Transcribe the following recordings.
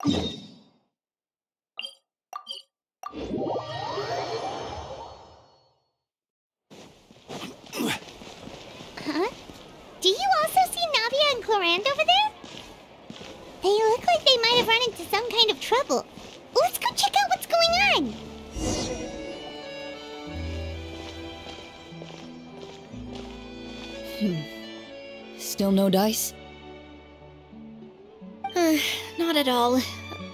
Huh? Do you also see Navia and Chlorinde over there? They look like they might have run into some kind of trouble. Let's go check out what's going on! Still no dice? Not at all.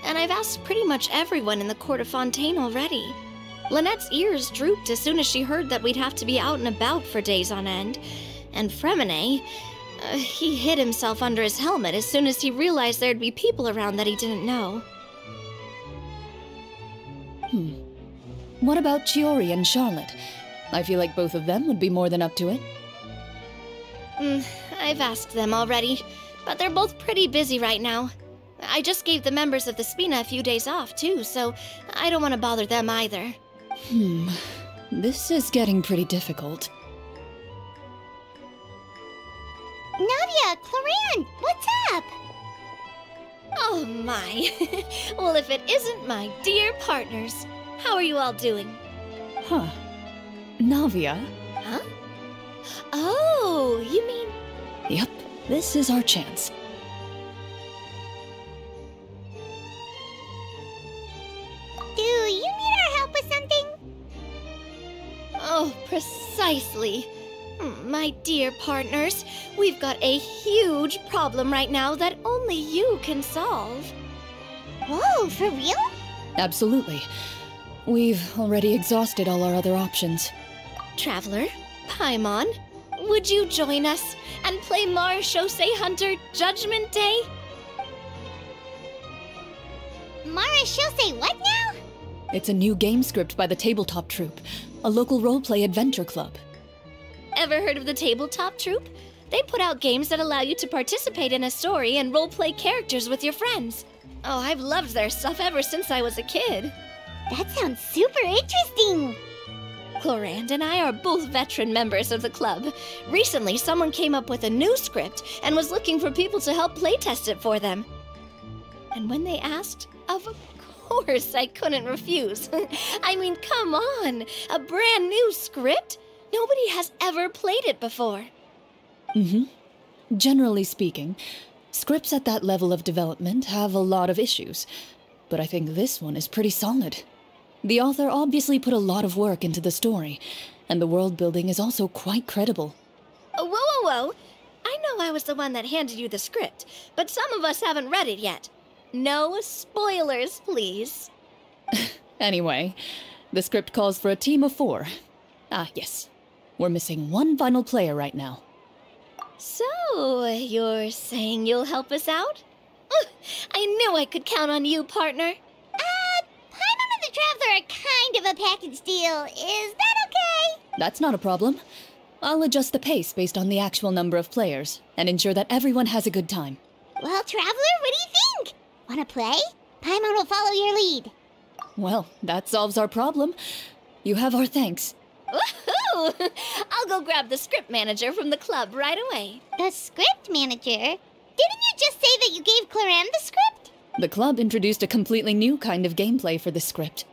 And I've asked pretty much everyone in the court of Fontaine already. Lynette's ears drooped as soon as she heard that we'd have to be out and about for days on end. And Fremine, he hid himself under his helmet as soon as he realized there'd be people around that he didn't know. What about Chiori and Charlotte? I feel like both of them would be more than up to it. I've asked them already, but they're both pretty busy right now. I just gave the members of the Spina a few days off, too, so I don't want to bother them either. This is getting pretty difficult. Navia, Chlorinde, what's up? Oh my. Well, if it isn't my dear partners. How are you all doing? Huh. Navia? Huh? Oh, you mean... Yep, this is our chance. Do you need our help with something? Oh, precisely. My dear partners, we've got a huge problem right now that only you can solve. Whoa, for real? Absolutely. We've already exhausted all our other options. Traveler, Paimon, would you join us and play Marechaussee Hunter Judgment Day? Marechaussee what now? It's a new game script by the Tabletop Troupe, a local roleplay adventure club. Ever heard of the Tabletop Troupe? They put out games that allow you to participate in a story and roleplay characters with your friends. Oh, I've loved their stuff ever since I was a kid. That sounds super interesting! Chlorinde and I are both veteran members of the club. Recently, someone came up with a new script and was looking for people to help playtest it for them. And when they asked, of course I couldn't refuse. I mean, come on! A brand new script? Nobody has ever played it before. Generally speaking, scripts at that level of development have a lot of issues, but I think this one is pretty solid. The author obviously put a lot of work into the story, and the world building is also quite credible. Whoa, whoa, whoa! I know I was the one that handed you the script, but some of us haven't read it yet. No spoilers, please. Anyway, the script calls for a team of 4. Ah, yes. We're missing one final player right now. So, you're saying you'll help us out? I knew I could count on you, partner. Paimon and the Traveler are kind of a package deal. Is that okay? That's not a problem. I'll adjust the pace based on the actual number of players, and ensure that everyone has a good time. Well, Traveler, what do you think? Wanna play? Paimon will follow your lead. Well, that solves our problem. You have our thanks. Woohoo! I'll go grab the script manager from the club right away. The script manager? Didn't you just say that you gave Chlorinde the script? The club introduced a completely new kind of gameplay for the script.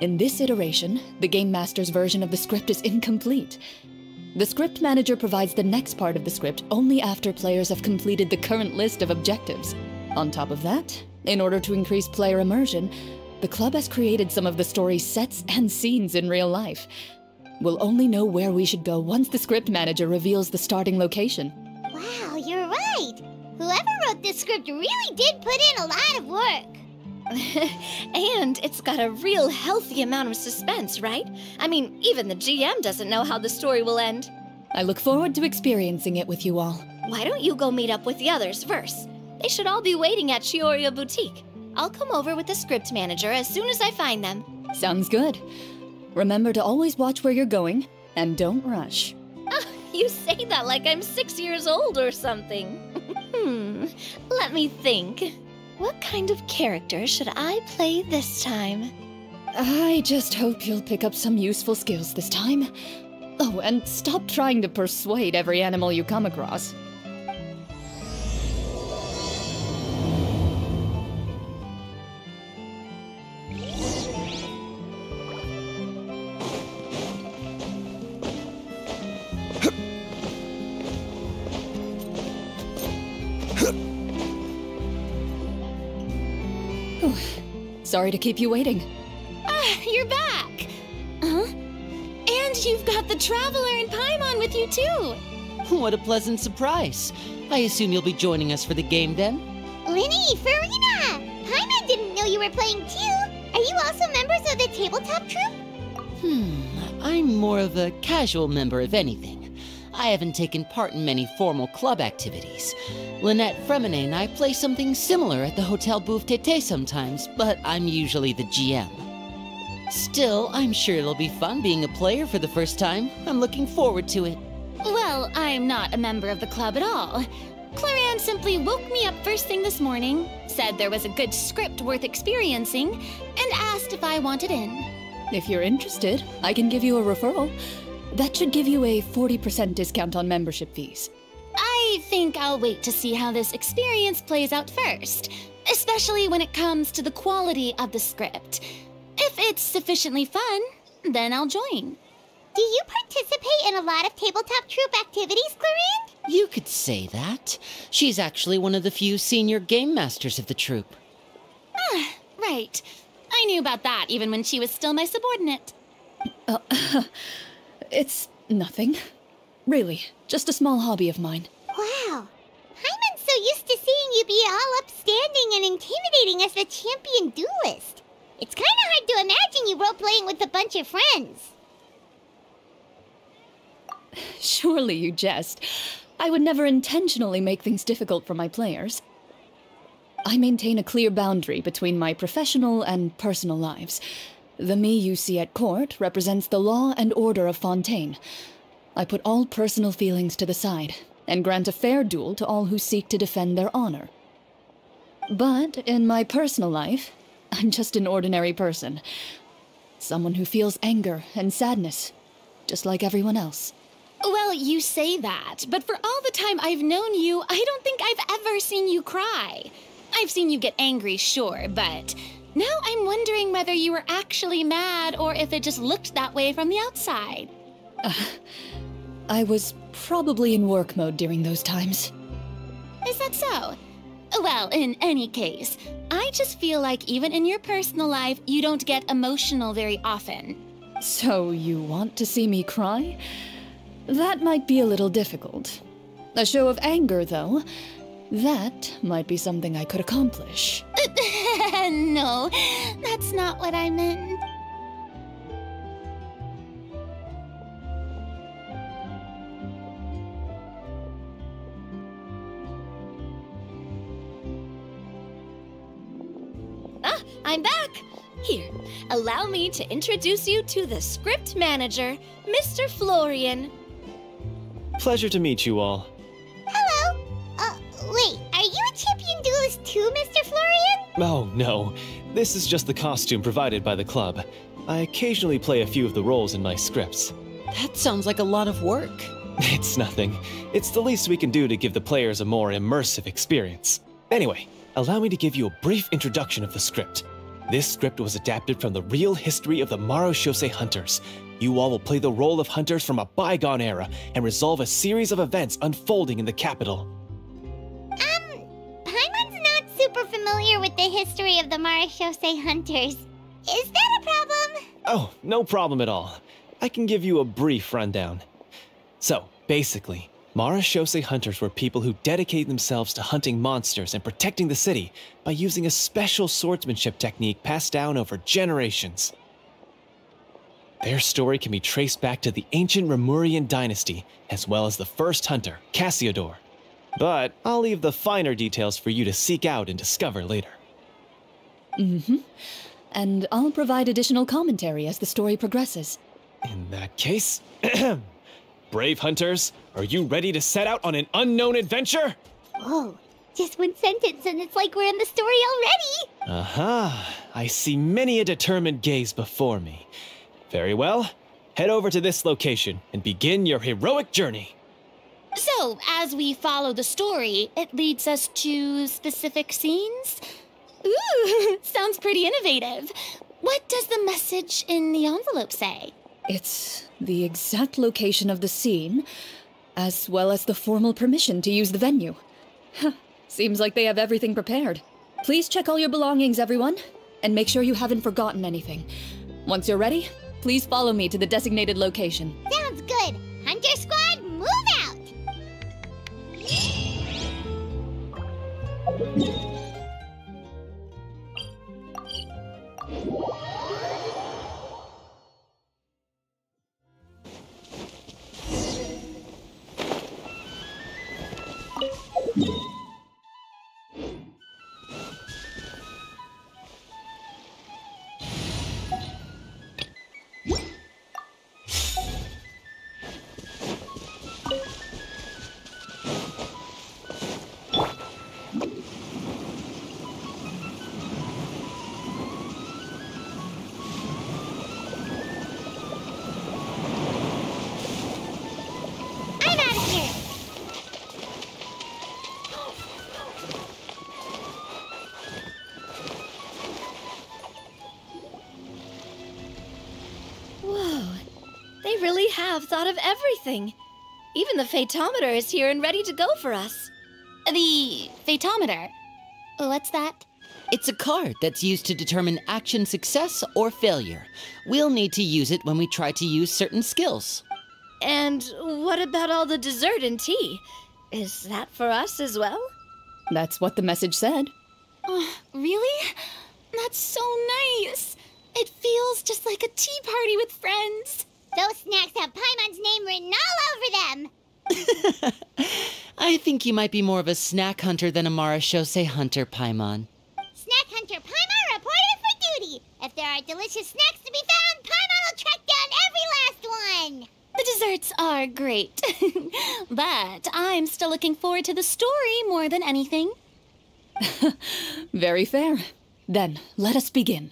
In this iteration, the Game Master's version of the script is incomplete. The script manager provides the next part of the script only after players have completed the current list of objectives. On top of that, in order to increase player immersion, the club has created some of the story's sets and scenes in real life. We'll only know where we should go once the script manager reveals the starting location. Wow, you're right. Whoever wrote this script really did put in a lot of work. And it's got a real healthy amount of suspense, right? I mean, even the GM doesn't know how the story will end. I look forward to experiencing it with you all. Why don't you go meet up with the others first? They should all be waiting at Chioria Boutique. I'll come over with the script manager as soon as I find them. Sounds good. Remember to always watch where you're going, and don't rush. You say that like I'm 6 years old or something. Let me think. What kind of character should I play this time? I just hope you'll pick up some useful skills this time. Oh, and stop trying to persuade every animal you come across. Sorry to keep you waiting. Ah, you're back! Huh? And you've got the Traveler and Paimon with you too! What a pleasant surprise. I assume you'll be joining us for the game then? Linny, Farina! Paimon didn't know you were playing too! Are you also members of the tabletop troupe? I'm more of a casual member if anything. I haven't taken part in many formal club activities. Lynette Fremine and I play something similar at the Hotel Bouffe Tété sometimes, but I'm usually the GM. Still, I'm sure it'll be fun being a player for the first time. I'm looking forward to it. Well, I'm not a member of the club at all. Chlorinde simply woke me up first thing this morning, said there was a good script worth experiencing, and asked if I wanted in. If you're interested, I can give you a referral. That should give you a 40% discount on membership fees. I think I'll wait to see how this experience plays out first, especially when it comes to the quality of the script. If it's sufficiently fun, then I'll join. Do you participate in a lot of tabletop troupe activities, Chlorinde? You could say that. She's actually one of the few senior game masters of the troupe. Ah, right. I knew about that even when she was still my subordinate. It's nothing. Really, just a small hobby of mine. Wow. Paimon's so used to seeing you be all upstanding and intimidating as the champion duelist. It's kind of hard to imagine you role-playing with a bunch of friends. Surely you jest. I would never intentionally make things difficult for my players. I maintain a clear boundary between my professional and personal lives. The me you see at court represents the law and order of Fontaine. I put all personal feelings to the side and grant a fair duel to all who seek to defend their honor. But in my personal life, I'm just an ordinary person. Someone who feels anger and sadness, just like everyone else. Well, you say that, but for all the time I've known you, I don't think I've ever seen you cry. I've seen you get angry, sure, but now I'm wondering whether you were actually mad or if it just looked that way from the outside. I was probably in work mode during those times. Is that so? Well, in any case, I just feel like even in your personal life, you don't get emotional very often. So you want to see me cry? That might be a little difficult. A show of anger, though, that might be something I could accomplish. No, that's not what I meant. Ah, I'm back! Here, allow me to introduce you to the script manager, Mr. Florian. Pleasure to meet you all. Hello. Wait, are you a champion duelist too, Mr. Florian? Oh, no. This is just the costume provided by the club. I occasionally play a few of the roles in my scripts. That sounds like a lot of work. It's nothing. It's the least we can do to give the players a more immersive experience. Anyway, allow me to give you a brief introduction of the script. This script was adapted from the real history of the Marechaussee Hunters. You all will play the role of hunters from a bygone era and resolve a series of events unfolding in the capital. Paimon's not super familiar with the history of the Marechaussee Hunters. Is that a problem? Oh, no problem at all. I can give you a brief rundown. So, basically, Marechaussee Hunters were people who dedicated themselves to hunting monsters and protecting the city by using a special swordsmanship technique passed down over generations. Their story can be traced back to the ancient Remurian dynasty, as well as the first hunter, Cassiodor. But I'll leave the finer details for you to seek out and discover later. And I'll provide additional commentary as the story progresses. In that case, brave hunters, are you ready to set out on an unknown adventure? Whoa, just one sentence and it's like we're in the story already! Aha, I see many a determined gaze before me. Very well, head over to this location and begin your heroic journey. So, as we follow the story, it leads us to specific scenes? Ooh, sounds pretty innovative. What does the message in the envelope say? It's the exact location of the scene, as well as the formal permission to use the venue. Seems like they have everything prepared. Please check all your belongings, everyone. and make sure you haven't forgotten anything. Once you're ready, please follow me to the designated location. Sounds good. Hunter Squad, move out! I'm out of here! Whoa, they really have thought of everything. Even the Phaetometer is here and ready to go for us. The Phaetometer? What's that? It's a card that's used to determine action success or failure. We'll need to use it when we try to use certain skills. And what about all the dessert and tea? Is that for us as well? That's what the message said. Really? That's so nice. It feels just like a tea party with friends. Those snacks have Paimon's name written all over them! I think you might be more of a snack hunter than a Marashose hunter, Paimon. Snack Hunter Paimon reported for duty! If there are delicious snacks to be found, Paimon will track down every last one! The desserts are great. But I'm still looking forward to the story more than anything. Very fair. Then, let us begin.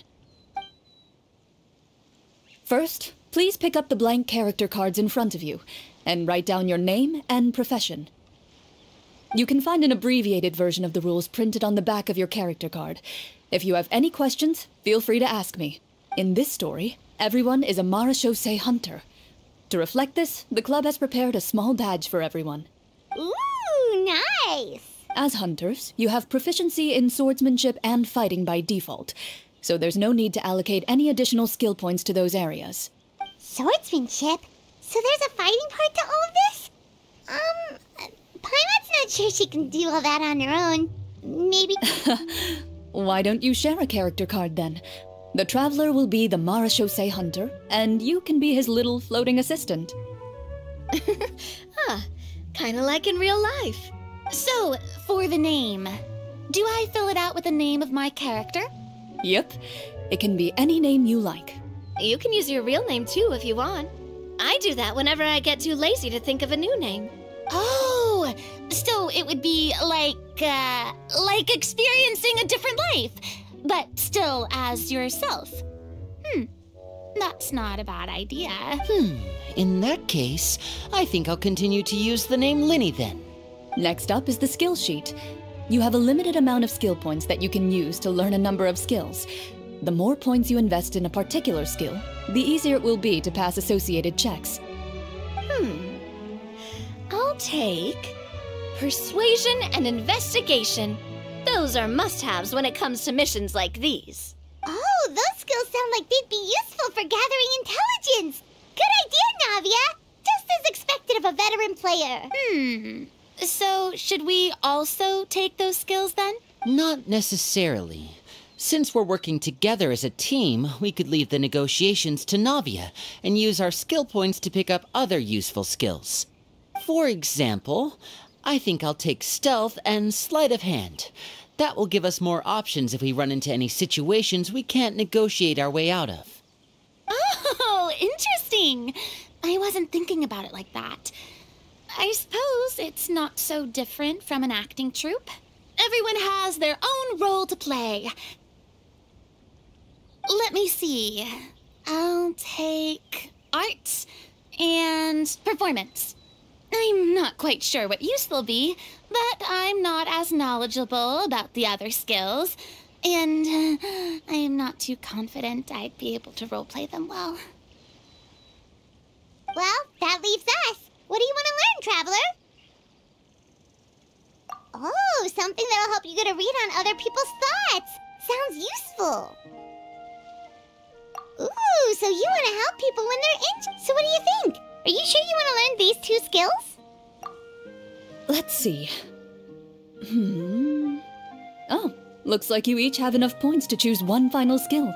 First, please pick up the blank character cards in front of you, and write down your name and profession. You can find an abbreviated version of the rules printed on the back of your character card. If you have any questions, feel free to ask me. In this story, everyone is a Marashose hunter. To reflect this, the club has prepared a small badge for everyone. Ooh, nice! As hunters, you have proficiency in swordsmanship and fighting by default, so there's no need to allocate any additional skill points to those areas. Swordsmanship? So there's a fighting part to all of this? Paimon's not sure she can do all that on her own. Maybe... Why don't you share a character card then? The Traveler will be the Marashose hunter, and you can be his little floating assistant. Kinda like in real life. So, for the name, do I fill it out with the name of my character? Yep, it can be any name you like. You can use your real name too if you want. I do that whenever I get too lazy to think of a new name. Oh, so it would be like experiencing a different life, but still as yourself. That's not a bad idea. In that case, I think I'll continue to use the name Linny then. Next up is the skill sheet. You have a limited amount of skill points that you can use to learn a number of skills. The more points you invest in a particular skill, the easier it will be to pass associated checks. I'll take Persuasion and Investigation. Those are must-haves when it comes to missions like these. Oh, those skills sound like they'd be useful for gathering intelligence! Good idea, Navia! Just as expected of a veteran player. So, should we also take those skills then? Not necessarily. Since we're working together as a team, we could leave the negotiations to Navia and use our skill points to pick up other useful skills. For example, I think I'll take Stealth and Sleight of Hand. That will give us more options if we run into any situations we can't negotiate our way out of. Oh, interesting. I wasn't thinking about it like that. I suppose it's not so different from an acting troupe. Everyone has their own role to play. Let me see. I'll take arts and performance. I'm not quite sure what use they'll be, but I'm not as knowledgeable about the other skills, and I am not too confident I'd be able to roleplay them well. Well, that leaves us. What do you want to learn, Traveler? Oh, something that'll help you get a read on other people's thoughts. Sounds useful. Ooh, so you want to help people when they're injured. So what do you think? Are you sure you want to learn these 2 skills? Let's see. Oh, looks like you each have enough points to choose one final skill.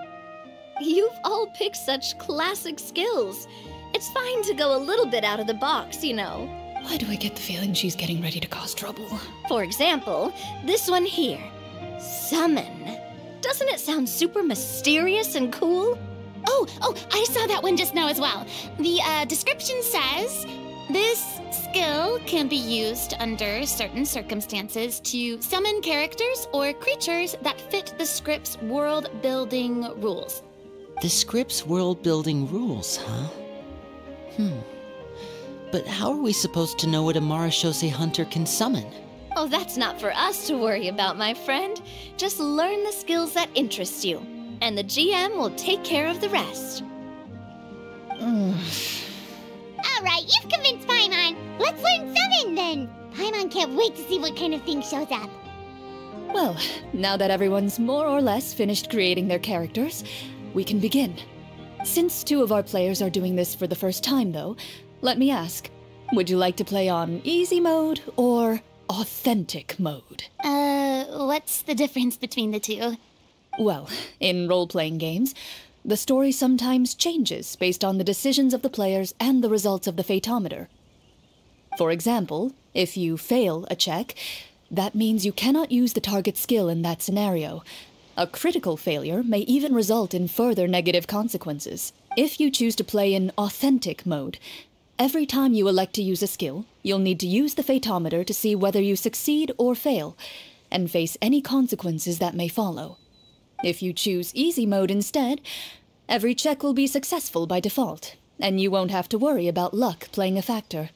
You've all picked such classic skills. It's fine to go a little bit out of the box, you know. Why do I get the feeling she's getting ready to cause trouble? For example, this one here. Summon. Doesn't it sound super mysterious and cool? Oh, I saw that one just now as well. The description says, this skill can be used under certain circumstances to summon characters or creatures that fit the script's world-building rules. The script's world-building rules, huh? But how are we supposed to know what a Marashose hunter can summon? Oh, that's not for us to worry about, my friend. Just learn the skills that interest you, and the GM will take care of the rest. Alright, you've convinced Paimon. Let's learn Summon then. Paimon can't wait to see what kind of thing shows up. Well, now that everyone's more or less finished creating their characters, we can begin. Since 2 of our players are doing this for the first time, though, let me ask, would you like to play on easy mode or authentic mode? What's the difference between the 2? Well, in role-playing games, the story sometimes changes based on the decisions of the players and the results of the Fatometer. For example, if you fail a check, that means you cannot use the target skill in that scenario. A critical failure may even result in further negative consequences. If you choose to play in authentic mode, every time you elect to use a skill, you'll need to use the Fatometer to see whether you succeed or fail, and face any consequences that may follow. If you choose easy mode instead, every check will be successful by default, and you won't have to worry about luck playing a factor.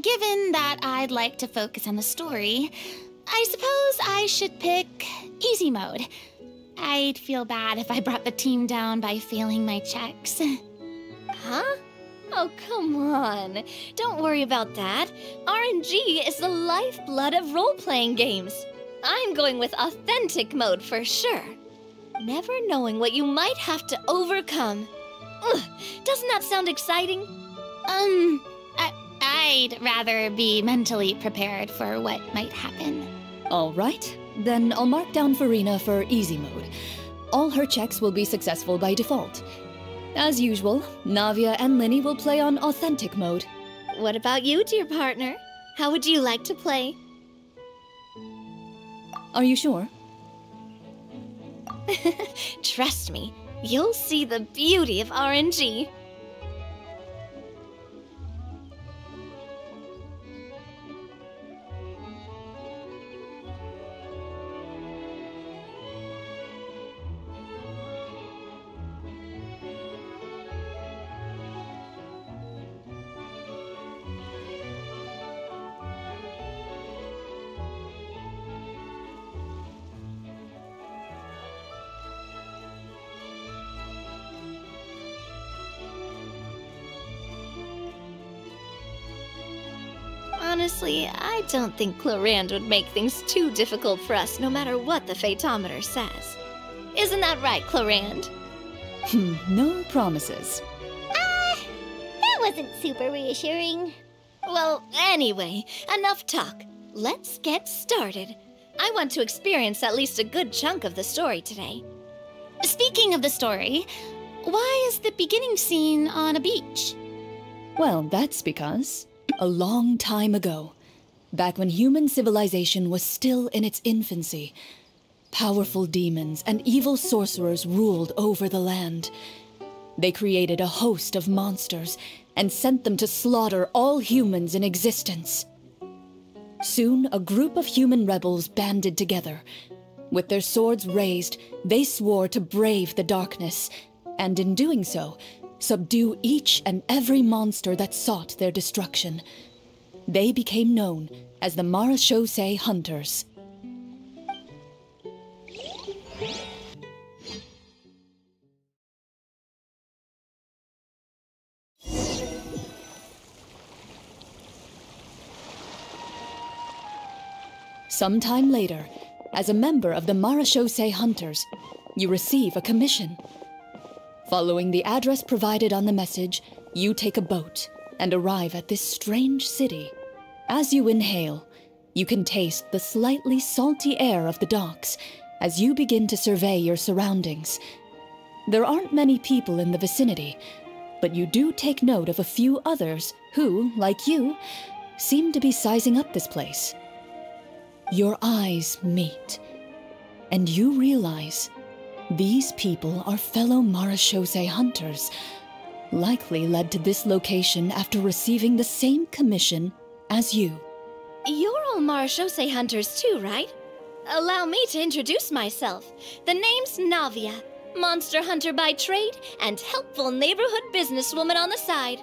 Given that I'd like to focus on the story, I suppose I should pick easy mode. I'd feel bad if I brought the team down by failing my checks. Huh? Oh, come on. Don't worry about that. RNG is the lifeblood of role-playing games. I'm going with authentic mode for sure. Never knowing what you might have to overcome. Ugh, doesn't that sound exciting? I'd rather be mentally prepared for what might happen. All right, then I'll mark down Farina for easy mode. All her checks will be successful by default. As usual, Navia and Linny will play on authentic mode. What about you, dear partner? How would you like to play? Are you sure? Trust me, you'll see the beauty of RNG. Honestly, I don't think Chlorinde would make things too difficult for us no matter what the Fatometer says. Isn't that right, Chlorinde? No promises. That wasn't super reassuring. Well, anyway, enough talk. Let's get started. I want to experience at least a good chunk of the story today. Speaking of the story, why is the beginning scene on a beach? Well, that's because a long time ago, back when human civilization was still in its infancy, powerful demons and evil sorcerers ruled over the land. They created a host of monsters and sent them to slaughter all humans in existence. Soon, a group of human rebels banded together. With their swords raised, they swore to brave the darkness, and in doing so, subdue each and every monster that sought their destruction. They became known as the Marachose Hunters. Sometime later, as a member of the Marachose Hunters, you receive a commission. Following the address provided on the message, you take a boat and arrive at this strange city. As you inhale, you can taste the slightly salty air of the docks as you begin to survey your surroundings. There aren't many people in the vicinity, but you do take note of a few others who, like you, seem to be sizing up this place. Your eyes meet, and you realize these people are fellow Marachose hunters, likely led to this location after receiving the same commission as you. You're all Marachose hunters too, right? Allow me to introduce myself. The name's Navia, monster hunter by trade and helpful neighborhood businesswoman on the side.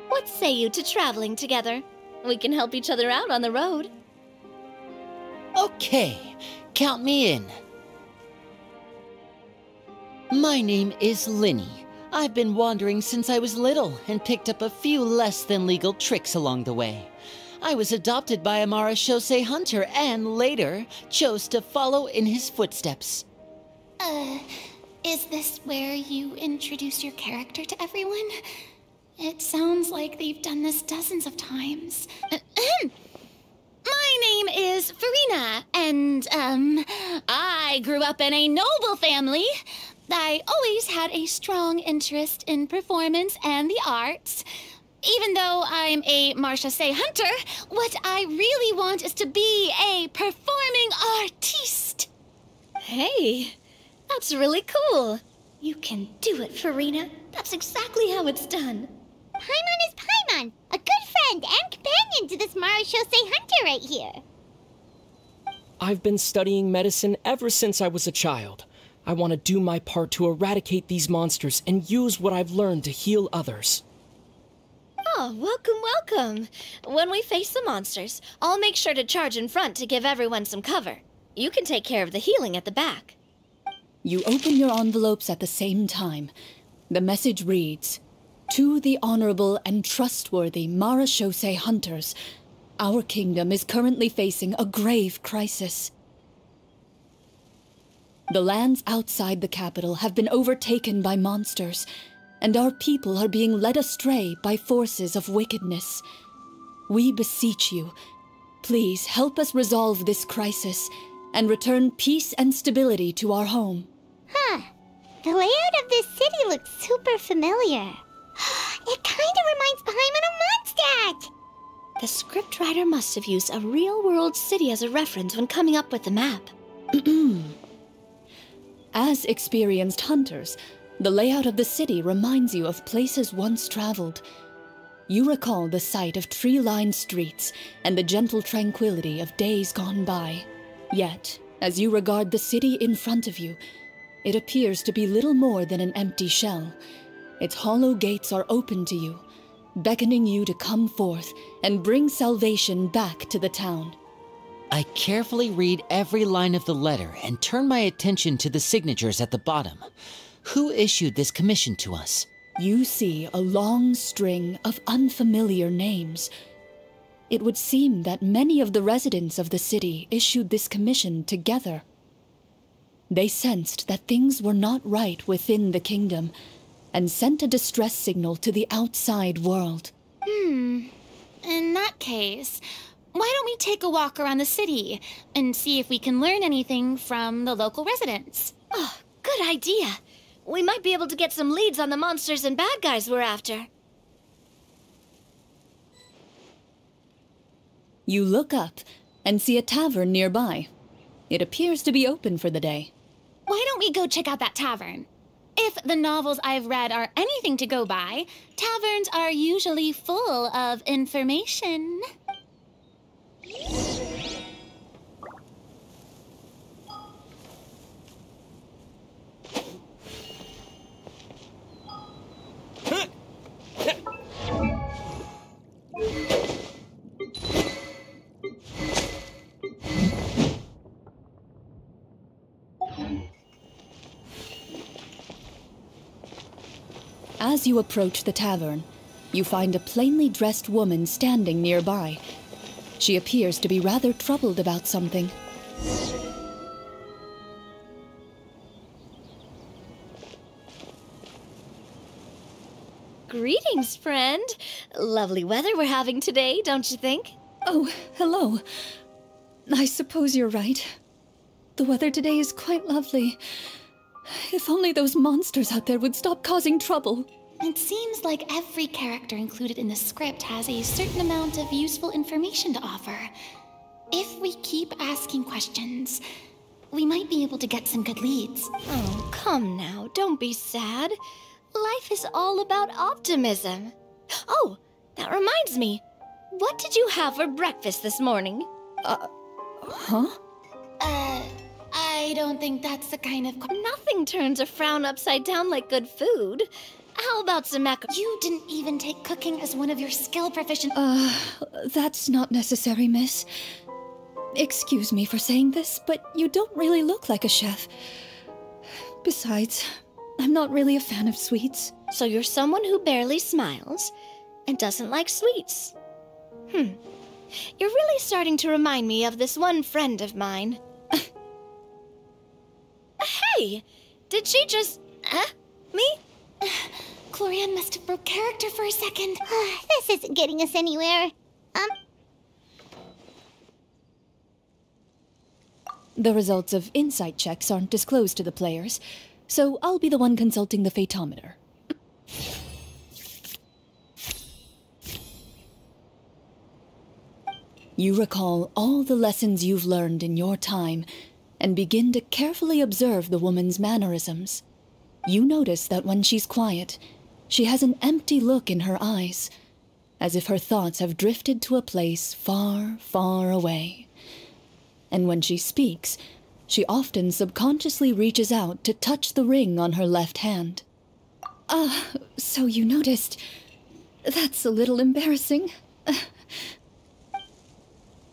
What say you to traveling together? We can help each other out on the road. Okay, count me in. My name is Linny. I've been wandering since I was little and picked up a few less than legal tricks along the way. I was adopted by a Marachose hunter and later chose to follow in his footsteps. Is this where you introduce your character to everyone? It sounds like they've done this dozens of times. My name is Farina, and, I grew up in a noble family. I always had a strong interest in performance and the arts. Even though I'm a Marachose hunter, what I really want is to be a performing artiste. Hey, that's really cool. You can do it, Farina. That's exactly how it's done. Paimon is Paimon, a good friend and companion to this Marachose hunter right here. I've been studying medicine ever since I was a child. I want to do my part to eradicate these monsters and use what I've learned to heal others. Oh, welcome. When we face the monsters, I'll make sure to charge in front to give everyone some cover. You can take care of the healing at the back. You open your envelopes at the same time. The message reads, "To the honorable and trustworthy Marachose hunters, our kingdom is currently facing a grave crisis. The lands outside the capital have been overtaken by monsters, and our people are being led astray by forces of wickedness. We beseech you, please help us resolve this crisis and return peace and stability to our home." Huh. The layout of this city looks super familiar. It kinda reminds Paimon of Mondstadt! The scriptwriter must have used a real-world city as a reference when coming up with the map. As experienced hunters, the layout of the city reminds you of places once traveled. You recall the sight of tree-lined streets and the gentle tranquility of days gone by. Yet, as you regard the city in front of you, it appears to be little more than an empty shell. Its hollow gates are open to you, beckoning you to come forth and bring salvation back to the town. I carefully read every line of the letter and turn my attention to the signatures at the bottom. Who issued this commission to us? You see a long string of unfamiliar names. It would seem that many of the residents of the city issued this commission together. They sensed that things were not right within the kingdom and sent a distress signal to the outside world. In that case, why don't we take a walk around the city and see if we can learn anything from the local residents? Oh, good idea. We might be able to get some leads on the monsters and bad guys we're after. You look up and see a tavern nearby. It appears to be open for the day. Why don't we go check out that tavern? If the novels I've read are anything to go by, taverns are usually full of information. As you approach the tavern, you find a plainly dressed woman standing nearby. She appears to be rather troubled about something. Greetings, friend. Lovely weather we're having today, don't you think? Oh, hello. I suppose you're right. The weather today is quite lovely. If only those monsters out there would stop causing trouble. It seems like every character included in the script has a certain amount of useful information to offer. If we keep asking questions, we might be able to get some good leads. Oh, come now, don't be sad. Life is all about optimism. Oh, that reminds me. What did you have for breakfast this morning? Huh? I don't think that's the kind of... Nothing turns a frown upside down like good food. How about some macaroni? You didn't even take cooking as one of your skill proficient... That's not necessary, miss. Excuse me for saying this, but you don't really look like a chef. Besides, I'm not really a fan of sweets. So you're someone who barely smiles and doesn't like sweets. You're really starting to remind me of this one friend of mine. Hey! Did she just... me? Chlorinde must have broke character for a second. This isn't getting us anywhere. The results of insight checks aren't disclosed to the players, so I'll be the one consulting the phaetometer. You recall all the lessons you've learned in your time and begin to carefully observe the woman's mannerisms. You notice that when she's quiet, she has an empty look in her eyes, as if her thoughts have drifted to a place far, far away. And when she speaks, she often subconsciously reaches out to touch the ring on her left hand. So you noticed. That's a little embarrassing.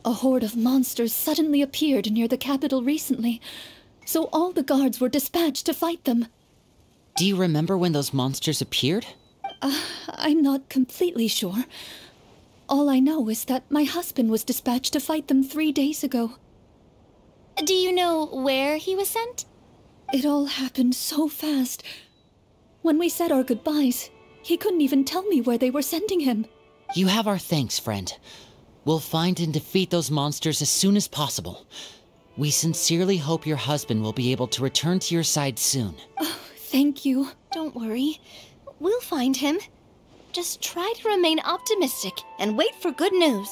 A horde of monsters suddenly appeared near the capital recently, so all the guards were dispatched to fight them. Do you remember when those monsters appeared? I'm not completely sure. All I know is that my husband was dispatched to fight them 3 days ago. Do you know where he was sent? It all happened so fast. When we said our goodbyes, he couldn't even tell me where they were sending him. You have our thanks, friend. We'll find and defeat those monsters as soon as possible. We sincerely hope your husband will be able to return to your side soon. Oh, thank you. Don't worry. We'll find him. Just try to remain optimistic and wait for good news.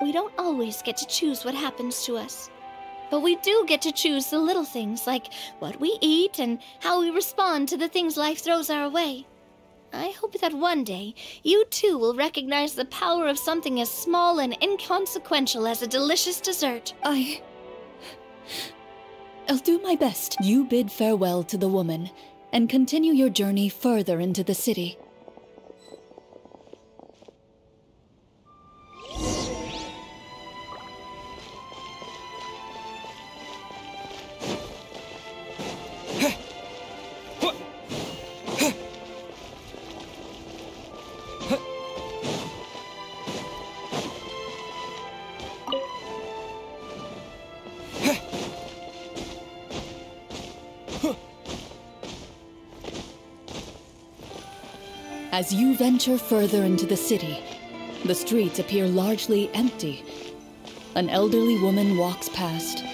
We don't always get to choose what happens to us. But we do get to choose the little things, like what we eat and how we respond to the things life throws our way. I hope that one day, you too will recognize the power of something as small and inconsequential as a delicious dessert. I'll do my best. You bid farewell to the woman and continue your journey further into the city. As you venture further into the city, the streets appear largely empty. An elderly woman walks past.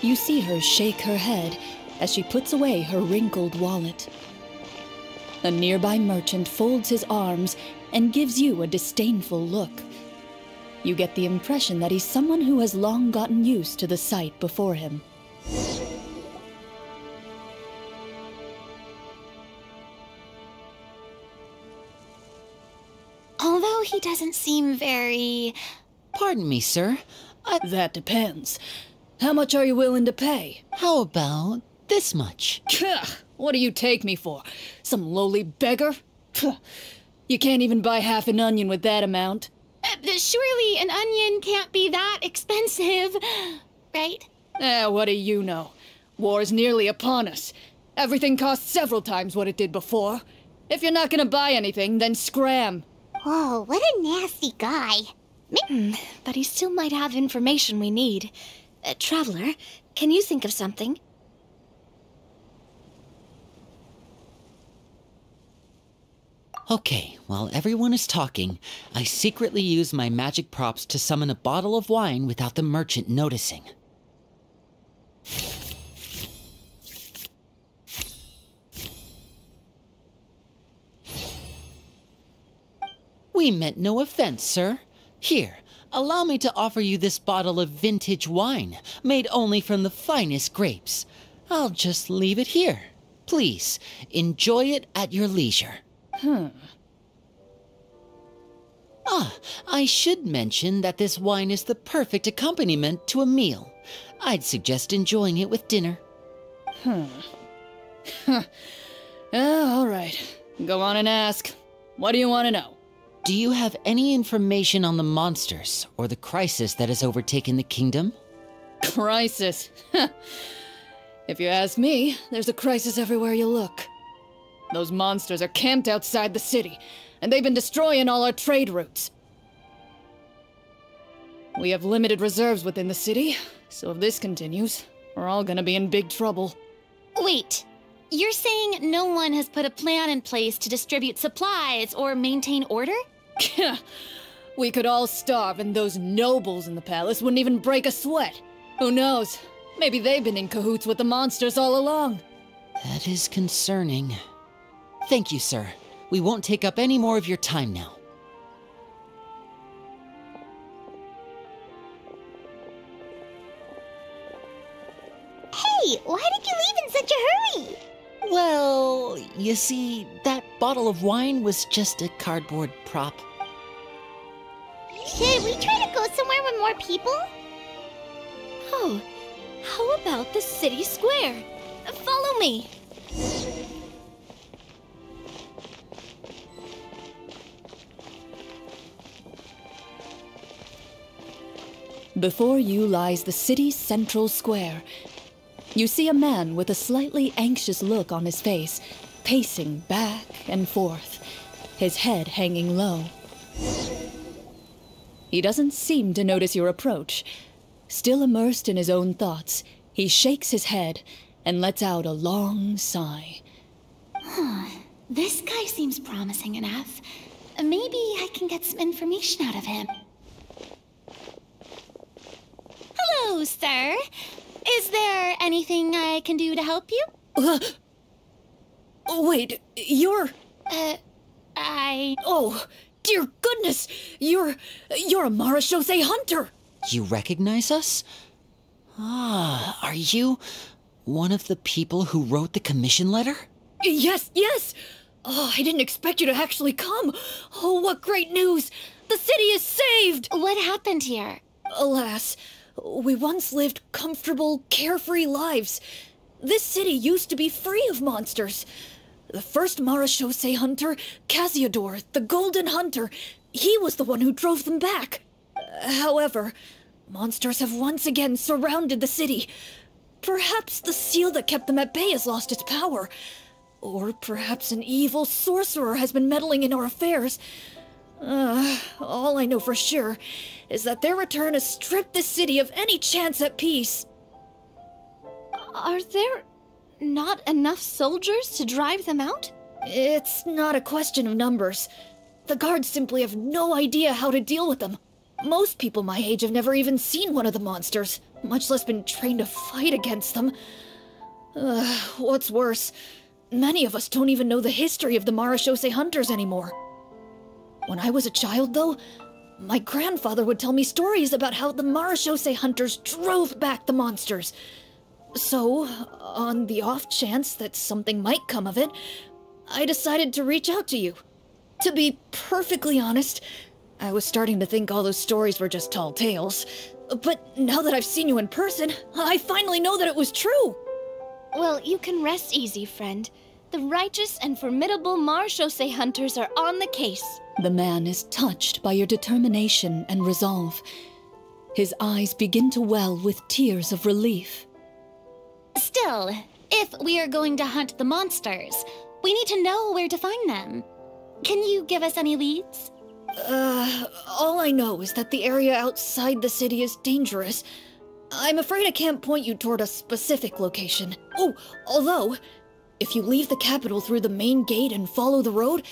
You see her shake her head as she puts away her wrinkled wallet. A nearby merchant folds his arms and gives you a disdainful look. You get the impression that he's someone who has long gotten used to the sight before him. he doesn't seem very... Pardon me, sir. That depends. How much are you willing to pay? How about this much? What do you take me for? Some lowly beggar? You can't even buy half an onion with that amount. Surely an onion can't be that expensive, right? What do you know? War's nearly upon us. Everything costs several times what it did before. If you're not gonna buy anything, then scram. Whoa, what a nasty guy. But he still might have information we need. Traveler, can you think of something? Okay, while everyone is talking, I secretly use my magic props to summon a bottle of wine without the merchant noticing. We meant no offense, sir. Here, allow me to offer you this bottle of vintage wine, made only from the finest grapes. I'll just leave it here. Please, enjoy it at your leisure. I should mention that this wine is the perfect accompaniment to a meal. I'd suggest enjoying it with dinner. All right. Go on and ask. What do you want to know? Do you have any information on the monsters or the crisis that has overtaken the kingdom? Crisis? If you ask me, there's a crisis everywhere you look. Those monsters are camped outside the city, and they've been destroying all our trade routes. We have limited reserves within the city, so if this continues, we're all gonna be in big trouble. Wait, you're saying no one has put a plan in place to distribute supplies or maintain order? We could all starve and those nobles in the palace wouldn't even break a sweat. Who knows? Maybe they've been in cahoots with the monsters all along. That is concerning. Thank you, sir. We won't take up any more of your time now. Hey, why did you leave in such a hurry? Well, you see, that bottle of wine was just a cardboard prop. Should we try to go somewhere with more people? Oh, how about the city square? Follow me. Before you lies the city's central square. You see a man with a slightly anxious look on his face, pacing back and forth, his head hanging low. He doesn't seem to notice your approach. Still immersed in his own thoughts, he shakes his head and lets out a long sigh. This guy seems promising enough. Maybe I can get some information out of him. Hello, sir. Is there anything I can do to help you? Wait, you're... Oh, dear goodness! You're a Marashose hunter! You recognize us? Ah, are you one of the people who wrote the commission letter? Yes, yes! Oh, I didn't expect you to actually come. Oh, what great news! The city is saved! What happened here? Alas, we once lived comfortable, carefree lives. This city used to be free of monsters. The first Marashose hunter, Casiodor, the Golden Hunter, he was the one who drove them back. However, monsters have once again surrounded the city. Perhaps the seal that kept them at bay has lost its power. Or perhaps an evil sorcerer has been meddling in our affairs. All I know for sure is that their return has stripped the city of any chance at peace. Are there not enough soldiers to drive them out? It's not a question of numbers. The guards simply have no idea how to deal with them. Most people my age have never even seen one of the monsters, much less been trained to fight against them. What's worse, many of us don't even know the history of the Marashose hunters anymore. When I was a child, though, my grandfather would tell me stories about how the Marashose hunters drove back the monsters. So, on the off chance that something might come of it, I decided to reach out to you. To be perfectly honest, I was starting to think all those stories were just tall tales. But now that I've seen you in person, I finally know that it was true! Well, you can rest easy, friend. The righteous and formidable Marechaussee hunters are on the case. The man is touched by your determination and resolve. His eyes begin to well with tears of relief. Still, if we are going to hunt the monsters, we need to know where to find them. Can you give us any leads? All I know is that the area outside the city is dangerous. I'm afraid I can't point you toward a specific location. Oh, although, if you leave the capital through the main gate and follow the road,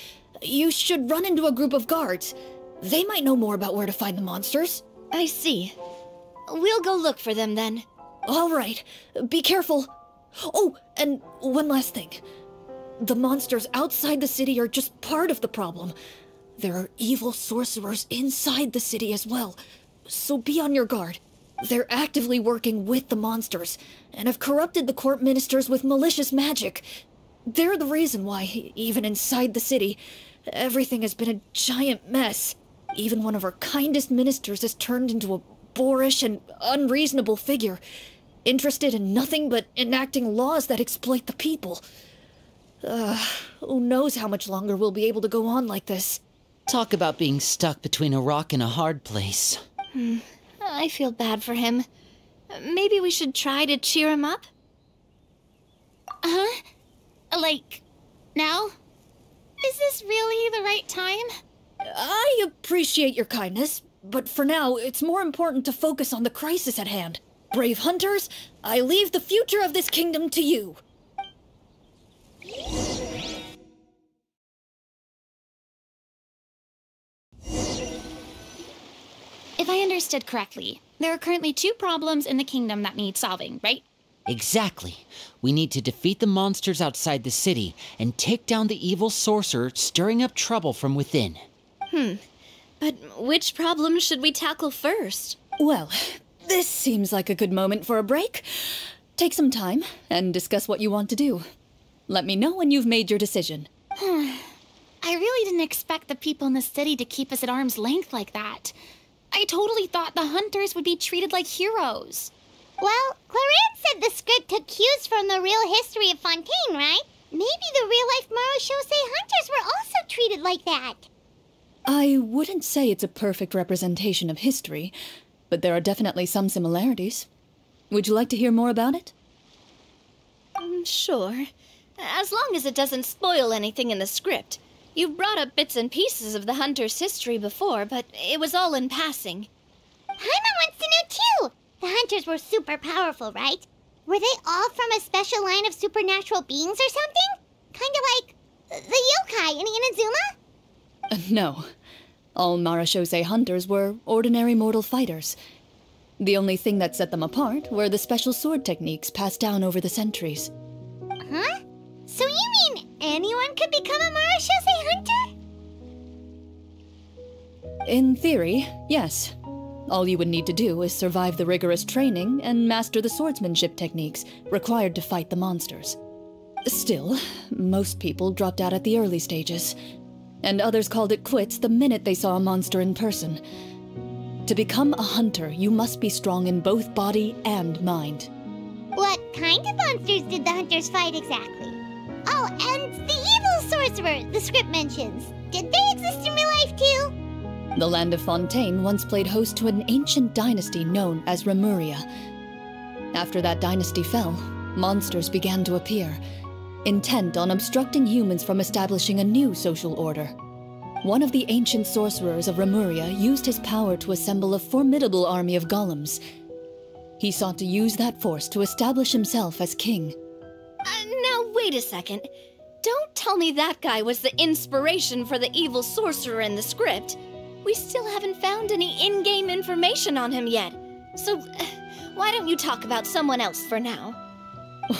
you should run into a group of guards. They might know more about where to find the monsters. I see. We'll go look for them then. All right, be careful. Oh, and one last thing. The monsters outside the city are just part of the problem. There are evil sorcerers inside the city as well, so be on your guard. They're actively working with the monsters, and have corrupted the court ministers with malicious magic. They're the reason why, even inside the city, everything has been a giant mess. Even one of our kindest ministers has turned into a boorish and unreasonable figure, interested in nothing but enacting laws that exploit the people. Who knows how much longer we'll be able to go on like this. Talk about being stuck between a rock and a hard place. I feel bad for him. Maybe we should try to cheer him up? Huh? Like, now? Is this really the right time? I appreciate your kindness, but for now, it's more important to focus on the crisis at hand. Brave hunters, I leave the future of this kingdom to you. If I understood correctly, there are currently 2 problems in the kingdom that need solving, right? Exactly. We need to defeat the monsters outside the city and take down the evil sorcerer stirring up trouble from within. But which problem should we tackle first? Well, this seems like a good moment for a break. Take some time and discuss what you want to do. Let me know when you've made your decision. I really didn't expect the people in the city to keep us at arm's length like that. I totally thought the hunters would be treated like heroes. Well, Chlorinde said the script took cues from the real history of Fontaine, right? Maybe the real-life Marechaussee hunters were also treated like that. I wouldn't say it's a perfect representation of history, but there are definitely some similarities. Would you like to hear more about it? Sure. As long as it doesn't spoil anything in the script. You brought up bits and pieces of the hunter's history before, but it was all in passing. Paimon wants to know too! The hunters were super powerful, right? Were they all from a special line of supernatural beings or something? Kind of like the yokai in Inazuma? No. All Marechaussee hunters were ordinary mortal fighters. The only thing that set them apart were the special sword techniques passed down over the centuries. Huh? So you mean anyone could become a Marechaussee hunter? In theory, yes. All you would need to do is survive the rigorous training and master the swordsmanship techniques required to fight the monsters. Still, most people dropped out at the early stages, and others called it quits the minute they saw a monster in person. To become a hunter, you must be strong in both body and mind. What kind of monsters did the hunters fight exactly? Oh, and the evil sorcerer the script mentions. Did they exist in real life too? The land of Fontaine once played host to an ancient dynasty known as Remuria. After that dynasty fell, monsters began to appear, intent on obstructing humans from establishing a new social order. One of the ancient sorcerers of Remuria used his power to assemble a formidable army of golems. He sought to use that force to establish himself as king. Now wait a second. Don't tell me that guy was the inspiration for the evil sorcerer in the script. We still haven't found any in-game information on him yet. So, why don't you talk about someone else for now?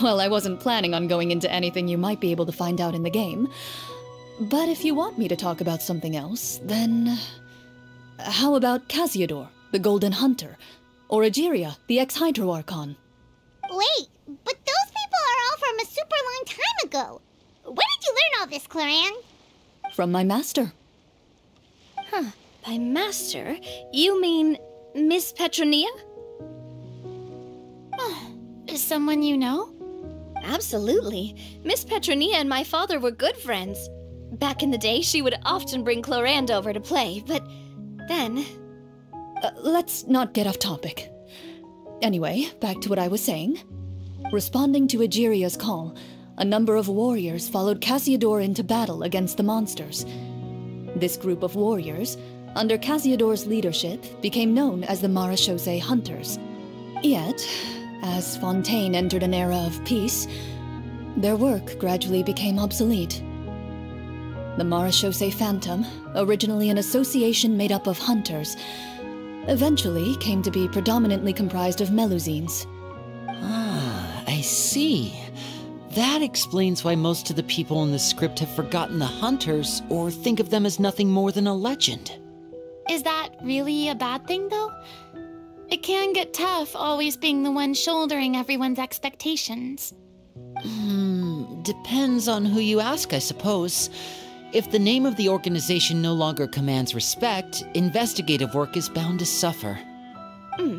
Well, I wasn't planning on going into anything you might be able to find out in the game. But if you want me to talk about something else, then... how about Casiodor, the Golden Hunter? Or Egeria, the ex-Hydro Archon? Wait, but those people are all from a super long time ago. Where did you learn all this, Chlorinde? From my master. By master, you mean Miss Petronia? Is someone you know? Absolutely. Miss Petronia and my father were good friends. Back in the day, she would often bring Chlorinde over to play, but then... Let's not get off topic. Anyway, back to what I was saying. Responding to Egeria's call, a number of warriors followed Cassiodor into battle against the monsters. This group of warriors, under Cassiodor's leadership, became known as the Marechaussee Hunters. Yet, as Fontaine entered an era of peace, their work gradually became obsolete. The Marechaussee Phantom, originally an association made up of hunters, eventually came to be predominantly comprised of Melusines. Ah, I see. That explains why most of the people in the script have forgotten the hunters or think of them as nothing more than a legend. Is that really a bad thing, though? It can get tough always being the one shouldering everyone's expectations. Depends on who you ask, I suppose. If the name of the organization no longer commands respect, investigative work is bound to suffer.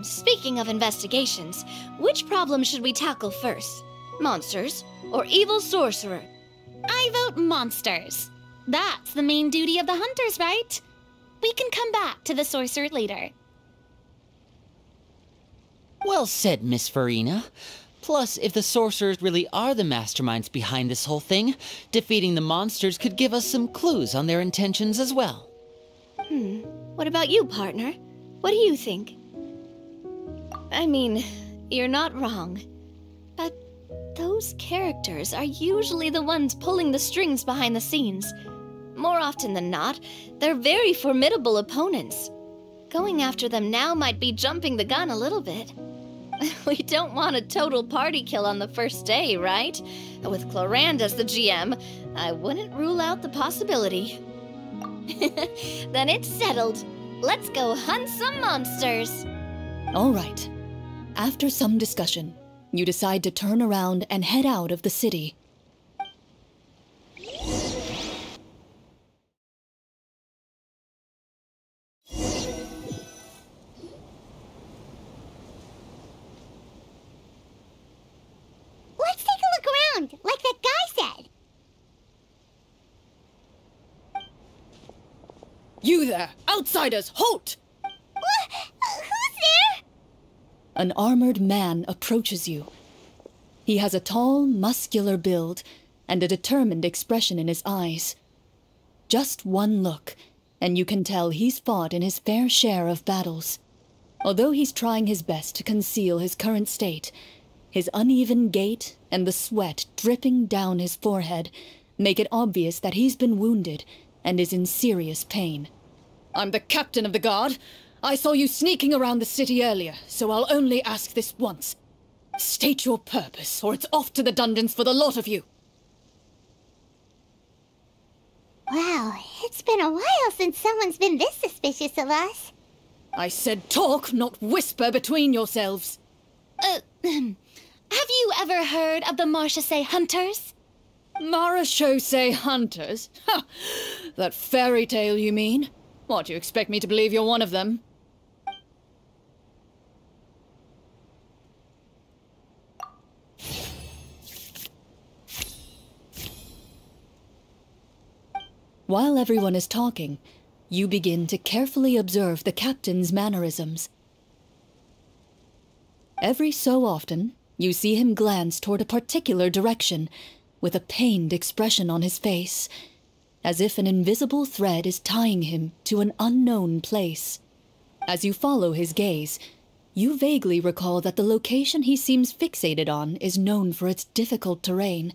Speaking of investigations, which problem should we tackle first? Monsters or evil sorcerer? I vote monsters. That's the main duty of the hunters, right? We can come back to the sorcerer later. Well said, Miss Farina. Plus, if the sorcerers really are the masterminds behind this whole thing, defeating the monsters could give us some clues on their intentions as well. What about you, partner? What do you think? I mean, you're not wrong. But those characters are usually the ones pulling the strings behind the scenes. More often than not, they're very formidable opponents. Going after them now might be jumping the gun a little bit. We don't want a total party kill on the first day, right? With Chlorinde as the GM, I wouldn't rule out the possibility. Then it's settled. Let's go hunt some monsters. All right. After some discussion, you decide to turn around and head out of the city. Let's take a look around, like that guy said. You there! Outsiders, halt! Who's there? An armored man approaches you. He has a tall, muscular build and a determined expression in his eyes. Just one look, and you can tell he's fought in his fair share of battles. Although he's trying his best to conceal his current state, his uneven gait and the sweat dripping down his forehead make it obvious that he's been wounded and is in serious pain. I'm the captain of the guard. I saw you sneaking around the city earlier, so I'll only ask this once. State your purpose, or it's off to the dungeons for the lot of you. Wow, it's been a while since someone's been this suspicious of us. I said talk, not whisper between yourselves. Have you ever heard of the Marechaussee Hunters? Marechaussee Hunters? Ha! That fairy tale, you mean? What, you expect me to believe you're one of them? While everyone is talking, you begin to carefully observe the captain's mannerisms. Every so often, you see him glance toward a particular direction, with a pained expression on his face, as if an invisible thread is tying him to an unknown place. As you follow his gaze, you vaguely recall that the location he seems fixated on is known for its difficult terrain.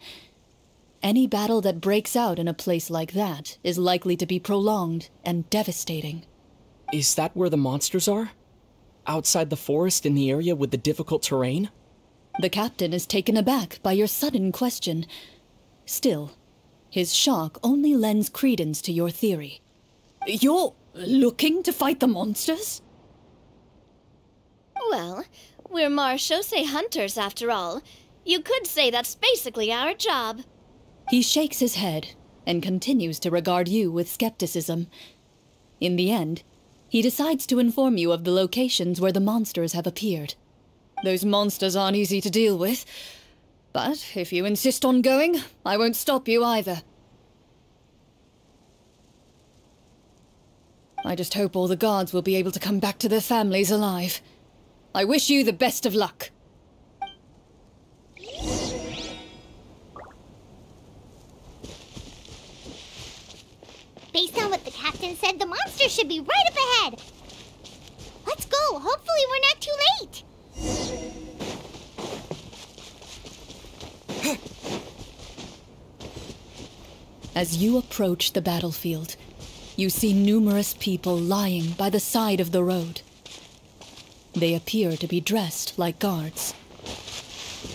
Any battle that breaks out in a place like that is likely to be prolonged and devastating. Is that where the monsters are? Outside the forest in the area with the difficult terrain? The captain is taken aback by your sudden question. Still, his shock only lends credence to your theory. You're looking to fight the monsters? Well, we're Marechaussee Hunters after all. You could say that's basically our job. He shakes his head and continues to regard you with skepticism. In the end, He decides to inform you of the locations where the monsters have appeared. Those monsters aren't easy to deal with, but if you insist on going, I won't stop you either. I just hope all the guards will be able to come back to their families alive. I wish you the best of luck. Based on what the captain said, the monster should be right up ahead. Let's go. Hopefully we're not too late. As you approach the battlefield, you see numerous people lying by the side of the road. They appear to be dressed like guards.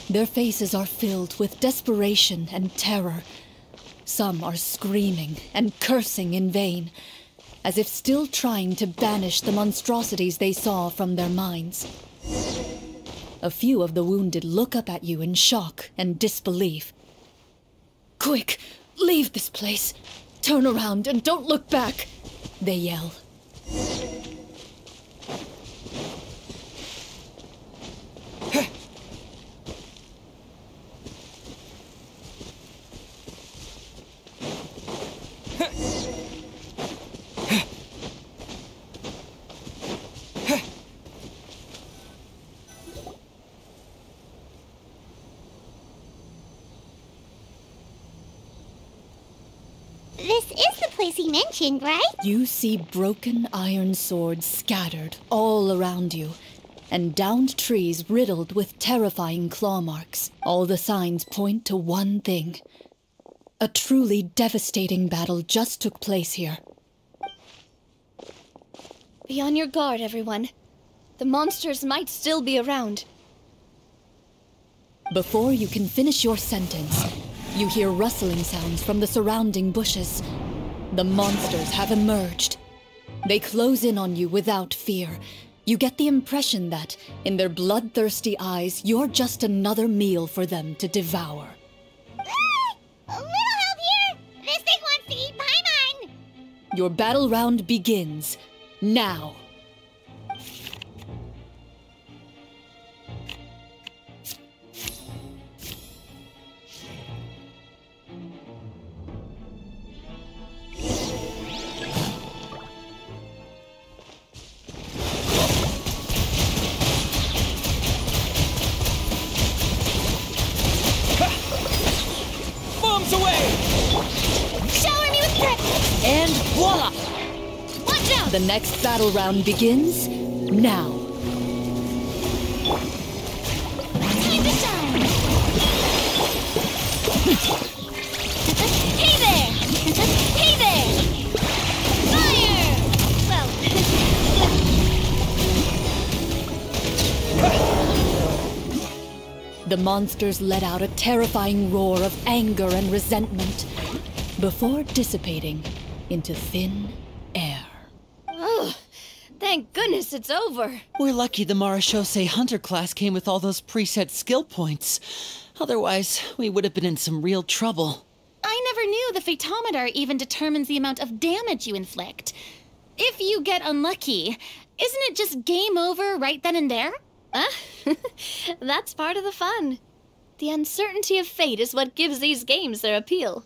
Their faces are filled with desperation and terror. Some are screaming and cursing in vain, as if still trying to banish the monstrosities they saw from their minds. A few of the wounded look up at you in shock and disbelief. "Quick, leave this place! Turn around and don't look back!" they yell. This is the place he mentioned, right? You see broken iron swords scattered all around you, and downed trees riddled with terrifying claw marks. All the signs point to one thing. A truly devastating battle just took place here. Be on your guard, everyone. The monsters might still be around. Before you can finish your sentence, you hear rustling sounds from the surrounding bushes. The monsters have emerged. They close in on you without fear. You get the impression that, in their bloodthirsty eyes, you're just another meal for them to devour. A little help here! This thing wants to eat Paimon! Your battle round begins now. Bombs away! Shower me with threats! And voila! Watch out! The next battle round begins now. Time to shine! Hey there! Hey there! Fire! The monsters let out a terrifying roar of anger and resentment before dissipating into thin air. Ugh, thank goodness it's over. We're lucky the Marashose Hunter class came with all those preset skill points. Otherwise, we would have been in some real trouble. I never knew the Fatometer even determines the amount of damage you inflict. If you get unlucky, isn't it just game over right then and there? That's part of the fun. The uncertainty of fate is what gives these games their appeal.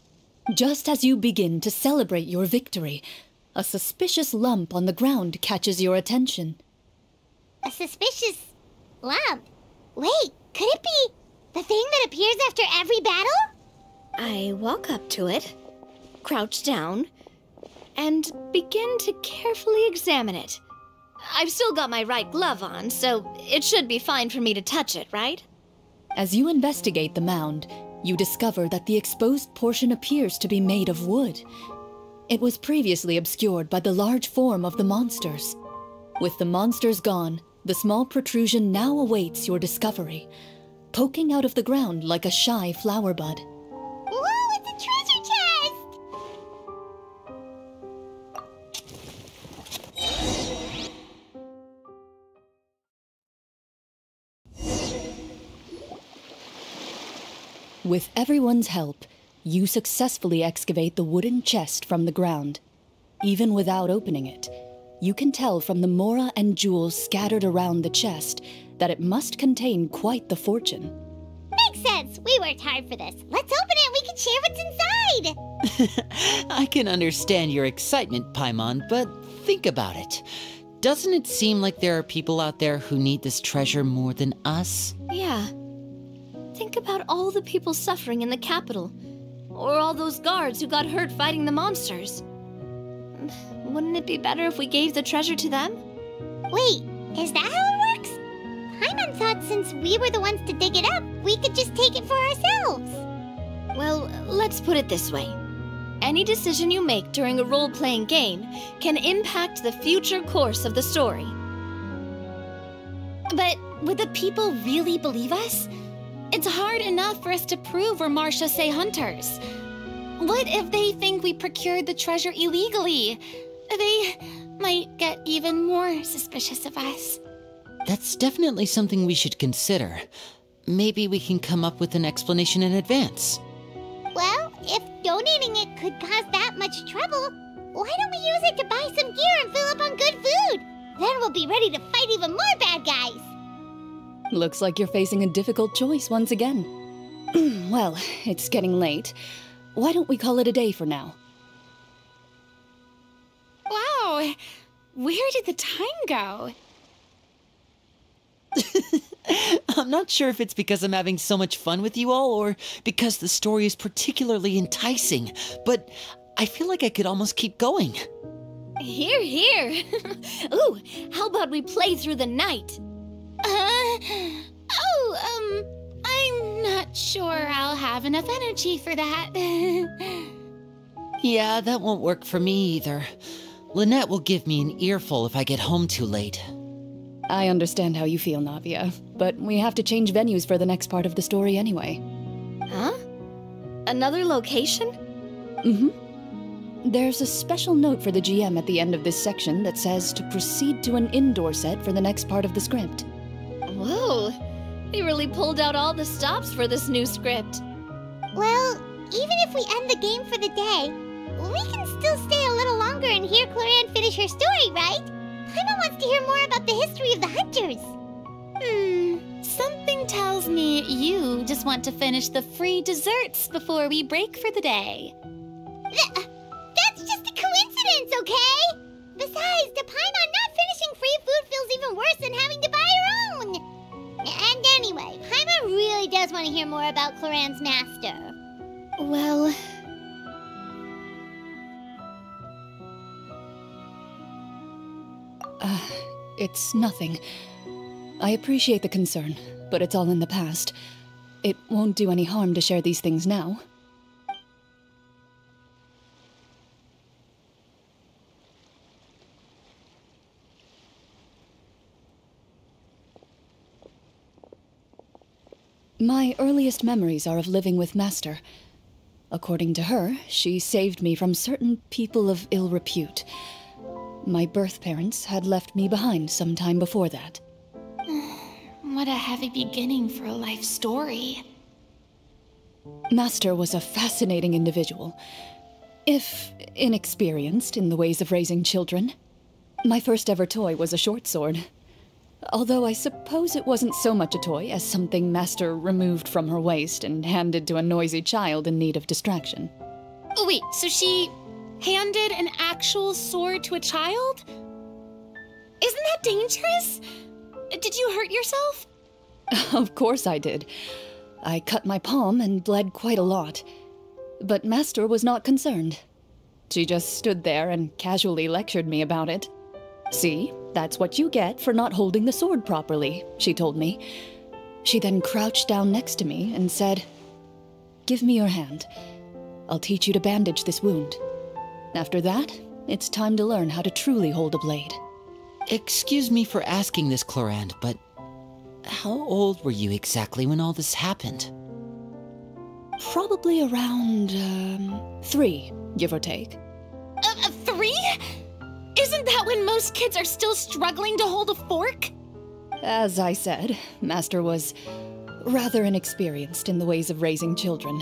Just as you begin to celebrate your victory, a suspicious lump on the ground catches your attention. A suspicious lump? Wait, could it be the thing that appears after every battle? I walk up to it, crouch down, and begin to carefully examine it. I've still got my right glove on, so it should be fine for me to touch it, right? As you investigate the mound, you discover that the exposed portion appears to be made of wood. It was previously obscured by the large form of the monsters. With the monsters gone, the small protrusion now awaits your discovery, poking out of the ground like a shy flower bud. Whoa, it's a treasure chest! With everyone's help, you successfully excavate the wooden chest from the ground. Even without opening it, you can tell from the mora and jewels scattered around the chest that it must contain quite the fortune. Makes sense. We worked hard for this. Let's open it and we can share what's inside. I can understand your excitement, Paimon, but think about it. Doesn't it seem like there are people out there who need this treasure more than us? Yeah. Think about all the people suffering in the capital. Or all those guards who got hurt fighting the monsters. Wouldn't it be better if we gave the treasure to them? Wait, is that how it works? Paimon thought since we were the ones to dig it up, we could just take it for ourselves. Well, let's put it this way. Any decision you make during a role-playing game can impact the future course of the story. But would the people really believe us? It's hard enough for us to prove we're Marchese hunters. What if they think we procured the treasure illegally? They might get even more suspicious of us. That's definitely something we should consider. Maybe we can come up with an explanation in advance. Well, if donating it could cause that much trouble, why don't we use it to buy some gear and fill up on good food? Then we'll be ready to fight even more bad guys. Looks like you're facing a difficult choice once again. Well, it's getting late. Why don't we call it a day for now? Wow, where did the time go? I'm not sure if it's because I'm having so much fun with you all or because the story is particularly enticing, but I feel like I could almost keep going. Here, here. Ooh, how about we play through the night? I'm not sure I'll have enough energy for that. Yeah, that won't work for me either. Lynette will give me an earful if I get home too late. I understand how you feel, Navia, but we have to change venues for the next part of the story anyway. Huh? Another location? Mm-hmm. There's a special note for the GM at the end of this section that says to proceed to an indoor set for the next part of the script. Whoa, they really pulled out all the stops for this new script. Well, even if we end the game for the day, we can still stay a little longer and hear Chlorinde finish her story, right? Paimon wants to hear more about the history of the hunters. Something tells me you just want to finish the free desserts before we break for the day. That's just a coincidence, okay? Besides, to Paimon, not finishing free food feels even worse than having to buy her own. And anyway, Paimon really does want to hear more about Clorinde's master. Well... It's nothing. I appreciate the concern, but it's all in the past. It won't do any harm to share these things now. My earliest memories are of living with Master. According to her, she saved me from certain people of ill repute. My birth parents had left me behind some time before that. What a heavy beginning for a life story. Master was a fascinating individual, if inexperienced in the ways of raising children. My first ever toy was a short sword. Although I suppose it wasn't so much a toy as something Master removed from her waist and handed to a noisy child in need of distraction. Oh, wait, so she handed an actual sword to a child? Isn't that dangerous? Did you hurt yourself? Of course I did. I cut my palm and bled quite a lot. But Master was not concerned. She just stood there and casually lectured me about it. See, that's what you get for not holding the sword properly, she told me. She then crouched down next to me and said, "Give me your hand. I'll teach you to bandage this wound. After that, it's time to learn how to truly hold a blade." Excuse me for asking this, Chlorinde, but how old were you exactly when all this happened? Probably around, 3, give or take. 3? Isn't that when most kids are still struggling to hold a fork? As I said, Master was rather inexperienced in the ways of raising children.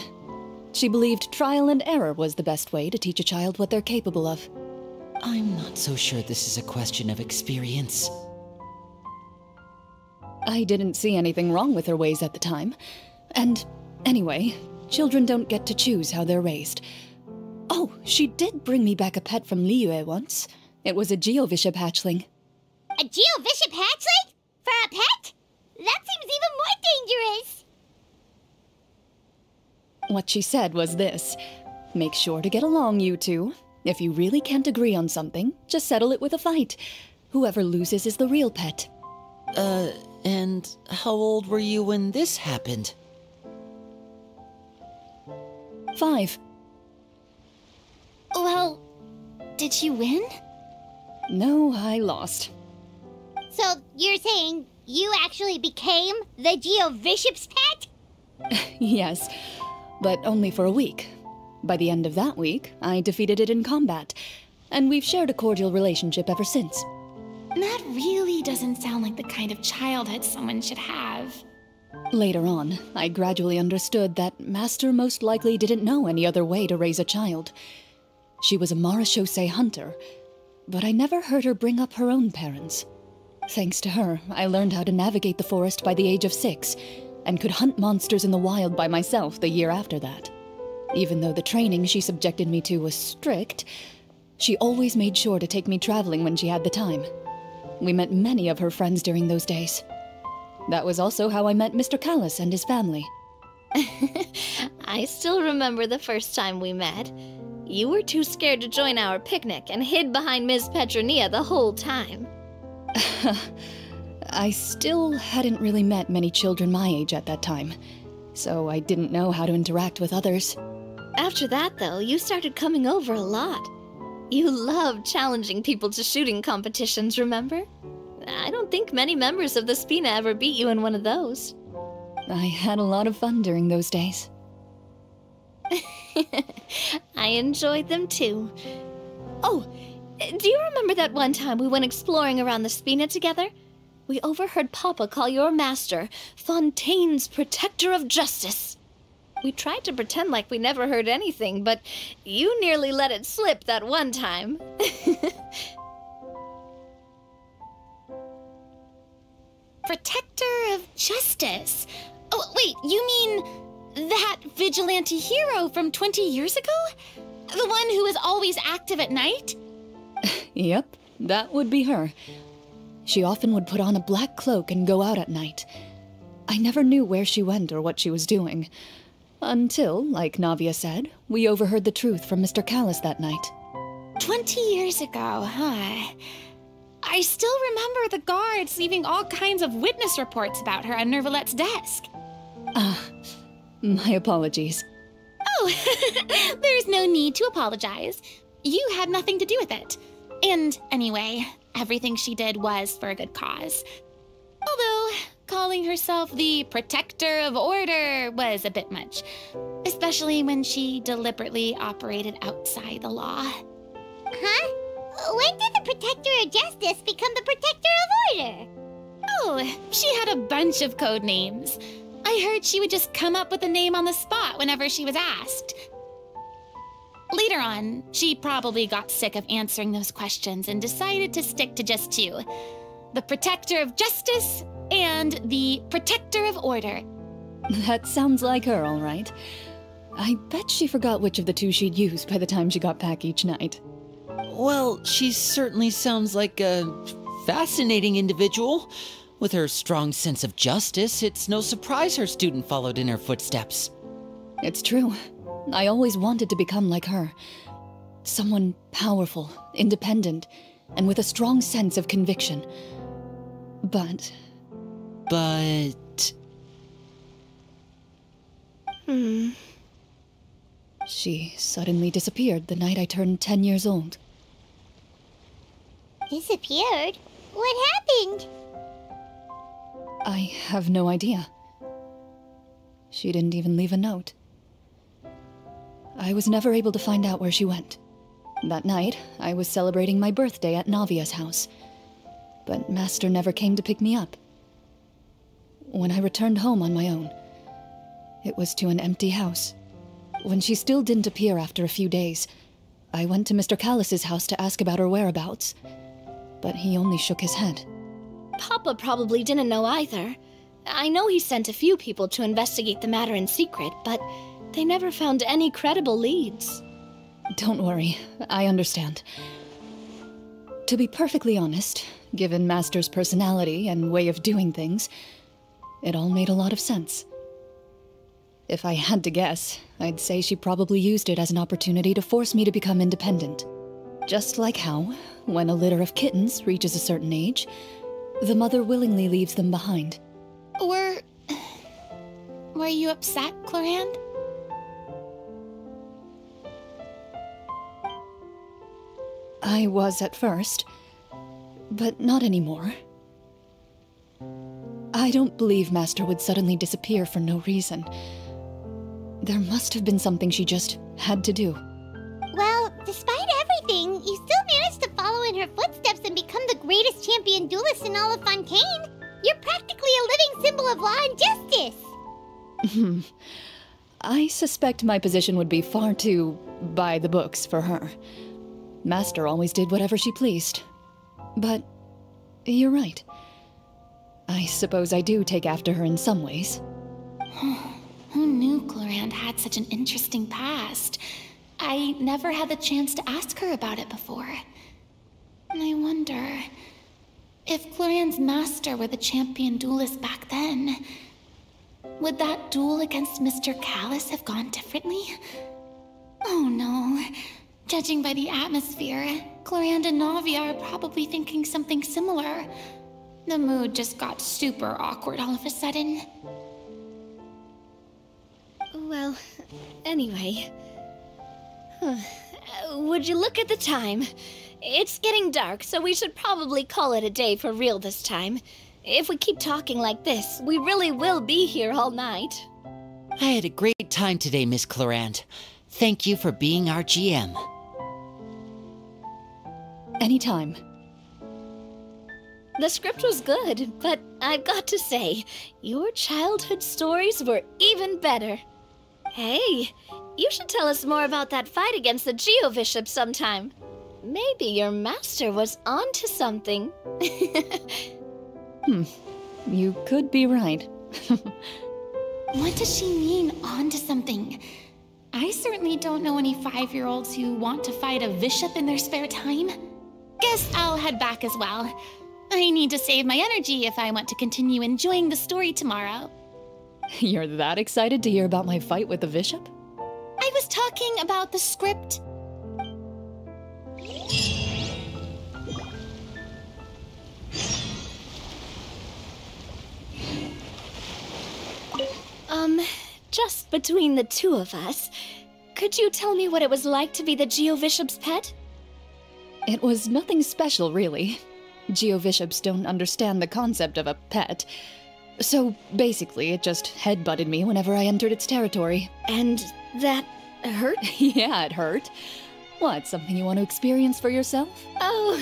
She believed trial and error was the best way to teach a child what they're capable of. I'm not so sure this is a question of experience. I didn't see anything wrong with her ways at the time. And anyway, children don't get to choose how they're raised. Oh, she did bring me back a pet from Liyue once. It was a Geovishap hatchling. A Geovishap hatchling? For a pet? That seems even more dangerous. What she said was this: make sure to get along, you two. If you really can't agree on something, just settle it with a fight. Whoever loses is the real pet. And how old were you when this happened? 5. Well, did you win? No, I lost. So you're saying you actually became the Geovishap's pet? Yes, but only for a week. By the end of that week, I defeated it in combat, and we've shared a cordial relationship ever since. That really doesn't sound like the kind of childhood someone should have. Later on, I gradually understood that Master most likely didn't know any other way to raise a child. She was a Marachose hunter, but I never heard her bring up her own parents. Thanks to her, I learned how to navigate the forest by the age of 6, and could hunt monsters in the wild by myself the year after that. Even though the training she subjected me to was strict, she always made sure to take me traveling when she had the time. We met many of her friends during those days. That was also how I met Mr. Callis and his family. I still remember the first time we met. You were too scared to join our picnic and hid behind Ms. Petronia the whole time. I still hadn't really met many children my age at that time, so I didn't know how to interact with others. After that, though, you started coming over a lot. You loved challenging people to shooting competitions, remember? I don't think many members of the Spina ever beat you in one of those. I had a lot of fun during those days. I enjoyed them too. Oh, do you remember that one time we went exploring around the Spina together? We overheard Papa call your master Fontaine's Protector of Justice. We tried to pretend like we never heard anything, but you nearly let it slip that one time. Protector of Justice? Oh, wait, you mean that vigilante hero from 20 years ago? The one who was always active at night? Yep, that would be her. She often would put on a black cloak and go out at night. I never knew where she went or what she was doing. Until, like Navia said, we overheard the truth from Mr. Callis that night. 20 years ago, huh? I still remember the guards leaving all kinds of witness reports about her on Nervalette's desk. My apologies. Oh, there's no need to apologize. You had nothing to do with it. And anyway, everything she did was for a good cause. Although, calling herself the Protector of Order was a bit much. Especially when she deliberately operated outside the law. Huh? When did the Protector of Justice become the Protector of Order? Oh, she had a bunch of code names. I heard she would just come up with a name on the spot whenever she was asked. Later on, she probably got sick of answering those questions and decided to stick to just 2. The Protector of Justice and the Protector of Order. That sounds like her, all right. I bet she forgot which of the 2 she'd use by the time she got back each night. Well, she certainly sounds like a fascinating individual. With her strong sense of justice, it's no surprise her student followed in her footsteps. It's true. I always wanted to become like her. Someone powerful, independent, and with a strong sense of conviction. But... She suddenly disappeared the night I turned 10 years old. Disappeared? What happened? I have no idea. She didn't even leave a note. I was never able to find out where she went. That night, I was celebrating my birthday at Navia's house, but Master never came to pick me up. When I returned home on my own, it was to an empty house. When she still didn't appear after a few days, I went to Mr. Callus's house to ask about her whereabouts, but he only shook his head. Papa probably didn't know either. I know he sent a few people to investigate the matter in secret, but they never found any credible leads. Don't worry, I understand. To be perfectly honest, given Master's personality and way of doing things, it all made a lot of sense. If I had to guess, I'd say she probably used it as an opportunity to force me to become independent. Just like how, when a litter of kittens reaches a certain age, the mother willingly leaves them behind. Were you upset, Chlorinde? I was at first, but not anymore. I don't believe Master would suddenly disappear for no reason. There must have been something she just had to do. Well, despite everything, you still managed to follow in her footsteps and become the greatest champion duelist in all of Fontaine. You're practically a living symbol of law and justice. I suspect my position would be far too by the books for her. Master always did whatever she pleased. But you're right. I suppose I do take after her in some ways. Who knew Chlorinde had such an interesting past? I never had the chance to ask her about it before. And I wonder, if Clorinde's master were the champion duelist back then, would that duel against Mr. Callus have gone differently? Oh no. Judging by the atmosphere, Chlorinde and Navia are probably thinking something similar. The mood just got super awkward all of a sudden. Well, anyway. Would you look at the time? It's getting dark, so we should probably call it a day for real this time. If we keep talking like this, we really will be here all night. I had a great time today, Miss Chlorinde. Thank you for being our GM. Anytime. The script was good, but I've got to say, your childhood stories were even better. Hey, you should tell us more about that fight against the Geobishop sometime. Maybe your master was onto something. You could be right. What does she mean, onto something? I certainly don't know any 5-year-olds who want to fight a bishop in their spare time. Guess I'll head back as well. I need to save my energy if I want to continue enjoying the story tomorrow. You're that excited to hear about my fight with the bishop? I was talking about the script. Just between the two of us, could you tell me what it was like to be the Geobishop's pet? It was nothing special, really. Geobishops don't understand the concept of a pet. So basically, it just headbutted me whenever I entered its territory. And that hurt? Yeah, it hurt. What, something you want to experience for yourself? Oh,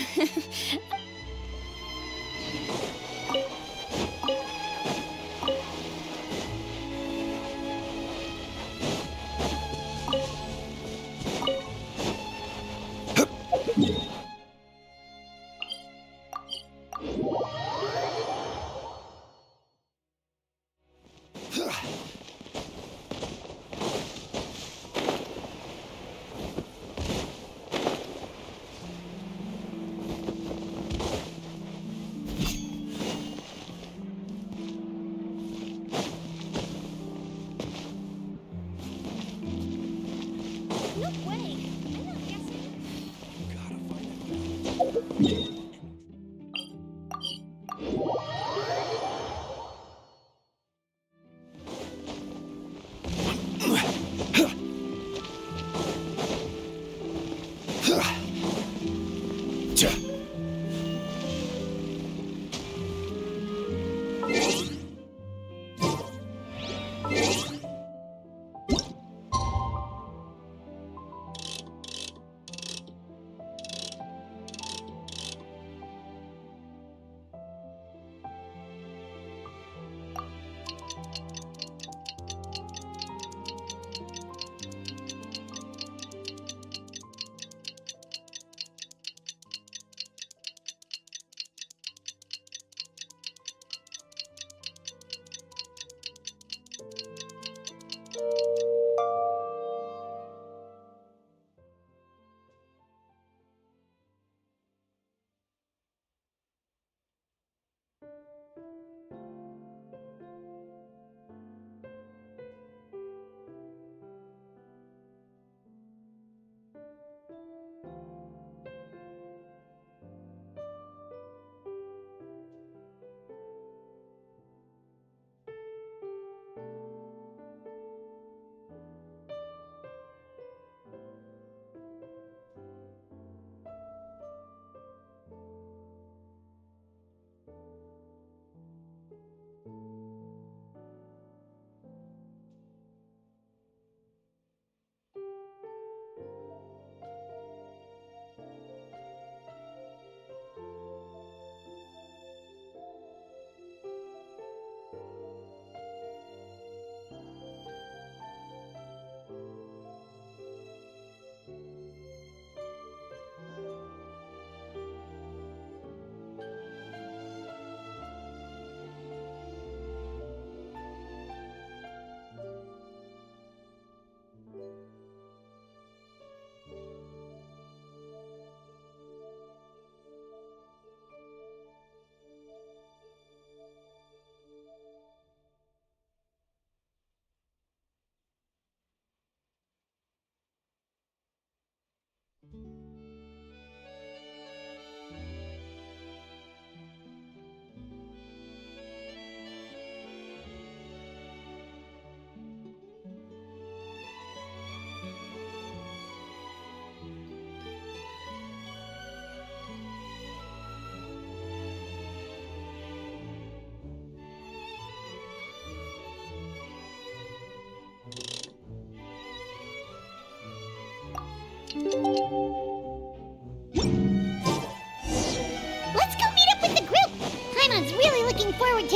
No way. I'm not guessing.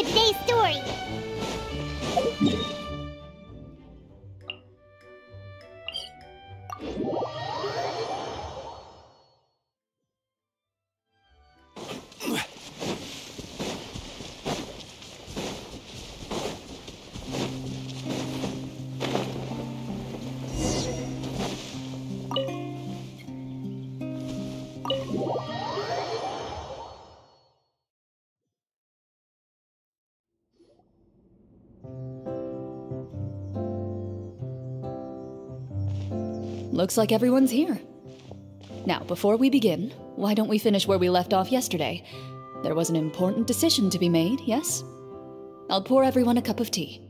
to today's story. Looks like everyone's here. Now, before we begin, why don't we finish where we left off yesterday? There was an important decision to be made, yes? I'll pour everyone a cup of tea.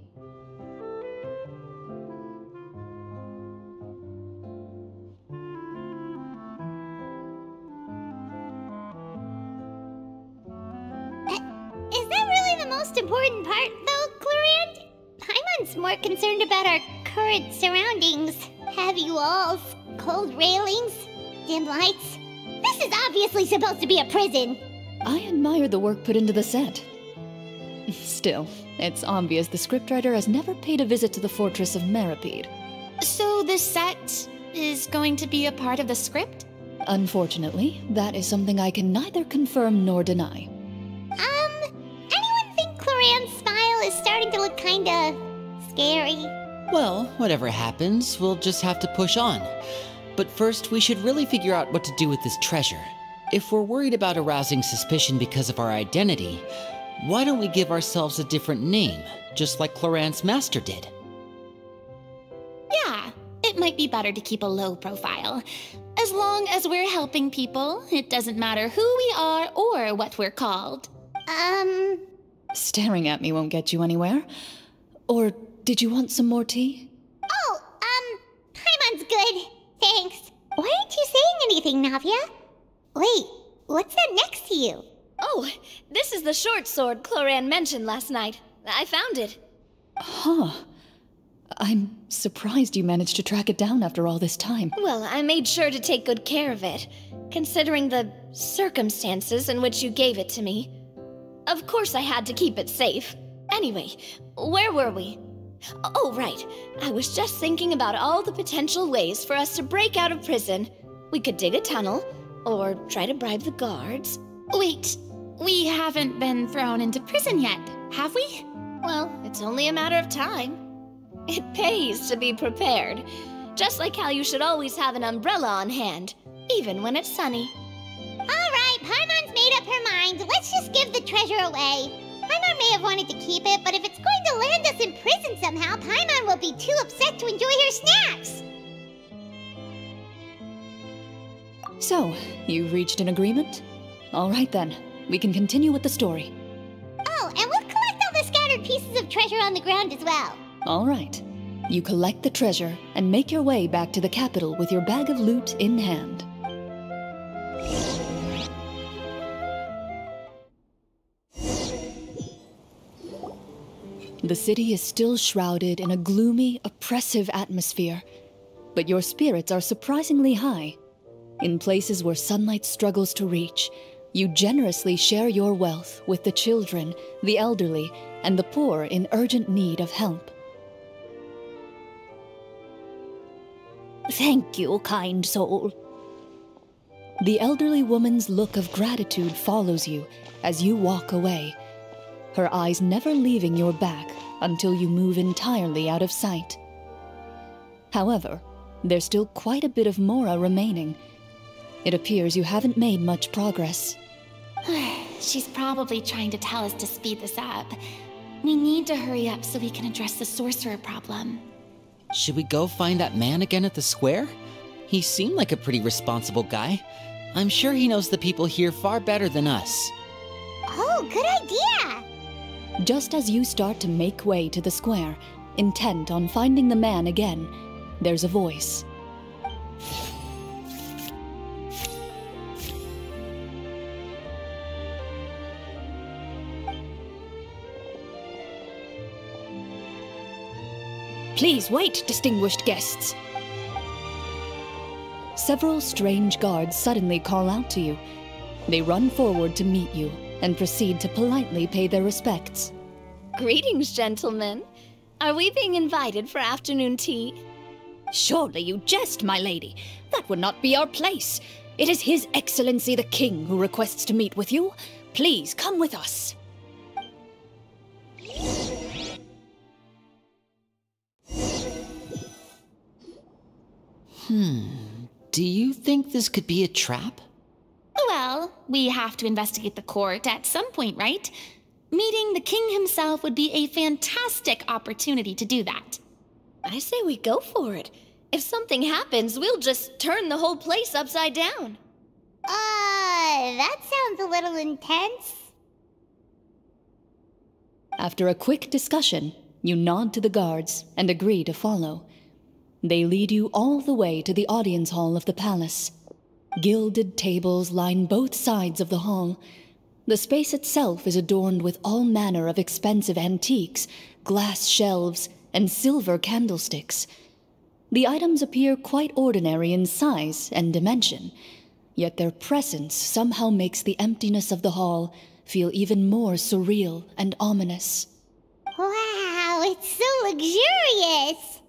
Is that really the most important part, though, Chlorinde? Paimon's more concerned about our current surroundings. Heavy walls, cold railings, dim lights. This is obviously supposed to be a prison. I admire the work put into the set. Still, it's obvious the scriptwriter has never paid a visit to the fortress of Meripede. So this set is going to be a part of the script? Unfortunately, that is something I can neither confirm nor deny. Anyone think Clorinde's smile is starting to look kinda scary? Well, whatever happens, we'll just have to push on. But first, we should really figure out what to do with this treasure. If we're worried about arousing suspicion because of our identity, why don't we give ourselves a different name, just like Clorinde's master did? Yeah, it might be better to keep a low profile. As long as we're helping people, it doesn't matter who we are or what we're called. Staring at me won't get you anywhere. Or did you want some more tea? Oh, Paimon's good. Thanks. Why aren't you saying anything, Navia? Wait, what's that next to you? Oh, this is the short sword Chlorinde mentioned last night. I found it. Huh. I'm surprised you managed to track it down after all this time. Well, I made sure to take good care of it, considering the circumstances in which you gave it to me. Of course I had to keep it safe. Anyway, where were we? Oh, right. I was just thinking about all the potential ways for us to break out of prison. We could dig a tunnel, or try to bribe the guards. Wait, we haven't been thrown into prison yet, have we? Well, it's only a matter of time. It pays to be prepared. Just like how you should always have an umbrella on hand, even when it's sunny. Alright, Paimon's made up her mind. Let's just give the treasure away. Paimon may have wanted to keep it, but if it's going to land us in prison somehow, Paimon will be too upset to enjoy her snacks. So, you've reached an agreement? All right then, we can continue with the story. Oh, and we'll collect all the scattered pieces of treasure on the ground as well. All right. You collect the treasure and make your way back to the capital with your bag of loot in hand. The city is still shrouded in a gloomy, oppressive atmosphere, but your spirits are surprisingly high. In places where sunlight struggles to reach, you generously share your wealth with the children, the elderly, and the poor in urgent need of help. Thank you, kind soul. The elderly woman's look of gratitude follows you as you walk away, her eyes never leaving your back until you move entirely out of sight. However, there's still quite a bit of Mora remaining. It appears you haven't made much progress. She's probably trying to tell us to speed this up. We need to hurry up so we can address the sorcerer problem. Should we go find that man again at the square? He seemed like a pretty responsible guy. I'm sure he knows the people here far better than us. Oh, good idea! Just as you start to make way to the square, intent on finding the man again, there's a voice. Please wait, distinguished guests. Several strange guards suddenly call out to you. They run forward to meet you and proceed to politely pay their respects. Greetings, gentlemen. Are we being invited for afternoon tea? Surely you jest, my lady. That would not be our place. It is His Excellency the King who requests to meet with you. Please come with us. Do you think this could be a trap? Well, we have to investigate the court at some point, right? Meeting the king himself would be a fantastic opportunity to do that. I say we go for it. If something happens, we'll just turn the whole place upside down. That sounds a little intense. After a quick discussion, you nod to the guards and agree to follow. They lead you all the way to the audience hall of the palace. Gilded tables line both sides of the hall. The space itself is adorned with all manner of expensive antiques, glass shelves, and silver candlesticks. The items appear quite ordinary in size and dimension, yet their presence somehow makes the emptiness of the hall feel even more surreal and ominous. Wow, it's so luxurious!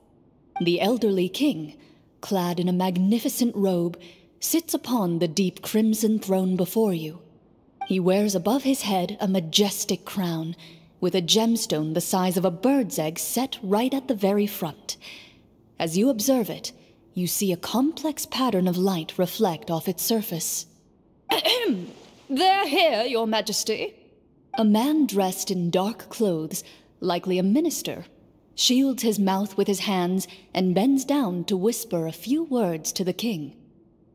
The elderly king, clad in a magnificent robe, sits upon the deep crimson throne before you. He wears above his head a majestic crown, with a gemstone the size of a bird's egg set right at the very front. As you observe it, you see a complex pattern of light reflect off its surface. They're here, Your Majesty. A man dressed in dark clothes, likely a minister, shields his mouth with his hands and bends down to whisper a few words to the king.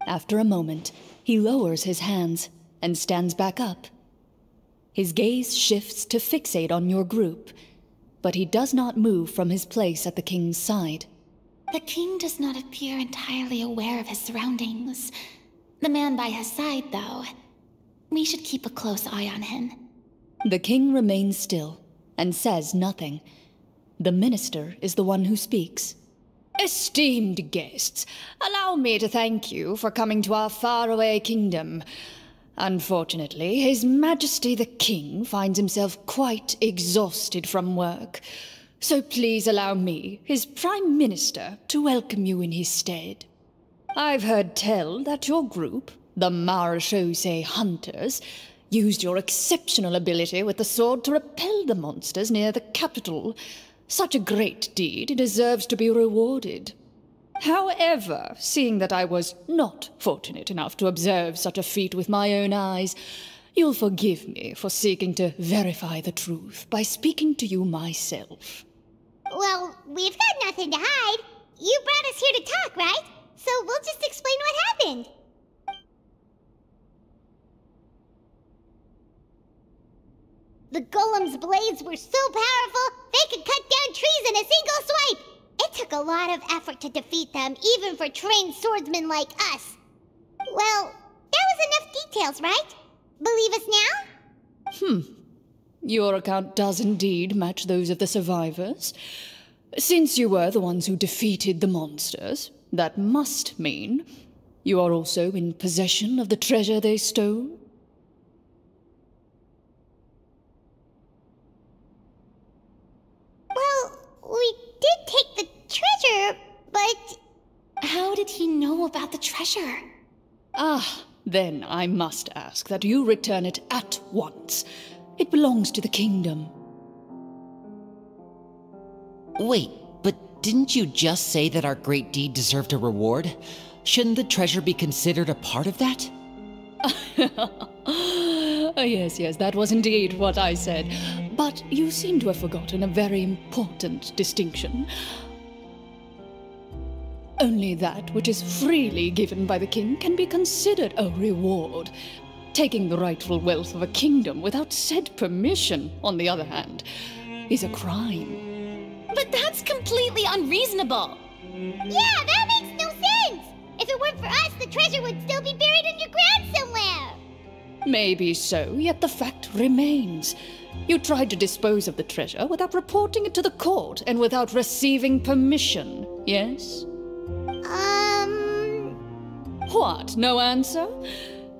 After a moment, he lowers his hands and stands back up. His gaze shifts to fixate on your group, but he does not move from his place at the king's side. The king does not appear entirely aware of his surroundings. The man by his side, though. We should keep a close eye on him. The king remains still and says nothing. The minister is the one who speaks. Esteemed guests, allow me to thank you for coming to our faraway kingdom. Unfortunately, His Majesty the King finds himself quite exhausted from work. So please allow me, his Prime Minister, to welcome you in his stead. I've heard tell that your group, the Marechaussee Hunters, used your exceptional ability with the sword to repel the monsters near the capital. Such a great deed deserves to be rewarded. However, seeing that I was not fortunate enough to observe such a feat with my own eyes, you'll forgive me for seeking to verify the truth by speaking to you myself. Well, we've got nothing to hide. You brought us here to talk, right? So we'll just explain what happened. The golem's blades were so powerful, they could cut down trees in a single swipe. It took a lot of effort to defeat them, even for trained swordsmen like us. Well, that was enough details, right? Believe us now? Your account does indeed match those of the survivors. Since you were the ones who defeated the monsters, that must mean you are also in possession of the treasure they stole? Well, we did take the treasure, but... How did he know about the treasure? Then I must ask that you return it at once. It belongs to the kingdom. Wait, but didn't you just say that our great deed deserved a reward? Shouldn't the treasure be considered a part of that? Yes, that was indeed what I said. But you seem to have forgotten a very important distinction. Only that which is freely given by the king can be considered a reward. Taking the rightful wealth of a kingdom without said permission, on the other hand, is a crime. But that's completely unreasonable. Yeah, that makes no sense! If it weren't for us, the treasure would still be buried underground somewhere! Maybe so, yet the fact remains. You tried to dispose of the treasure without reporting it to the court and without receiving permission, yes? Um... What, no answer?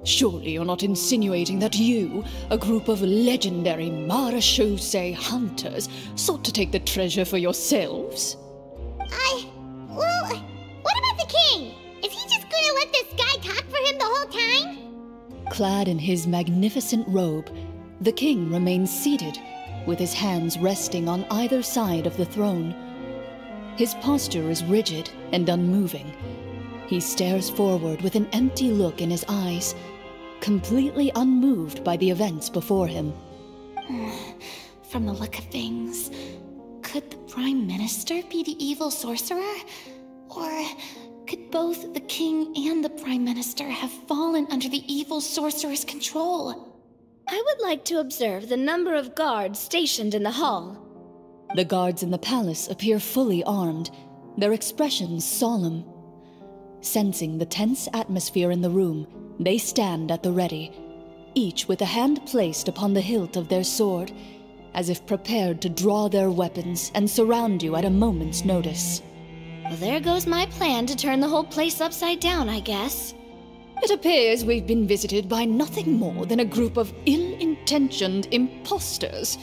Surely you're not insinuating that you, a group of legendary Marachose hunters, sought to take the treasure for yourselves? Well, what about the king? Is he just gonna let this guy talk for him the whole time? Clad in his magnificent robe, the king remains seated, with his hands resting on either side of the throne. His posture is rigid and unmoving. He stares forward with an empty look in his eyes, completely unmoved by the events before him. From the look of things, could the Prime Minister be the evil sorcerer? Or could both the king and the Prime Minister have fallen under the evil sorcerer's control? I would like to observe the number of guards stationed in the hall. The guards in the palace appear fully armed, their expressions solemn. Sensing the tense atmosphere in the room, they stand at the ready, each with a hand placed upon the hilt of their sword, as if prepared to draw their weapons and surround you at a moment's notice. Well, there goes my plan to turn the whole place upside down, I guess. It appears we've been visited by nothing more than a group of ill-intentioned imposters.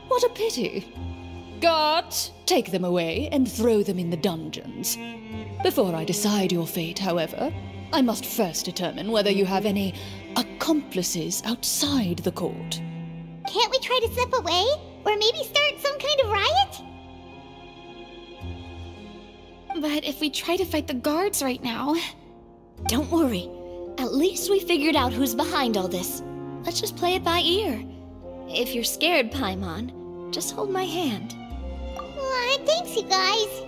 What a pity. Guards, take them away and throw them in the dungeons. Before I decide your fate, however, I must first determine whether you have any accomplices outside the court. Can't we try to slip away? Or maybe start some kind of riot? But if we try to fight the guards right now... Don't worry. At least we figured out who's behind all this. Let's just play it by ear. If you're scared, Paimon, just hold my hand. Thanks, you guys.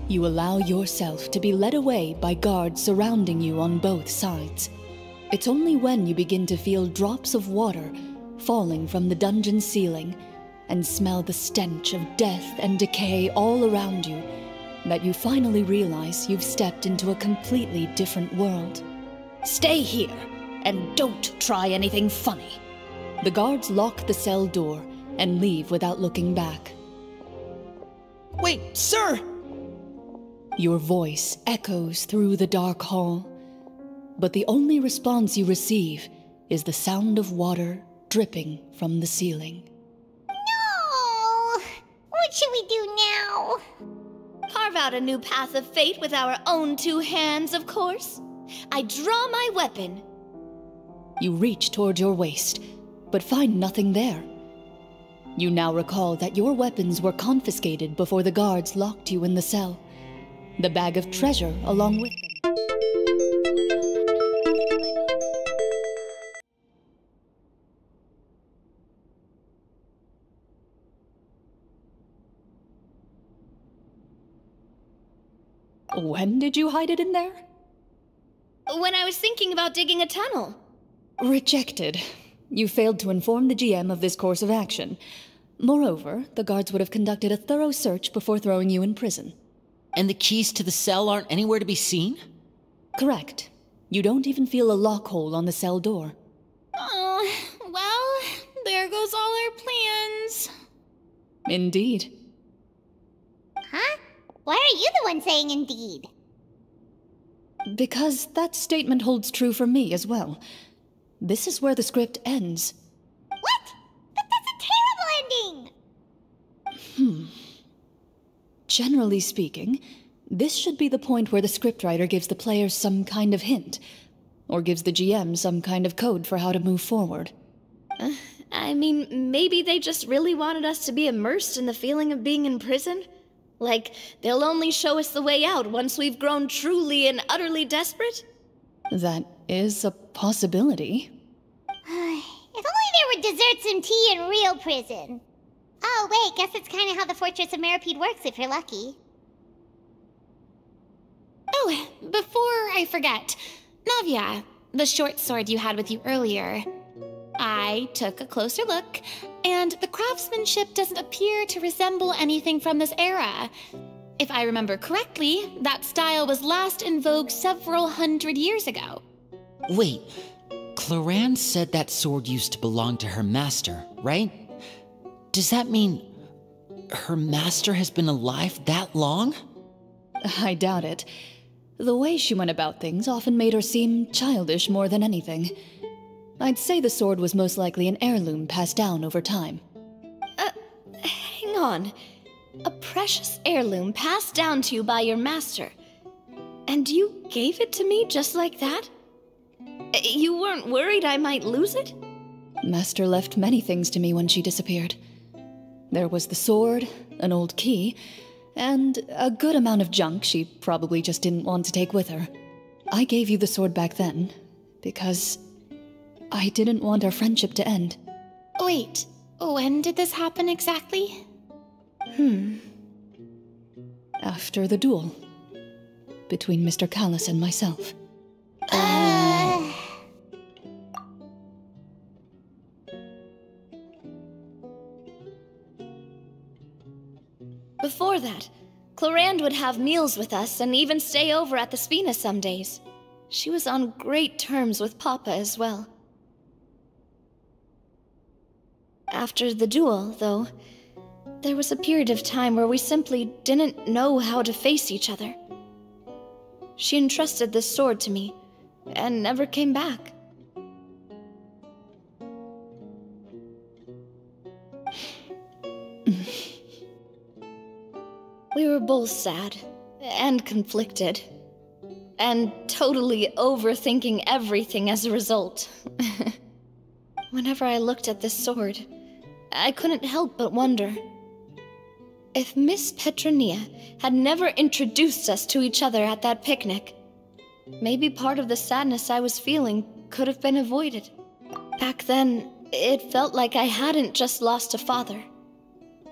You allow yourself to be led away by guards surrounding you on both sides. It's only when you begin to feel drops of water falling from the dungeon ceiling and smell the stench of death and decay all around you that you finally realize you've stepped into a completely different world. Stay here, and don't try anything funny. The guards lock the cell door and leave without looking back. Wait, sir! Your voice echoes through the dark hall, but the only response you receive is the sound of water dripping from the ceiling. No! What should we do now? Carve out a new path of fate with our own two hands, of course. I draw my weapon. You reach toward your waist, but find nothing there. You now recall that your weapons were confiscated before the guards locked you in the cell. The bag of treasure along with them. When did you hide it in there? When I was thinking about digging a tunnel. Rejected. You failed to inform the GM of this course of action. Moreover, the guards would have conducted a thorough search before throwing you in prison. And the keys to the cell aren't anywhere to be seen? Correct. You don't even feel a lock hole on the cell door. Oh, well, there goes all our plans. Indeed. Huh? Why are you the one saying indeed? Because that statement holds true for me as well. This is where the script ends. What? But that's a terrible ending! Generally speaking, this should be the point where the scriptwriter gives the players some kind of hint, or gives the GM some kind of code for how to move forward. I mean, maybe they just really wanted us to be immersed in the feeling of being in prison? Like, they'll only show us the way out once we've grown truly and utterly desperate? That is a possibility. If only there were desserts and tea in real prison. Oh, wait, guess it's kind of how the Fortress of Meripede works if you're lucky. Oh, before I forget, Navia, the short sword you had with you earlier. I took a closer look, and the craftsmanship doesn't appear to resemble anything from this era. If I remember correctly, that style was last in vogue several hundred years ago. Wait, Chlorinde said that sword used to belong to her master, right? Does that mean her master has been alive that long? I doubt it. The way she went about things often made her seem childish more than anything. I'd say the sword was most likely an heirloom passed down over time. Hang on. A precious heirloom passed down to you by your master. And you gave it to me just like that? You weren't worried I might lose it? Master left many things to me when she disappeared. There was the sword, an old key, and a good amount of junk she probably just didn't want to take with her. I gave you the sword back then, because I didn't want our friendship to end. Wait, when did this happen exactly? After the duel. Between Mr. Callis and myself. Before that, Chlorinde would have meals with us and even stay over at the Spina some days. She was on great terms with Papa as well. After the duel, though, there was a period of time where we simply didn't know how to face each other. She entrusted this sword to me, and never came back. We were both sad, and conflicted, and totally overthinking everything as a result. Whenever I looked at this sword, I couldn't help but wonder if Miss Petronia had never introduced us to each other at that picnic. Maybe part of the sadness I was feeling could have been avoided. Back then, it felt like I hadn't just lost a father,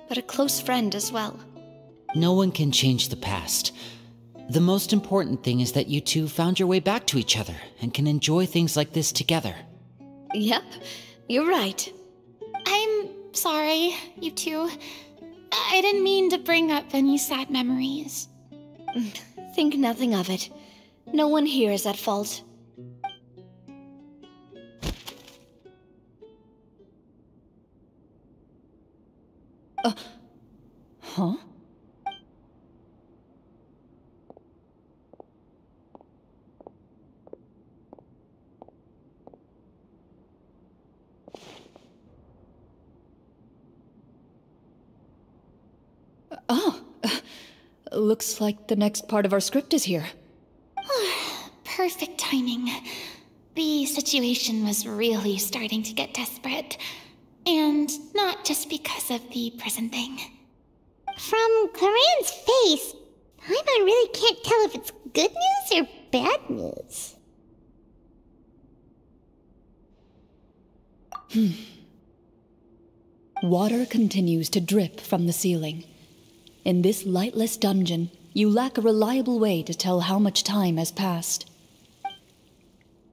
but a close friend as well. No one can change the past. The most important thing is that you two found your way back to each other and can enjoy things like this together. Yep, you're right. I'm sorry, you two. I didn't mean to bring up any sad memories. Think nothing of it. No one here is at fault. Huh? Looks like the next part of our script is here. Perfect timing. The situation was really starting to get desperate. And not just because of the prison thing. From Chlorinde's face, Paimon really can't tell if it's good news or bad news. Water continues to drip from the ceiling. In this lightless dungeon, you lack a reliable way to tell how much time has passed.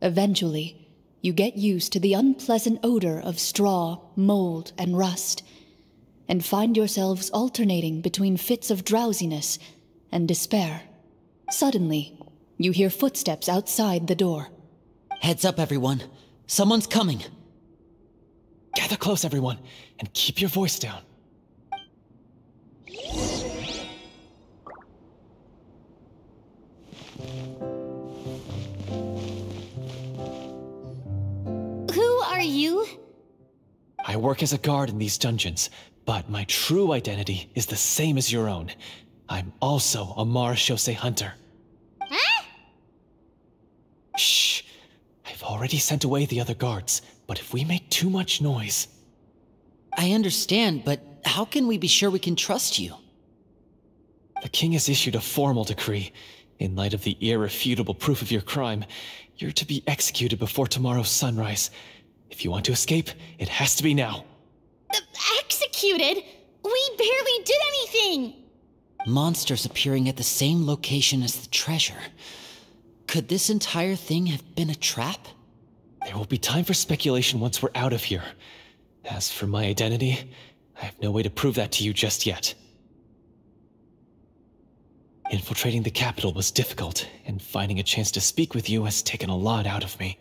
Eventually, you get used to the unpleasant odor of straw, mold, and rust, and find yourselves alternating between fits of drowsiness and despair. Suddenly, you hear footsteps outside the door. Heads up, everyone. Someone's coming. Gather close, everyone, and keep your voice down. Who are you? I work as a guard in these dungeons, but my true identity is the same as your own. I'm also a marechaussee hunter. Huh? Shh! I've already sent away the other guards, but if we make too much noise... I understand, but how can we be sure we can trust you? The king has issued a formal decree. In light of the irrefutable proof of your crime, you're to be executed before tomorrow's sunrise. If you want to escape, it has to be now. Executed? We barely did anything! Monsters appearing at the same location as the treasure. Could this entire thing have been a trap? There will be time for speculation once we're out of here. As for my identity, I have no way to prove that to you just yet. Infiltrating the capital was difficult, and finding a chance to speak with you has taken a lot out of me.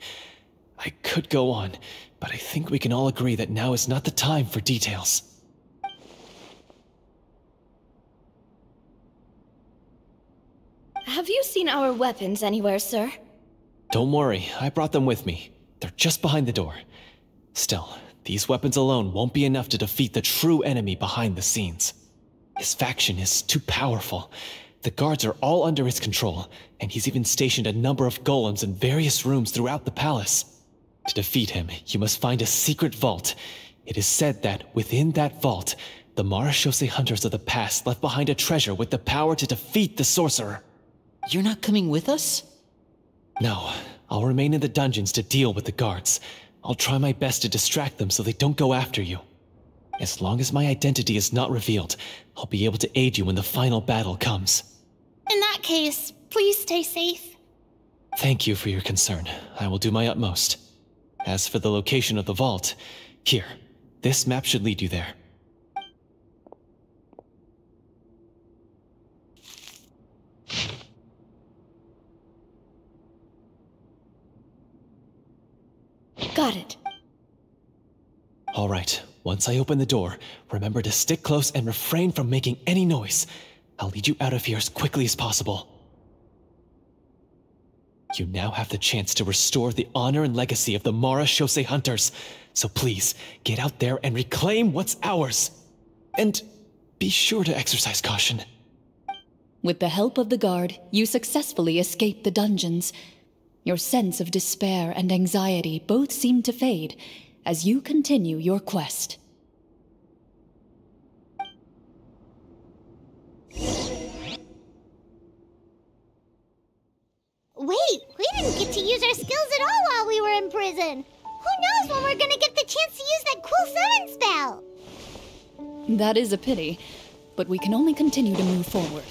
I could go on, but I think we can all agree that now is not the time for details. Have you seen our weapons anywhere, sir? Don't worry, I brought them with me. They're just behind the door. Still, these weapons alone won't be enough to defeat the true enemy behind the scenes. His faction is too powerful. The guards are all under his control, and he's even stationed a number of golems in various rooms throughout the palace. To defeat him, you must find a secret vault. It is said that within that vault, the Marachose hunters of the past left behind a treasure with the power to defeat the sorcerer. You're not coming with us? No, I'll remain in the dungeons to deal with the guards. I'll try my best to distract them so they don't go after you. As long as my identity is not revealed, I'll be able to aid you when the final battle comes. In that case, please stay safe. Thank you for your concern. I will do my utmost. As for the location of the vault, here, this map should lead you there. Got it. All right, once I open the door, remember to stick close and refrain from making any noise. I'll lead you out of here as quickly as possible. You now have the chance to restore the honor and legacy of the Marachose hunters. So please, get out there and reclaim what's ours. And be sure to exercise caution. With the help of the guard, you successfully escape the dungeons. Your sense of despair and anxiety both seem to fade as you continue your quest. Wait, we didn't get to use our skills at all while we were in prison. Who knows when we're gonna get the chance to use that cool summon spell? That is a pity, but we can only continue to move forward.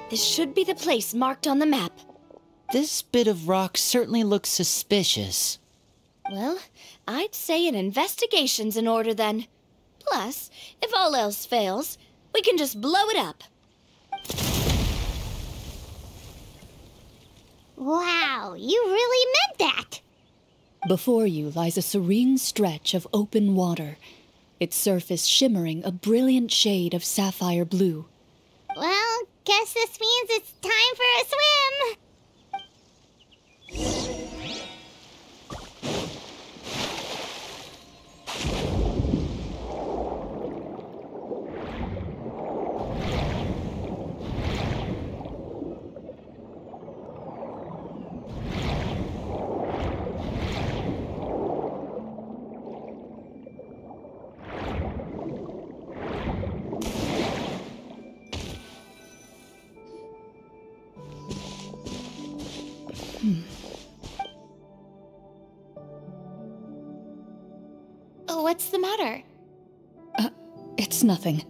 This should be the place marked on the map. This bit of rock certainly looks suspicious. Well, I'd say an investigation's in order then. Plus, if all else fails, we can just blow it up. Wow, you really meant that! Before you lies a serene stretch of open water, its surface shimmering a brilliant shade of sapphire blue. Well, guess this means it's time for a swim! What's the matter? It's nothing.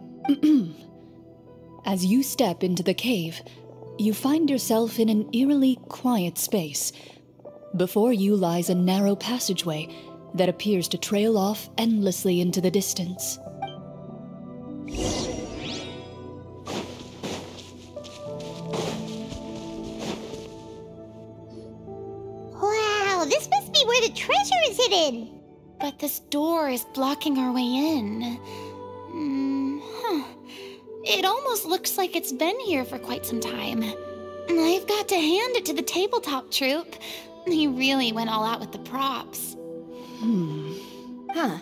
As you step into the cave, you find yourself in an eerily quiet space. Before you lies a narrow passageway that appears to trail off endlessly into the distance. Wow, this must be where the treasure is hidden! But this door is blocking our way in. It almost looks like it's been here for quite some time. I've got to hand it to the tabletop troupe. They really went all out with the props. Huh.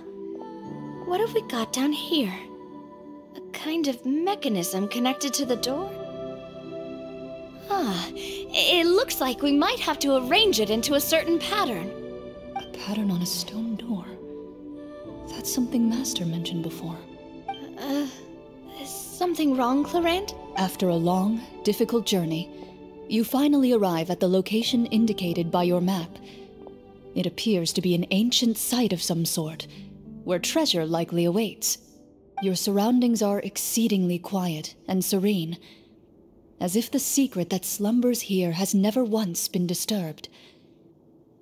What have we got down here? A kind of mechanism connected to the door? It looks like we might have to arrange it into a certain pattern. A pattern on a stone door. That's something Master mentioned before. Is something wrong, Chlorinde? After a long, difficult journey, you finally arrive at the location indicated by your map. It appears to be an ancient site of some sort, where treasure likely awaits. Your surroundings are exceedingly quiet and serene, as if the secret that slumbers here has never once been disturbed.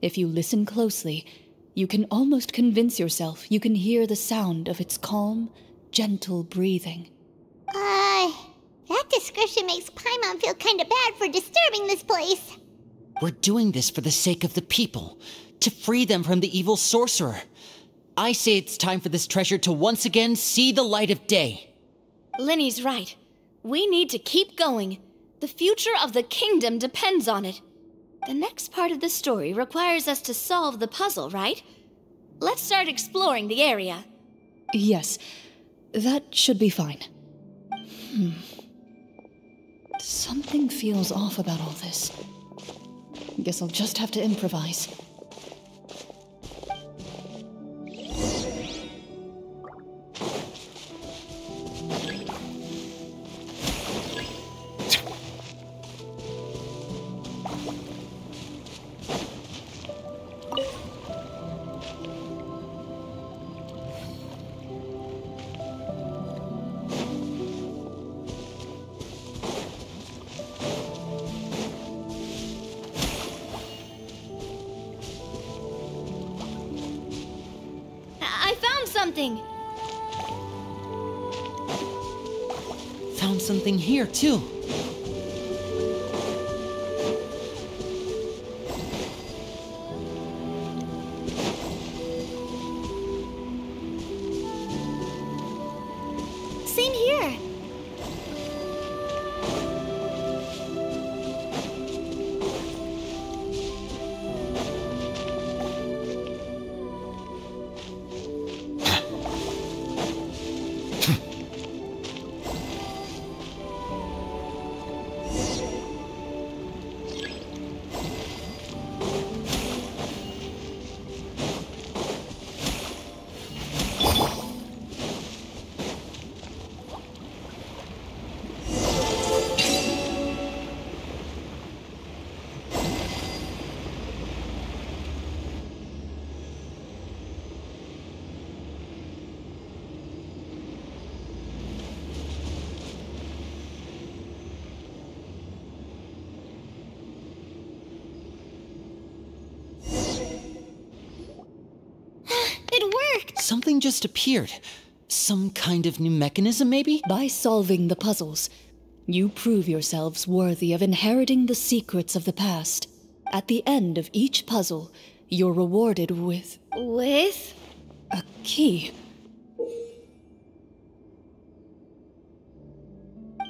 If you listen closely, you can almost convince yourself you can hear the sound of its calm, gentle breathing. That description makes Paimon feel kinda bad for disturbing this place. We're doing this for the sake of the people, to free them from the evil sorcerer. I say it's time for this treasure to once again see the light of day. Linny's right. We need to keep going. The future of the kingdom depends on it. The next part of the story requires us to solve the puzzle, right? Let's start exploring the area. Yes, that should be fine. Something feels off about all this. Guess I'll just have to improvise. I found something! Found something here, too. Same here! Something just appeared. Some kind of new mechanism, maybe? By solving the puzzles, you prove yourselves worthy of inheriting the secrets of the past. At the end of each puzzle, you're rewarded with With? a key.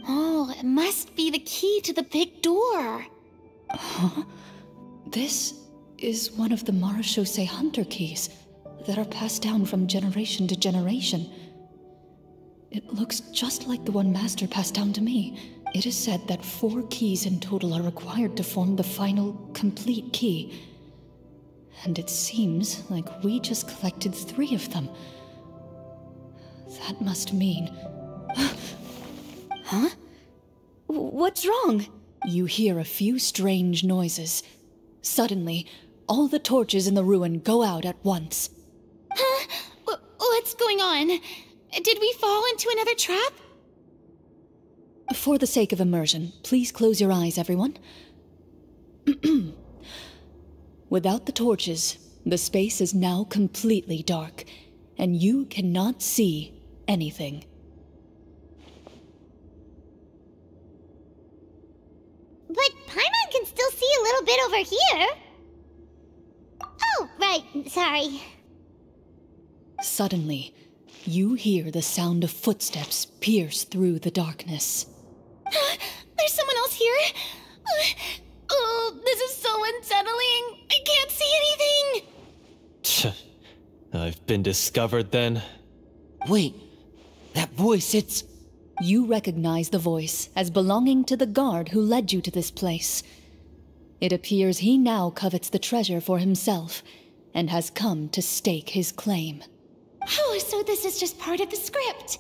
Oh, it must be the key to the big door. Huh? This is one of the Marechaussee Hunter keys that are passed down from generation to generation. It looks just like the one Master passed down to me. It is said that 4 keys in total are required to form the final, complete key. And it seems like we just collected 3 of them. That must mean... Huh? What's wrong? You hear a few strange noises. Suddenly, all the torches in the ruin go out at once. Huh? What's going on? Did we fall into another trap? For the sake of immersion, please close your eyes, everyone. Without the torches, the space is now completely dark, and you cannot see anything. But Paimon can still see a little bit over here. Oh, right, sorry. Suddenly, you hear the sound of footsteps pierce through the darkness. There's someone else here? Oh, this is so unsettling. I can't see anything. I've been discovered then. Wait, that voice, it's... You recognize the voice as belonging to the guard who led you to this place. It appears he now covets the treasure for himself and has come to stake his claim. Oh, so this is just part of the script.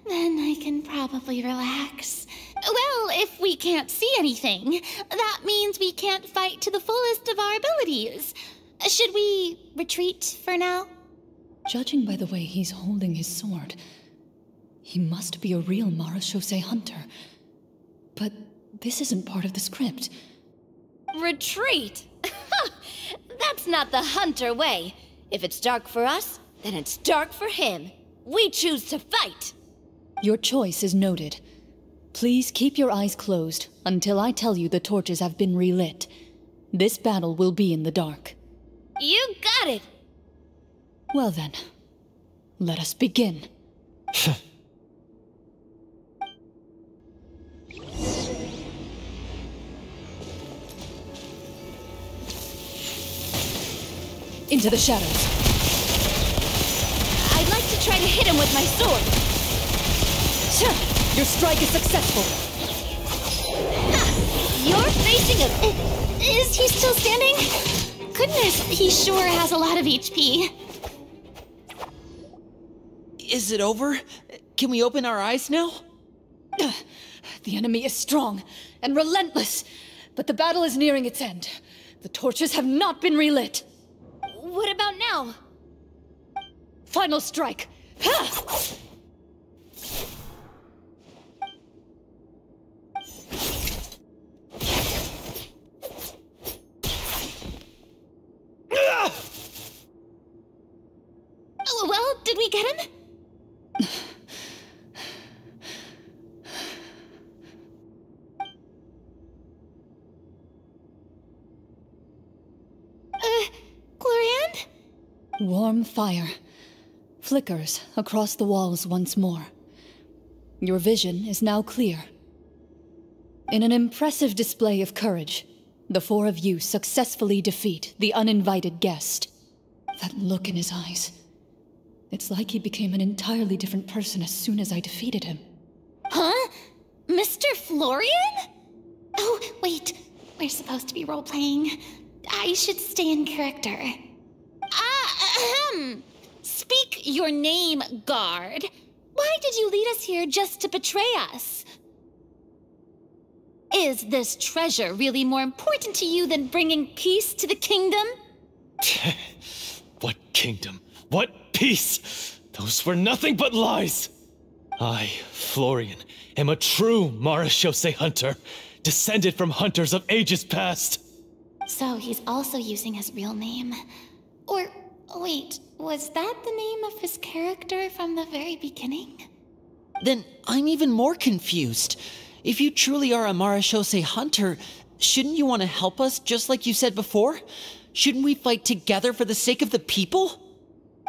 Then I can probably relax. Well, if we can't see anything, that means we can't fight to the fullest of our abilities. Should we retreat for now? Judging by the way he's holding his sword, he must be a real Marachose hunter. But this isn't part of the script. Retreat? That's not the hunter way. If it's dark for us, then it's dark for him. We choose to fight. Your choice is noted. Please keep your eyes closed until I tell you the torches have been relit. This battle will be in the dark. You got it! Well then, let us begin. Into the shadows. I'd like to try to hit him with my sword. Your strike is successful. Ha! You're facing a... Is he still standing? Goodness, he sure has a lot of HP. Is it over? Can we open our eyes now? The enemy is strong and relentless, but the battle is nearing its end. The torches have not been relit. What about now? Final strike. Ha! Oh, well, did we get him? Chlorinde? Warm fire flickers across the walls once more. Your vision is now clear. In an impressive display of courage, the four of you successfully defeat the uninvited guest. That look in his eyes. It's like he became an entirely different person as soon as I defeated him. Huh? Mr. Florian? Oh, wait. We're supposed to be role-playing. I should stay in character. Speak your name, guard. Why did you lead us here just to betray us? Is this treasure really more important to you than bringing peace to the kingdom? What kingdom? What peace? Those were nothing but lies! I, Florian, am a true Marachose hunter, descended from hunters of ages past. So he's also using his real name. Or, wait, was that the name of his character from the very beginning? Then I'm even more confused. If you truly are a Marachose hunter, shouldn't you want to help us just like you said before? Shouldn't we fight together for the sake of the people?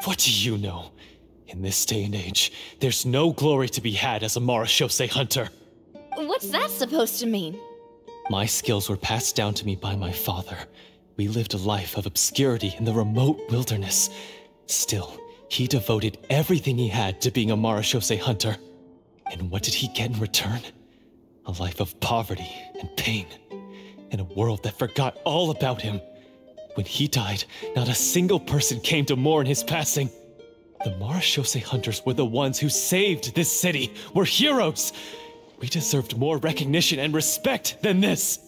What do you know? In this day and age, there's no glory to be had as a Marachose hunter. What's that supposed to mean? My skills were passed down to me by my father. We lived a life of obscurity in the remote wilderness. Still, he devoted everything he had to being a Marachose hunter. And what did he get in return? A life of poverty and pain. In a world that forgot all about him. When he died, not a single person came to mourn his passing. The Marachose hunters were the ones who saved this city. We're heroes. We deserved more recognition and respect than this.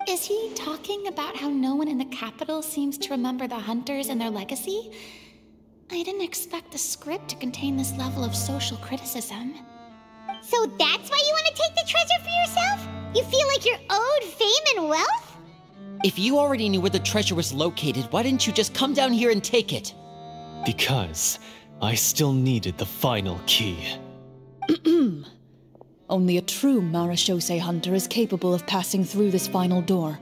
Is he talking about how no one in the capital seems to remember the hunters and their legacy? I didn't expect the script to contain this level of social criticism. So that's why you want to take the treasure for yourself? You feel like you're owed fame and wealth? If you already knew where the treasure was located, why didn't you just come down here and take it? Because I still needed the final key. Only a true Marachose hunter is capable of passing through this final door.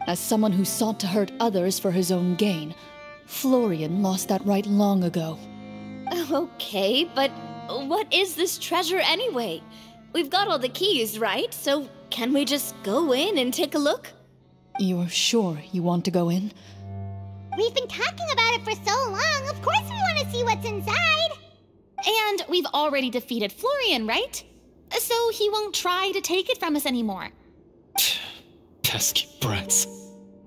As someone who sought to hurt others for his own gain, Florian lost that right long ago. Okay, but what is this treasure anyway? We've got all the keys, right? So can we just go in and take a look? You're sure you want to go in? We've been talking about it for so long. Of course we want to see what's inside. And we've already defeated Florian, right? So he won't try to take it from us anymore. Pesky brats.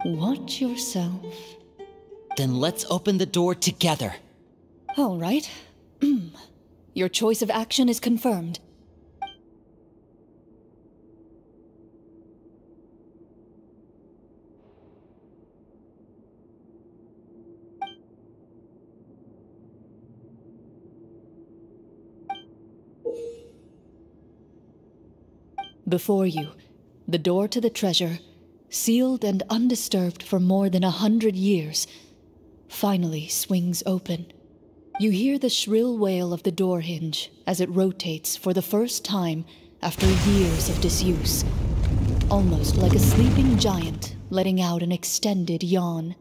Watch yourself. Then let's open the door together. All right. Your choice of action is confirmed. Before you, the door to the treasure, sealed and undisturbed for more than 100 years, finally swings open. You hear the shrill wail of the door hinge as it rotates for the first time after years of disuse, almost like a sleeping giant letting out an extended yawn.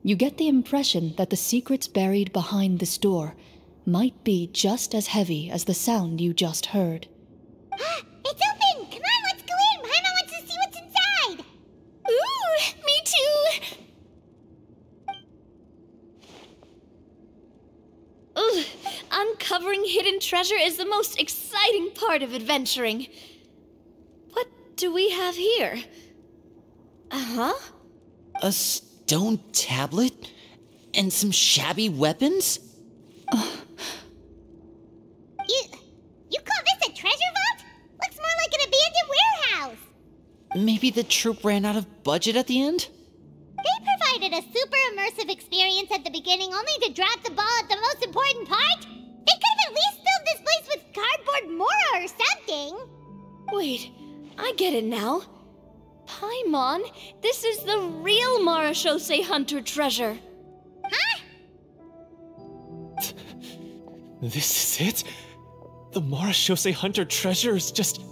You get the impression that the secrets buried behind this door might be just as heavy as the sound you just heard. It's open! Come on, let's go in! Paimon wants to see what's inside! Ooh, me too! Ugh, uncovering hidden treasure is the most exciting part of adventuring. What do we have here? Uh-huh. A stone tablet? And some shabby weapons? You call this a treasure vault? Looks more like an abandoned warehouse! Maybe the troop ran out of budget at the end? They provided a super immersive experience at the beginning only to drop the ball at the most important part? They could have at least filled this place with cardboard Mora or something! Wait, I get it now. Paimon, this is the real Marachose Hunter treasure. Huh? This is it? The Marachose Hunter treasure is just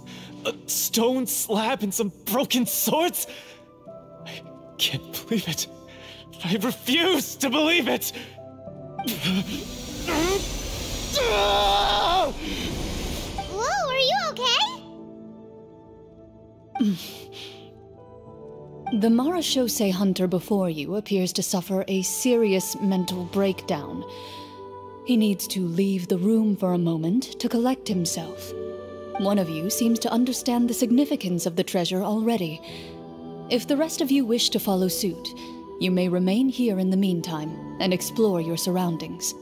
a stone slab and some broken swords? I can't believe it. I refuse to believe it! Whoa, are you okay? The Marachose Hunter before you appears to suffer a serious mental breakdown. He needs to leave the room for a moment to collect himself. One of you seems to understand the significance of the treasure already. If the rest of you wish to follow suit, you may remain here in the meantime and explore your surroundings.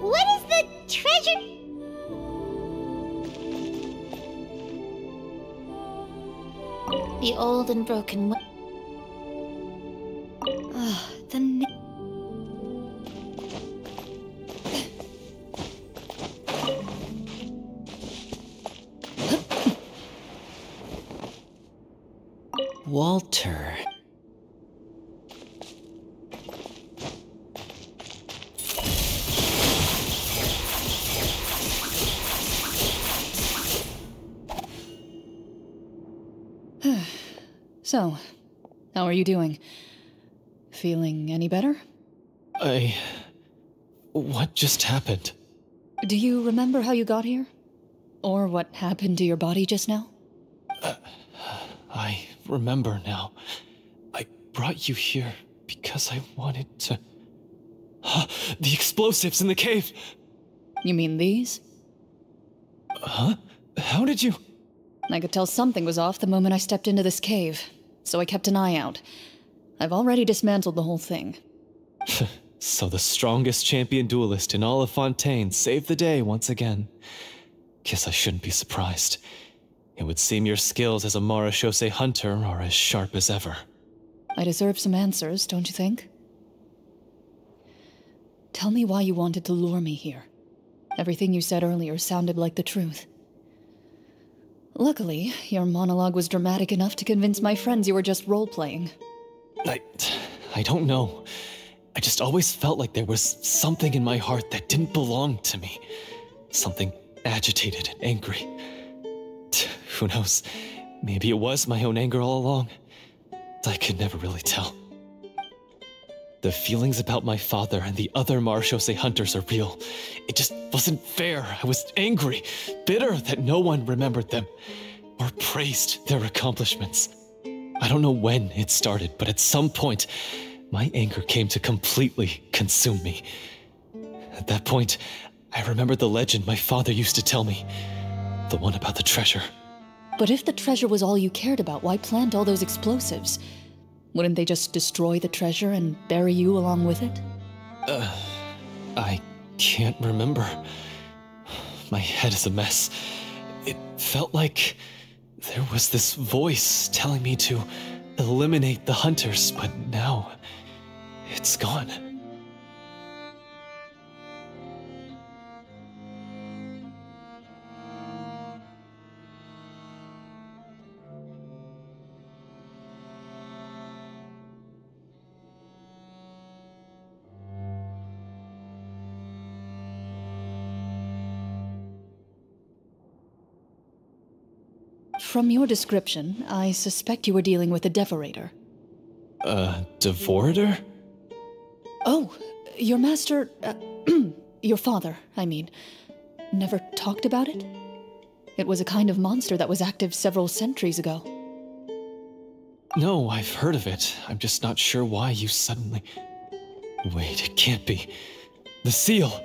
What is the treasure? The old and broken Walter. So, how are you doing? Feeling any better? What just happened? Do you remember how you got here? Or what happened to your body just now? I remember now. I brought you here because I wanted to... The explosives in the cave! You mean these? Huh? How did you... I could tell something was off the moment I stepped into this cave, so I kept an eye out. I've already dismantled the whole thing. So the strongest champion duelist in all of Fontaine saved the day once again. Guess I shouldn't be surprised. It would seem your skills as a Marachose hunter are as sharp as ever. I deserve some answers, don't you think? Tell me why you wanted to lure me here. Everything you said earlier sounded like the truth. Luckily, your monologue was dramatic enough to convince my friends you were just role-playing. I don't know. I just always felt like there was something in my heart that didn't belong to me. Something agitated and angry. Who knows? Maybe it was my own anger all along. I could never really tell. The feelings about my father and the other Marachose hunters are real. It just wasn't fair. I was angry, bitter that no one remembered them or praised their accomplishments. I don't know when it started, but at some point, my anger came to completely consume me. At that point, I remembered the legend my father used to tell me. The one about the treasure. But if the treasure was all you cared about, why plant all those explosives? Wouldn't they just destroy the treasure and bury you along with it? I can't remember. My head is a mess. It felt like there was this voice telling me to eliminate the hunters, but now it's gone. From your description, I suspect you were dealing with a devorator. Devorator? Oh, your master, your father, I mean, never talked about it? It was a kind of monster that was active several centuries ago. No, I've heard of it. I'm just not sure why you suddenly... Wait, it can't be. The seal!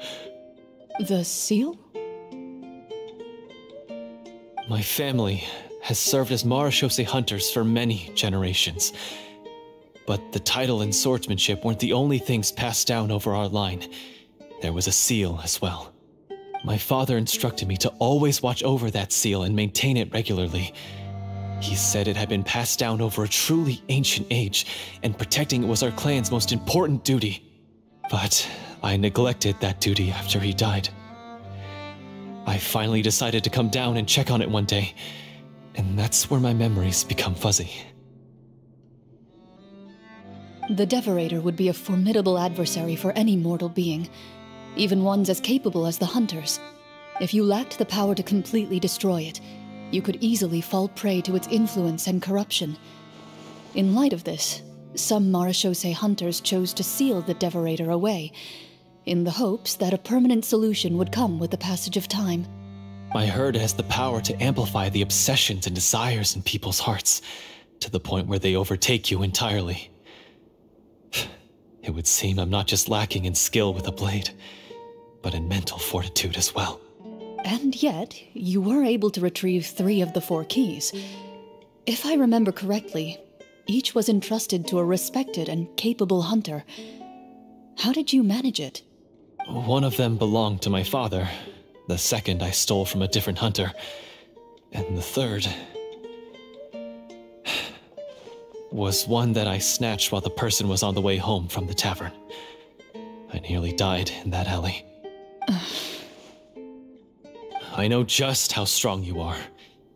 The seal? My family has served as marechaussee hunters for many generations. But the title and swordsmanship weren't the only things passed down over our line. There was a seal as well. My father instructed me to always watch over that seal and maintain it regularly. He said it had been passed down over a truly ancient age, and protecting it was our clan's most important duty. But I neglected that duty after he died. I finally decided to come down and check on it one day, and that's where my memories become fuzzy. The Devorator would be a formidable adversary for any mortal being, even ones as capable as the Hunters. If you lacked the power to completely destroy it, you could easily fall prey to its influence and corruption. In light of this, some marechaussee hunters chose to seal the Devorator away, in the hopes that a permanent solution would come with the passage of time. I heard it has the power to amplify the obsessions and desires in people's hearts, to the point where they overtake you entirely. It would seem I'm not just lacking in skill with a blade, but in mental fortitude as well. And yet, you were able to retrieve 3 of the 4 keys. If I remember correctly, each was entrusted to a respected and capable hunter. How did you manage it? One of them belonged to my father. The second I stole from a different hunter. And the third... was one that I snatched while the person was on the way home from the tavern. I nearly died in that alley. I know just how strong you are.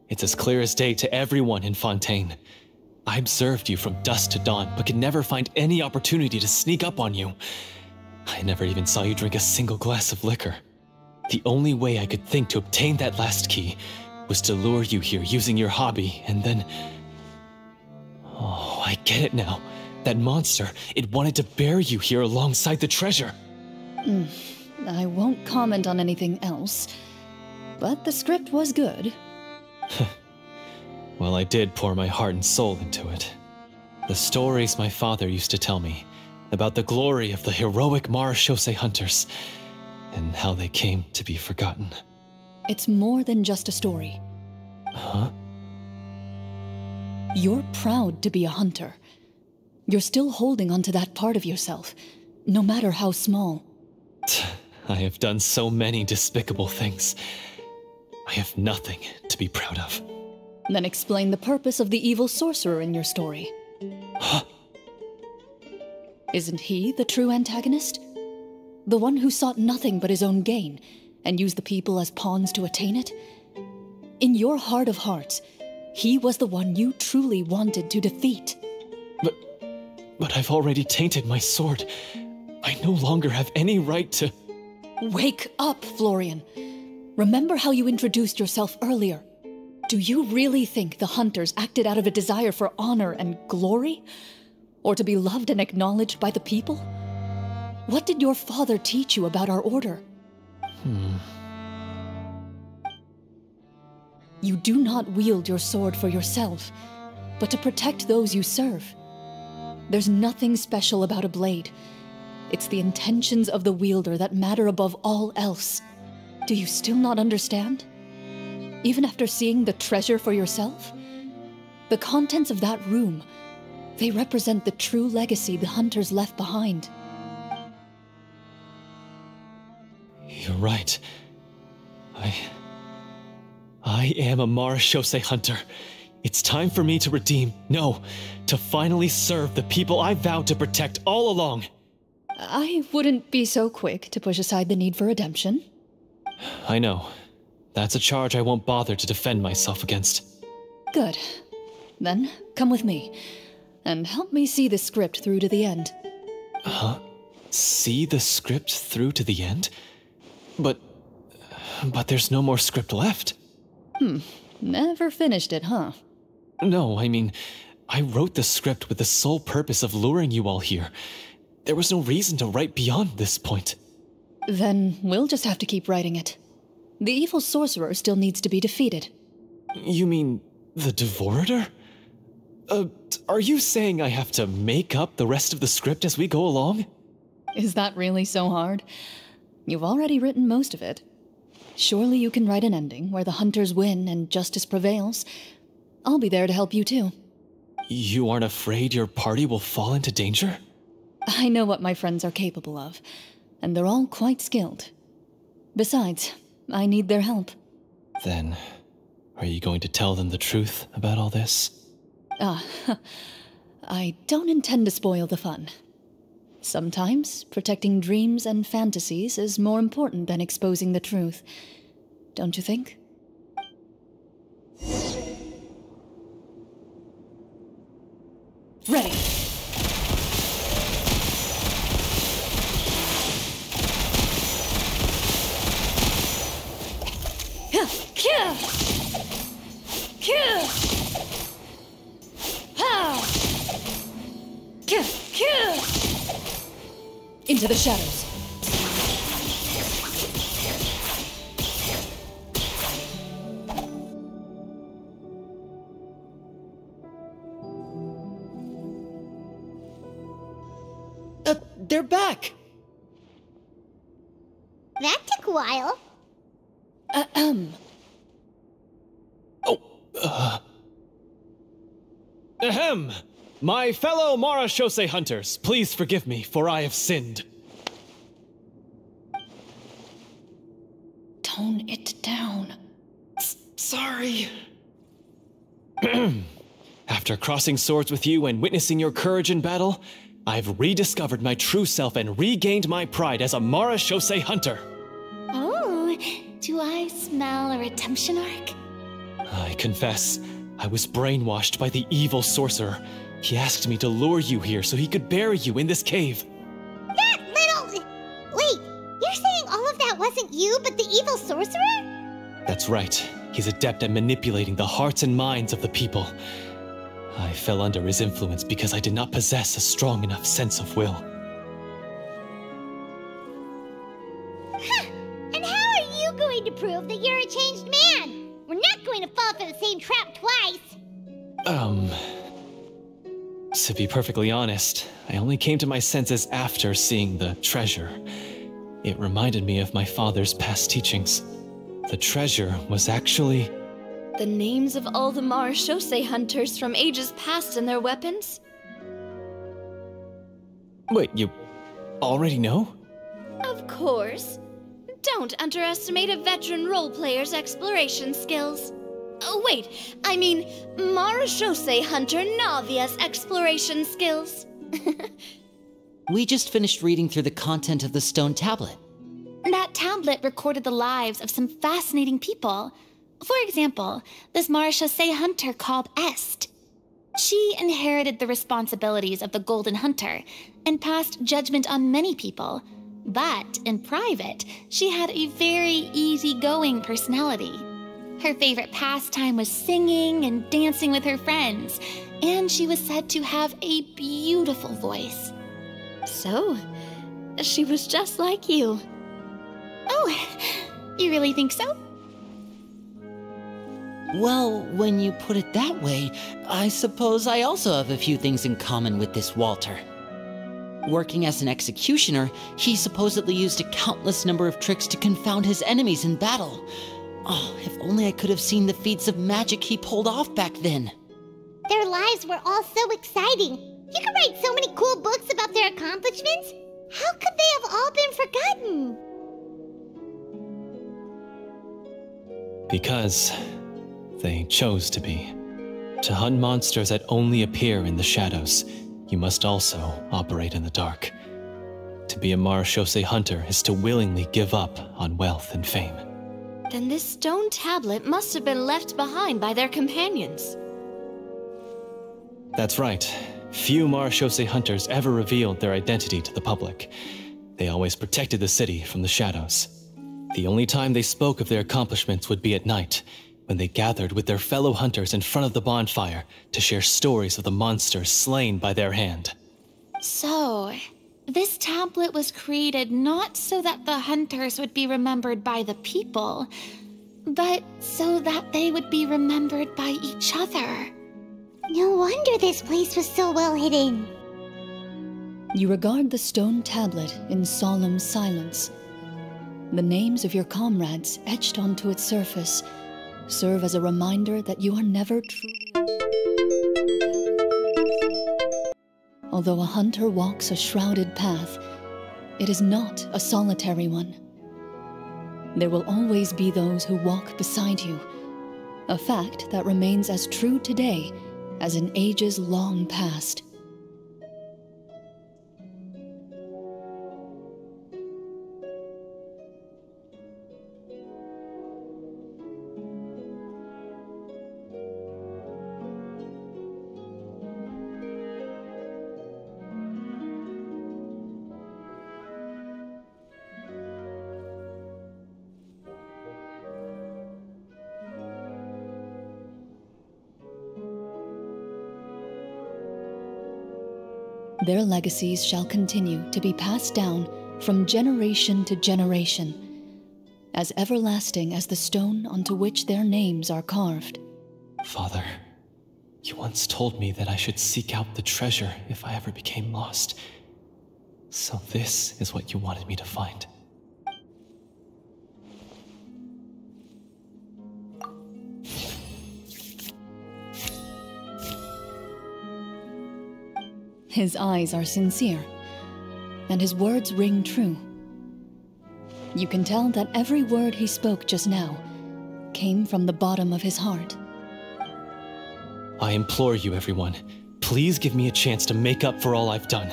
It's as clear as day to everyone in Fontaine. I observed you from dusk to dawn, but could never find any opportunity to sneak up on you. I never even saw you drink a single glass of liquor. The only way I could think to obtain that last key was to lure you here using your hobby, and then... Oh, I get it now. That monster, it wanted to bury you here alongside the treasure. I won't comment on anything else, but the script was good. Well, I did pour my heart and soul into it. The stories my father used to tell me about the glory of the heroic marechaussee hunters and how they came to be forgotten. It's more than just a story. Huh? You're proud to be a hunter. You're still holding onto that part of yourself, no matter how small. I have done so many despicable things. I have nothing to be proud of. Then explain the purpose of the evil sorcerer in your story. Huh? Isn't he the true antagonist? The one who sought nothing but his own gain, and used the people as pawns to attain it? In your heart of hearts, he was the one you truly wanted to defeat. But I've already tainted my sword. I no longer have any right to... Wake up, Florian. Remember how you introduced yourself earlier. Do you really think the hunters acted out of a desire for honor and glory? Or to be loved and acknowledged by the people? What did your father teach you about our order? You do not wield your sword for yourself, but to protect those you serve. There's nothing special about a blade. It's the intentions of the wielder that matter above all else. Do you still not understand? Even after seeing the treasure for yourself? The contents of that room, they represent the true legacy the hunters left behind. You're right. I am a marechaussee hunter, It's time for me to redeem, no, to finally serve the people I vowed to protect all along. I wouldn't be so quick to push aside the need for redemption. I know. That's a charge I won't bother to defend myself against. Good. Then, come with me, and help me see the script through to the end. Huh? See the script through to the end? But there's no more script left. Never finished it, huh? No, I mean, I wrote the script with the sole purpose of luring you all here. There was no reason to write beyond this point. Then we'll just have to keep writing it. The evil sorcerer still needs to be defeated. You mean the Devorator? Are you saying I have to make up the rest of the script as we go along? Is that really so hard? You've already written most of it. Surely you can write an ending where the hunters win and justice prevails. I'll be there to help you too. You aren't afraid your party will fall into danger? I know what my friends are capable of, and they're all quite skilled. Besides, I need their help. Then, are you going to tell them the truth about all this? I don't intend to spoil the fun. Sometimes, protecting dreams and fantasies is more important than exposing the truth. Don't you think? Ready. Into the shadows. They're back! That took a while. Ahem! My fellow Marashose hunters, please forgive me, for I have sinned. Tone it down. Sorry. After crossing swords with you and witnessing your courage in battle, I've rediscovered my true self and regained my pride as a Marashose hunter. Oh, do I smell a redemption arc? I confess, I was brainwashed by the evil sorcerer. He asked me to lure you here so he could bury you in this cave. That little... Wait, you're saying all of that wasn't you, but the evil sorcerer? That's right. He's adept at manipulating the hearts and minds of the people. I fell under his influence because I did not possess a strong enough sense of will. Huh. And how are you going to prove that you're a changed man? We're not going to fall for the same trap twice. To be perfectly honest, I only came to my senses after seeing the treasure. It reminded me of my father's past teachings. The treasure was actually... The names of all the Marashose hunters from ages past and their weapons? Wait, you already know? Of course. Don't underestimate a veteran role-player's exploration skills. Oh, wait, I mean Marashose hunter Navia's exploration skills. We just finished reading through the content of the stone tablet. That tablet recorded the lives of some fascinating people. For example, this Marashose hunter called Est. She inherited the responsibilities of the Golden Hunter and passed judgment on many people. But in private, she had a very easygoing personality. Her favorite pastime was singing and dancing with her friends, and she was said to have a beautiful voice. So, she was just like you. Oh, you really think so? Well, when you put it that way, I suppose I also have a few things in common with this Walter. Working as an executioner, he supposedly used a countless number of tricks to confound his enemies in battle. Oh, if only I could have seen the feats of magic he pulled off back then. Their lives were all so exciting. You could write so many cool books about their accomplishments. How could they have all been forgotten? Because they chose to be. To hunt monsters that only appear in the shadows, you must also operate in the dark. To be a Marechaussee hunter is to willingly give up on wealth and fame. Then this stone tablet must have been left behind by their companions. That's right. Few Marechaussee hunters ever revealed their identity to the public. They always protected the city from the shadows. The only time they spoke of their accomplishments would be at night, when they gathered with their fellow hunters in front of the bonfire to share stories of the monsters slain by their hand. So, this tablet was created not so that the hunters would be remembered by the people, but so that they would be remembered by each other. No wonder this place was so well hidden. You regard the stone tablet in solemn silence. The names of your comrades etched onto its surface serve as a reminder that you are never truly... Although a hunter walks a shrouded path, it is not a solitary one. There will always be those who walk beside you, a fact that remains as true today as in ages long past. Their legacies shall continue to be passed down from generation to generation, as everlasting as the stone onto which their names are carved. Father, you once told me that I should seek out the treasure if I ever became lost. So this is what you wanted me to find. His eyes are sincere, and his words ring true. You can tell that every word he spoke just now came from the bottom of his heart. I implore you, everyone, please give me a chance to make up for all I've done.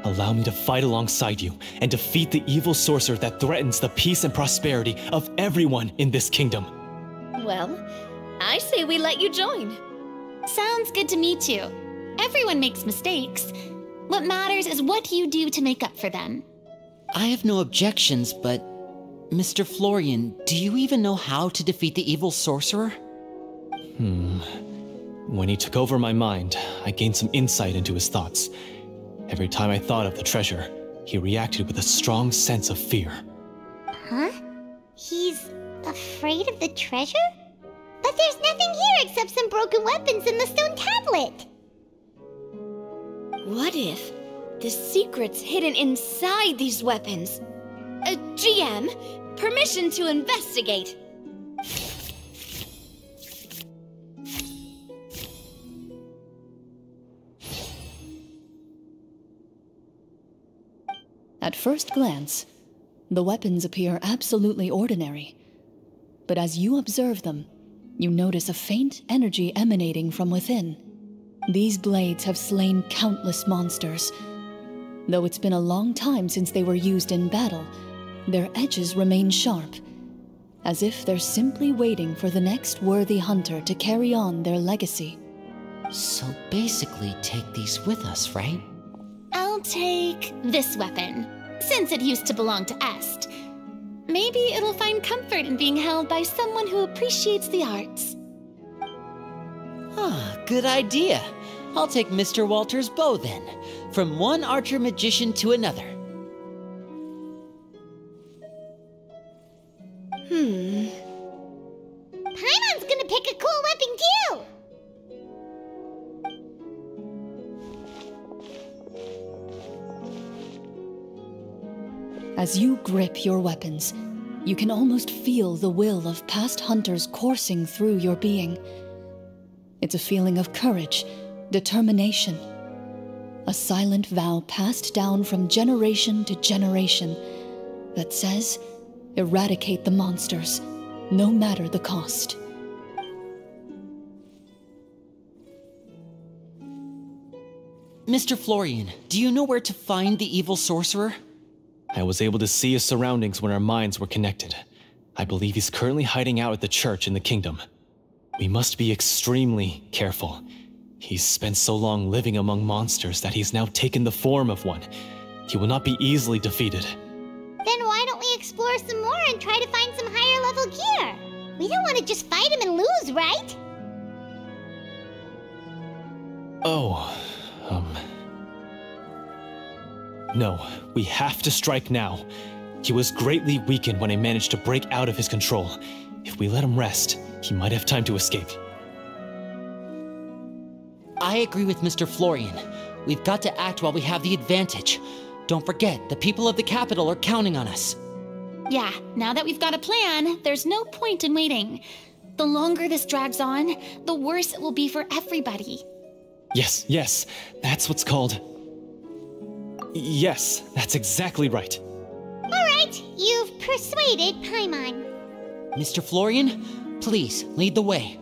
Allow me to fight alongside you and defeat the evil sorcerer that threatens the peace and prosperity of everyone in this kingdom. Well, I say we let you join. Sounds good to me too. Everyone makes mistakes. What matters is what you do to make up for them. I have no objections, but... Mr. Florian, do you even know how to defeat the evil sorcerer? When he took over my mind, I gained some insight into his thoughts. Every time I thought of the treasure, he reacted with a strong sense of fear. Huh? He's afraid of the treasure? But there's nothing here except some broken weapons and the stone tablet. What if the secret's hidden inside these weapons? GM, permission to investigate. At first glance, the weapons appear absolutely ordinary. But as you observe them, you notice a faint energy emanating from within. These blades have slain countless monsters. Though it's been a long time since they were used in battle, their edges remain sharp, as if they're simply waiting for the next worthy hunter to carry on their legacy. So basically take these with us, right? I'll take this weapon, since it used to belong to Est. Maybe it'll find comfort in being held by someone who appreciates the arts. Ah, good idea. I'll take Mr. Walter's bow then, from one archer-magician to another. Paimon's gonna pick a cool weapon too! As you grip your weapons, you can almost feel the will of past hunters coursing through your being. It's a feeling of courage, determination, a silent vow passed down from generation to generation that says, eradicate the monsters, no matter the cost. Mr. Florian, do you know where to find the evil sorcerer? I was able to see his surroundings when our minds were connected. I believe he's currently hiding out at the church in the kingdom. We must be extremely careful. He's spent so long living among monsters that he's now taken the form of one. He will not be easily defeated. Then why don't we explore some more and try to find some higher level gear? We don't want to just fight him and lose, right? No, we have to strike now. He was greatly weakened when I managed to break out of his control. If we let him rest, he might have time to escape. I agree with Mr. Florian. We've got to act while we have the advantage. Don't forget, the people of the capital are counting on us. Yeah, now that we've got a plan, there's no point in waiting. The longer this drags on, the worse it will be for everybody. Yes, that's what's called... Yes, that's exactly right. All right, you've persuaded Paimon. Mr. Florian, please, lead the way.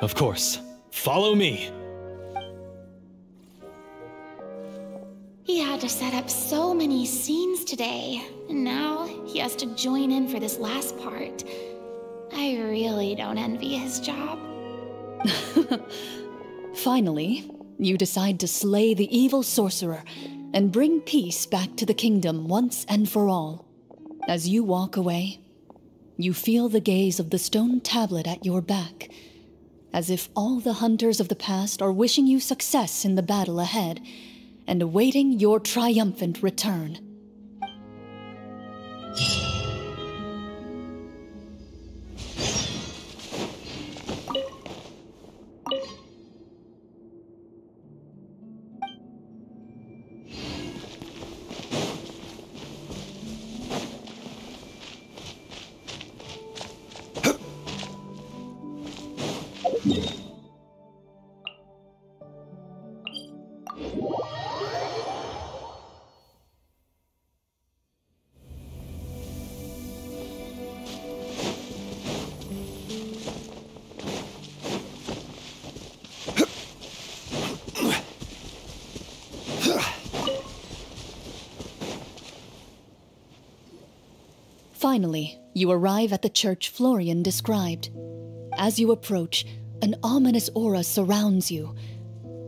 Of course. Follow me. He had to set up so many scenes today, and now he has to join in for this last part. I really don't envy his job. Finally, you decide to slay the evil sorcerer and bring peace back to the kingdom once and for all. As you walk away, you feel the gaze of the stone tablet at your back, as if all the hunters of the past are wishing you success in the battle ahead and awaiting your triumphant return. Finally, you arrive at the church Florian described. As you approach, an ominous aura surrounds you.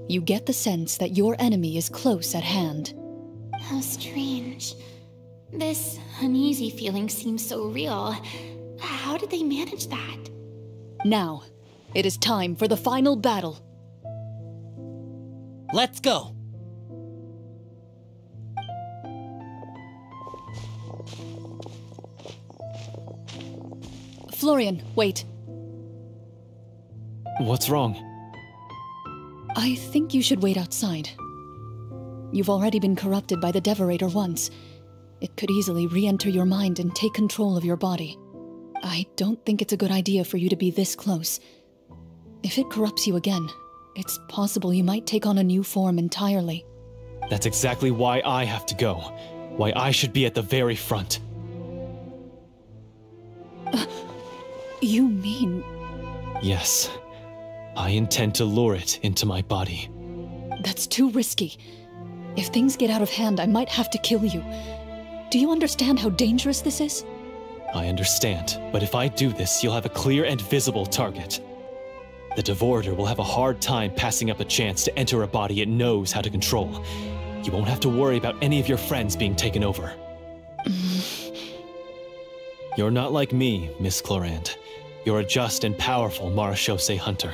You get the sense that your enemy is close at hand. How strange. This uneasy feeling seems so real. How did they manage that? Now, it is time for the final battle. Let's go! Florian, wait. What's wrong? I think you should wait outside. You've already been corrupted by the Devorator once. It could easily re-enter your mind and take control of your body. I don't think it's a good idea for you to be this close. If it corrupts you again, it's possible you might take on a new form entirely. That's exactly why I have to go. Why I should be at the very front. You mean... Yes. I intend to lure it into my body. That's too risky. If things get out of hand, I might have to kill you. Do you understand how dangerous this is? I understand, but if I do this, you'll have a clear and visible target. The Devorator will have a hard time passing up a chance to enter a body it knows how to control. You won't have to worry about any of your friends being taken over. You're not like me, Miss Chlorinde. You're a just and powerful Marechaussee hunter.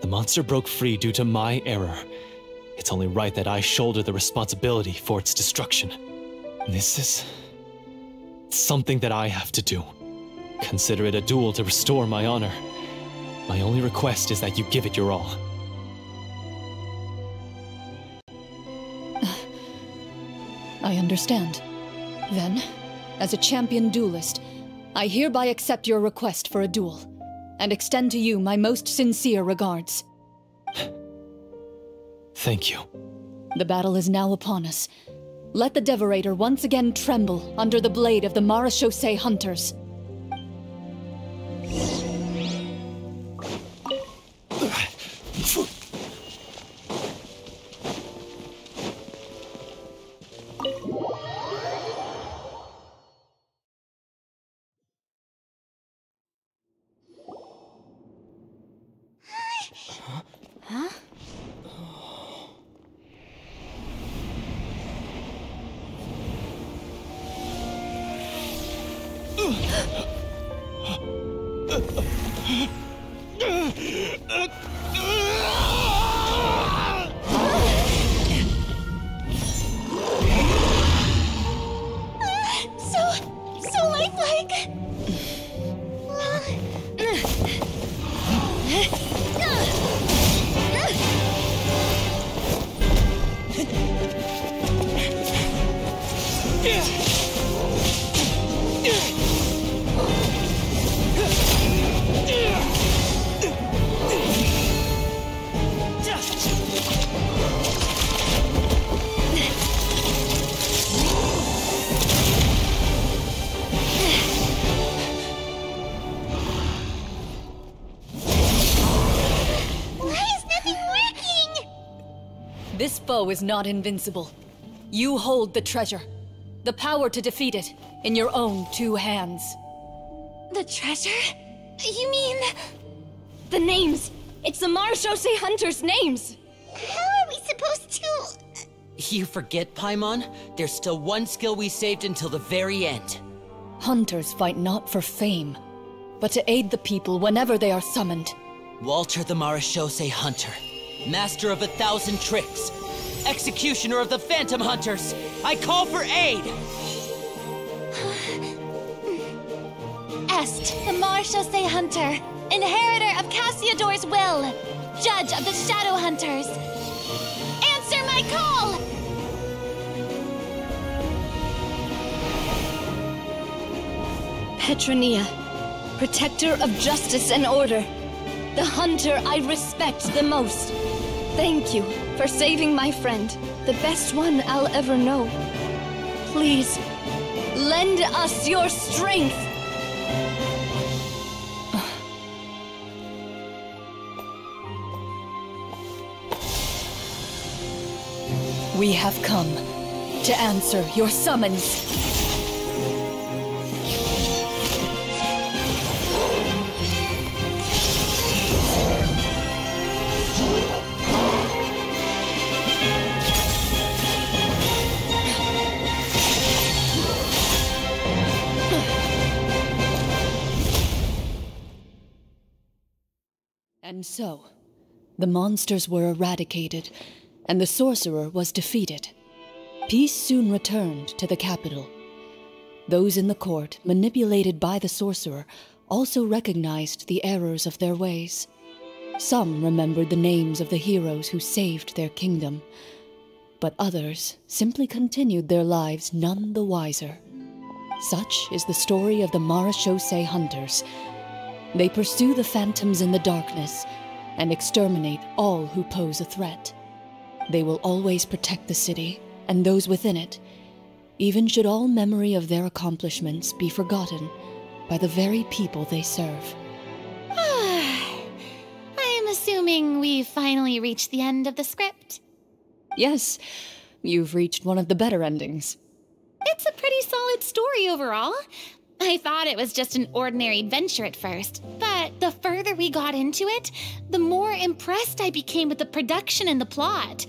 The monster broke free due to my error. It's only right that I shoulder the responsibility for its destruction. This is... something that I have to do. Consider it a duel to restore my honor. My only request is that you give it your all. I understand. Then, as a champion duelist, I hereby accept your request for a duel, and extend to you my most sincere regards. Thank you. The battle is now upon us. Let the Devorator once again tremble under the blade of the Marechaussee hunters. So lifelike. This foe is not invincible. You hold the treasure. The power to defeat it in your own 2 hands. The treasure? You mean... The names! It's the Marechaussee Hunters' names! How are we supposed to... You forget, Paimon? There's still one skill we saved until the very end. Hunters fight not for fame, but to aid the people whenever they are summoned. Walter the Marechaussee Hunter, master of 1,000 tricks, executioner of the Phantom Hunters, I call for aid! Est, the Marechaussee Hunter, inheritor of Cassiodor's will, judge of the Shadow Hunters. Answer my call! Petronia, protector of justice and order. The hunter I respect the most. Thank you for saving my friend, the best one I'll ever know. Please, lend us your strength! We have come to answer your summons. And so, the monsters were eradicated, and the sorcerer was defeated. Peace soon returned to the capital. Those in the court, manipulated by the sorcerer, also recognized the errors of their ways. Some remembered the names of the heroes who saved their kingdom, but others simply continued their lives none the wiser. Such is the story of the Marechaussee Hunters. They pursue the phantoms in the darkness and exterminate all who pose a threat. They will always protect the city and those within it, even should all memory of their accomplishments be forgotten by the very people they serve. I am assuming we've finally reached the end of the script. Yes, you've reached one of the better endings. It's a pretty solid story overall. I thought it was just an ordinary adventure at first, but the further we got into it, the more impressed I became with the production and the plot.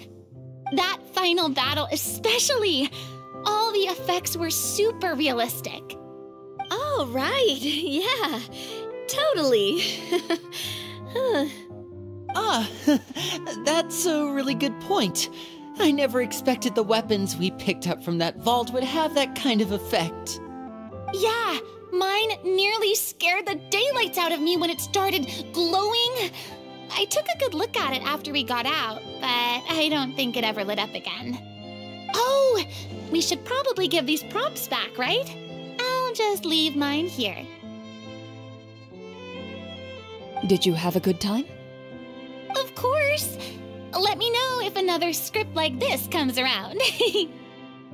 That final battle especially! All the effects were super realistic. Oh, right. Yeah, totally. That's a really good point. I never expected the weapons we picked up from that vault would have that kind of effect. Yeah, mine nearly scared the daylights out of me when it started glowing. I took a good look at it after we got out, but I don't think it ever lit up again. Oh, we should probably give these props back, right? I'll just leave mine here. Did you have a good time? Of course. Let me know if another script like this comes around.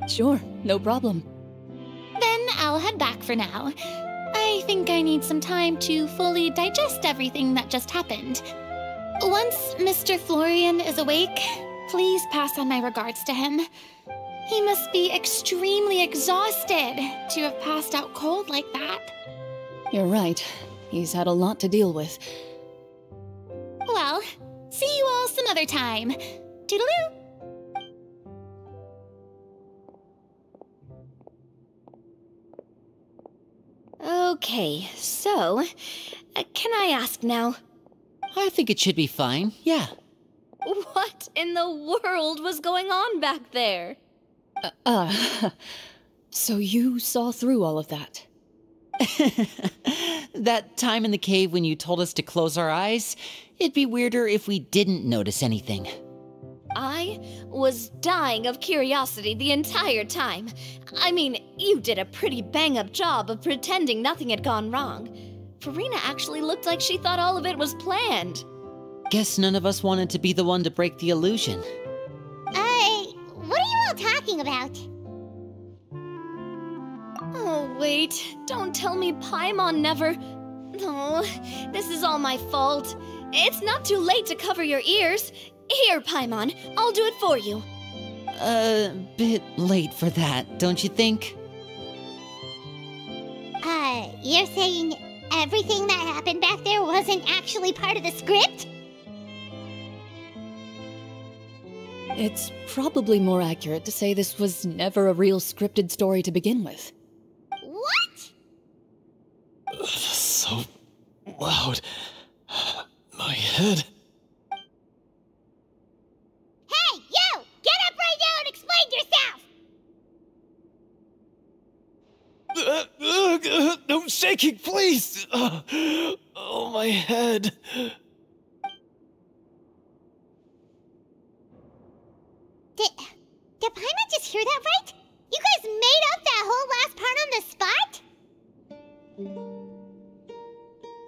Sure, no problem. Then I'll head back for now. I think I need some time to fully digest everything that just happened. Once Mr. Florian is awake, please pass on my regards to him. He must be extremely exhausted to have passed out cold like that. You're right. He's had a lot to deal with. Well, see you all some other time. Toodaloo! Okay, so, Can I ask now? I think it should be fine, yeah. What in the world was going on back there? So you saw through all of that? That time in the cave when you told us to close our eyes, it'd be weirder if we didn't notice anything. I was dying of curiosity the entire time. I mean, you did a pretty bang-up job of pretending nothing had gone wrong. Farina actually looked like she thought all of it was planned. Guess none of us wanted to be the one to break the illusion. What are you all talking about? Oh, wait. Don't tell me Paimon never... No, this is all my fault. It's not too late to cover your ears. Here, Paimon, I'll do it for you. Bit late for that, don't you think? You're saying everything that happened back there wasn't actually part of the script? It's probably more accurate to say this was never a real scripted story to begin with. What? So loud. My head. Hey, you! Get up right now and explain yourself! No shaking, please! Oh, my head. Did Paimon just hear that right? You guys made up that whole last part on the spot?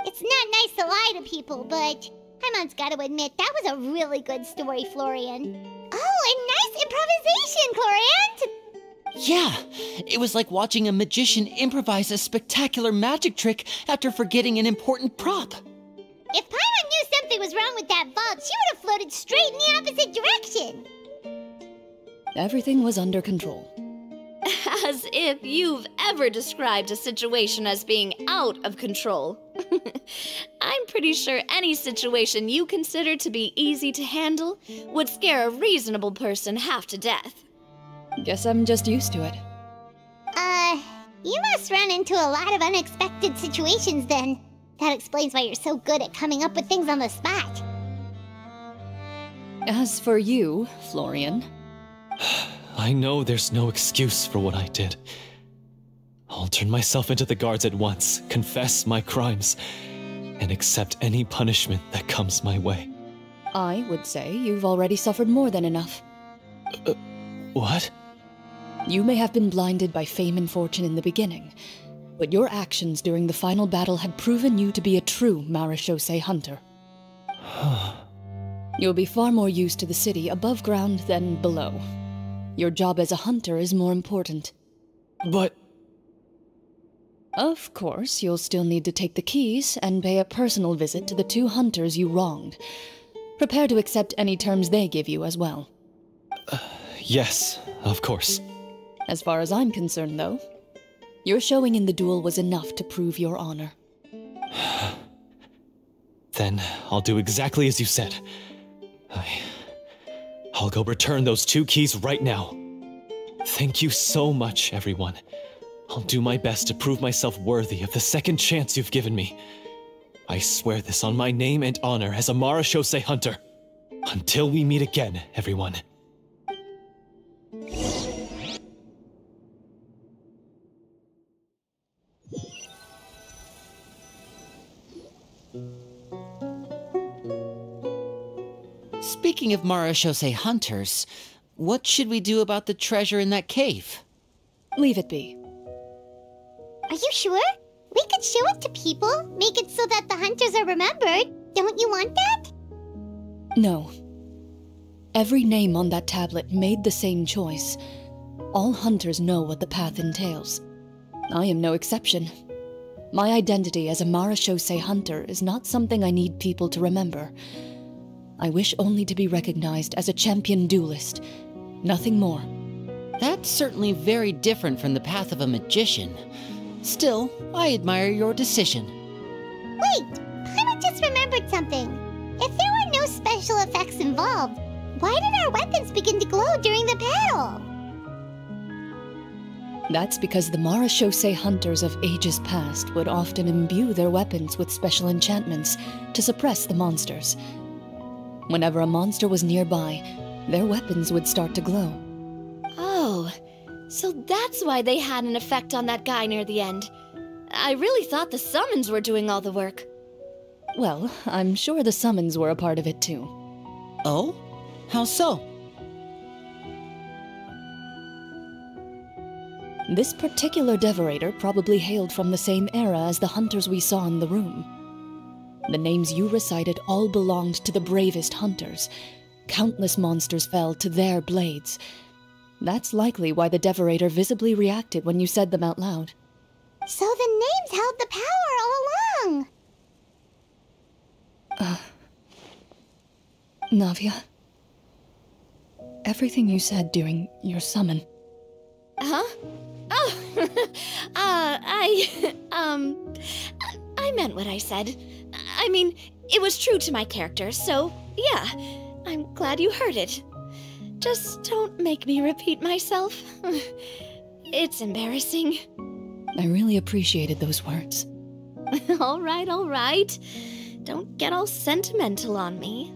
It's not nice to lie to people, but Paimon's got to admit that was a really good story, Florian. Oh, and nice improvisation, Chlorinde! Yeah, it was like watching a magician improvise a spectacular magic trick after forgetting an important prop. If Paimon knew something was wrong with that vault, she would have floated straight in the opposite direction. Everything was under control. As if you've ever described a situation as being out of control. I'm pretty sure any situation you consider to be easy to handle would scare a reasonable person half to death. Guess I'm just used to it. You must run into a lot of unexpected situations then. That explains why you're so good at coming up with things on the spot. As for you, Florian... I know there's no excuse for what I did. I'll turn myself into the guards at once, confess my crimes, and accept any punishment that comes my way. I would say you've already suffered more than enough. What? You may have been blinded by fame and fortune in the beginning, but your actions during the final battle had proven you to be a true marechaussee hunter. You'll be far more used to the city above ground than below. Your job as a hunter is more important. But... Of course, you'll still need to take the keys and pay a personal visit to the 2 hunters you wronged. Prepare to accept any terms they give you as well. Yes, of course. As far as I'm concerned, though, your showing in the duel was enough to prove your honor. Then I'll do exactly as you said. I'll go return those 2 keys right now. Thank you so much, everyone. I'll do my best to prove myself worthy of the second chance you've given me. I swear this on my name and honor as a marechaussee hunter. Until we meet again, everyone. Speaking of marechaussee hunters, what should we do about the treasure in that cave? Leave it be. Are you sure? We could show it to people, make it so that the hunters are remembered. Don't you want that? No. Every name on that tablet made the same choice. All hunters know what the path entails. I am no exception. My identity as a marechaussee hunter is not something I need people to remember. I wish only to be recognized as a champion duelist. Nothing more. That's certainly very different from the path of a magician. Still, I admire your decision. Wait! Paimon just remembered something. If there were no special effects involved, why did our weapons begin to glow during the battle? That's because the Marachose hunters of ages past would often imbue their weapons with special enchantments to suppress the monsters. Whenever a monster was nearby, their weapons would start to glow. Oh, so that's why they had an effect on that guy near the end. I really thought the summons were doing all the work. Well, I'm sure the summons were a part of it too. Oh? How so? This particular Devorator probably hailed from the same era as the hunters we saw in the room. The names you recited all belonged to the bravest hunters. Countless monsters fell to their blades. That's likely why the Devorator visibly reacted when you said them out loud. So the names held the power all along! Navia, everything you said during your summon. Huh? Oh, I meant what I said. I mean, it was true to my character, so yeah, I'm glad you heard it. Just don't make me repeat myself. It's embarrassing. I really appreciated those words. All right. Don't get all sentimental on me.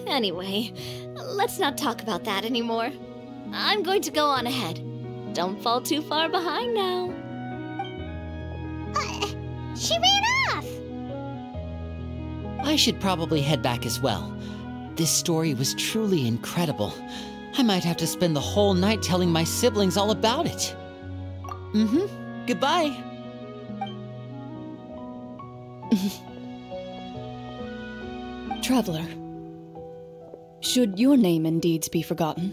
Anyway, let's not talk about that anymore. I'm going to go on ahead. Don't fall too far behind now. She ran off! I should probably head back as well. This story was truly incredible. I might have to spend the whole night telling my siblings all about it. Goodbye. Traveler, should your name and deeds be forgotten,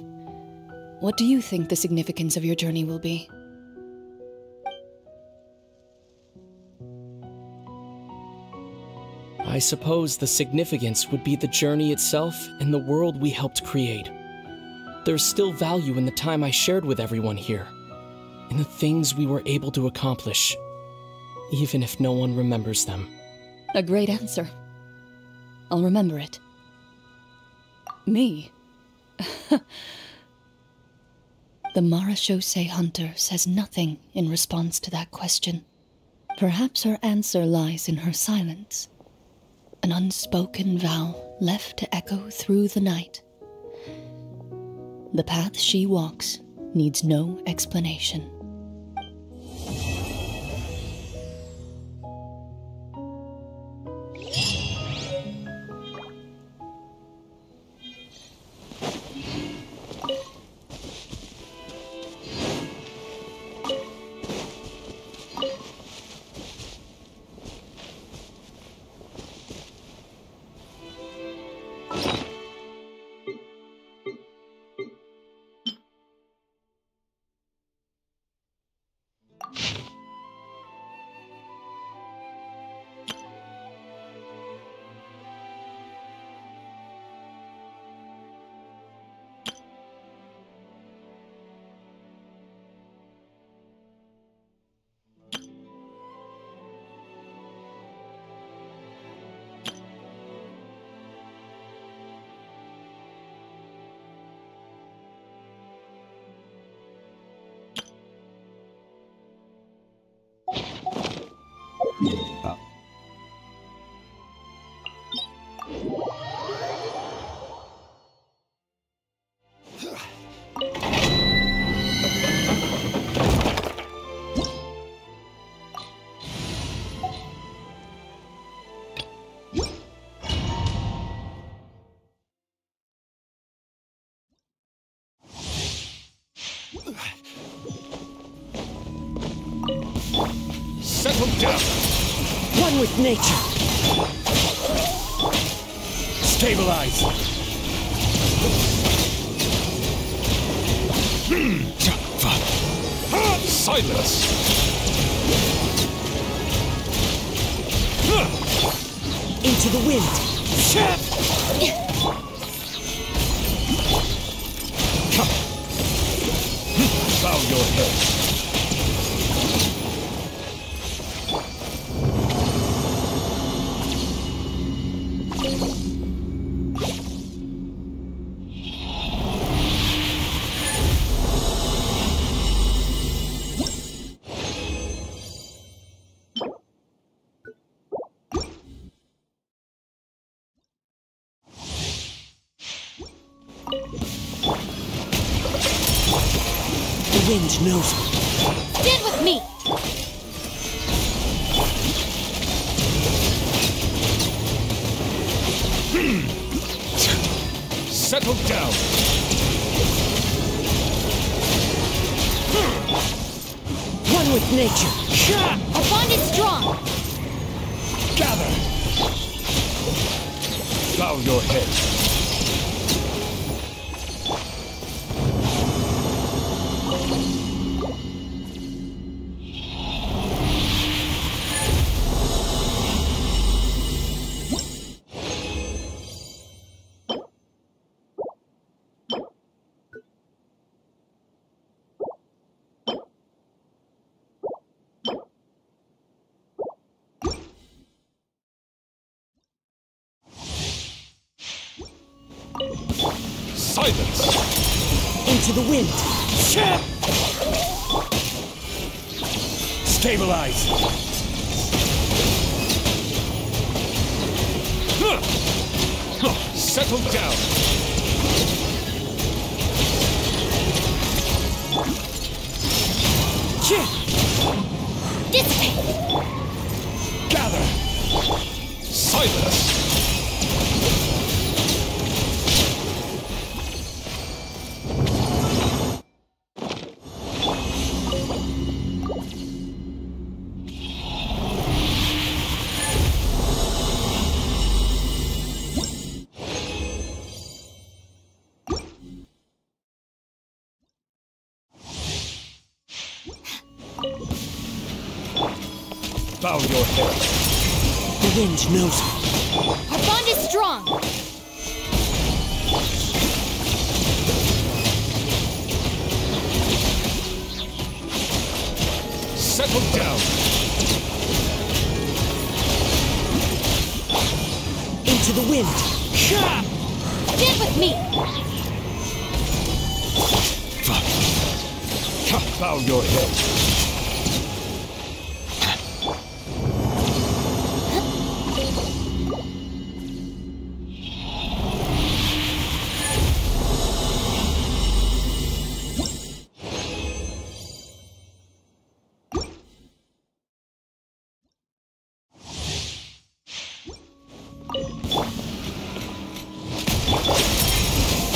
what do you think the significance of your journey will be? I suppose the significance would be the journey itself and the world we helped create. There's still value in the time I shared with everyone here, in the things we were able to accomplish, even if no one remembers them. A great answer. I'll remember it. Me? The Marachose hunter says nothing in response to that question. Perhaps her answer lies in her silence. An unspoken vow left to echo through the night. The path she walks needs no explanation. Settle down. One with nature. Stabilize. Silence. Into the wind. Bow your head. wind knows me. Stand with me! Settle down. One with nature. Our bond is strong! Gather. Bow your head. Silence! Into the wind. Stabilize! Settle down! Dissipate! Gather! Silence! Bow your head. The wind knows me. Our bond is strong! Settle down. Into the wind. Stand with me! Bow your head.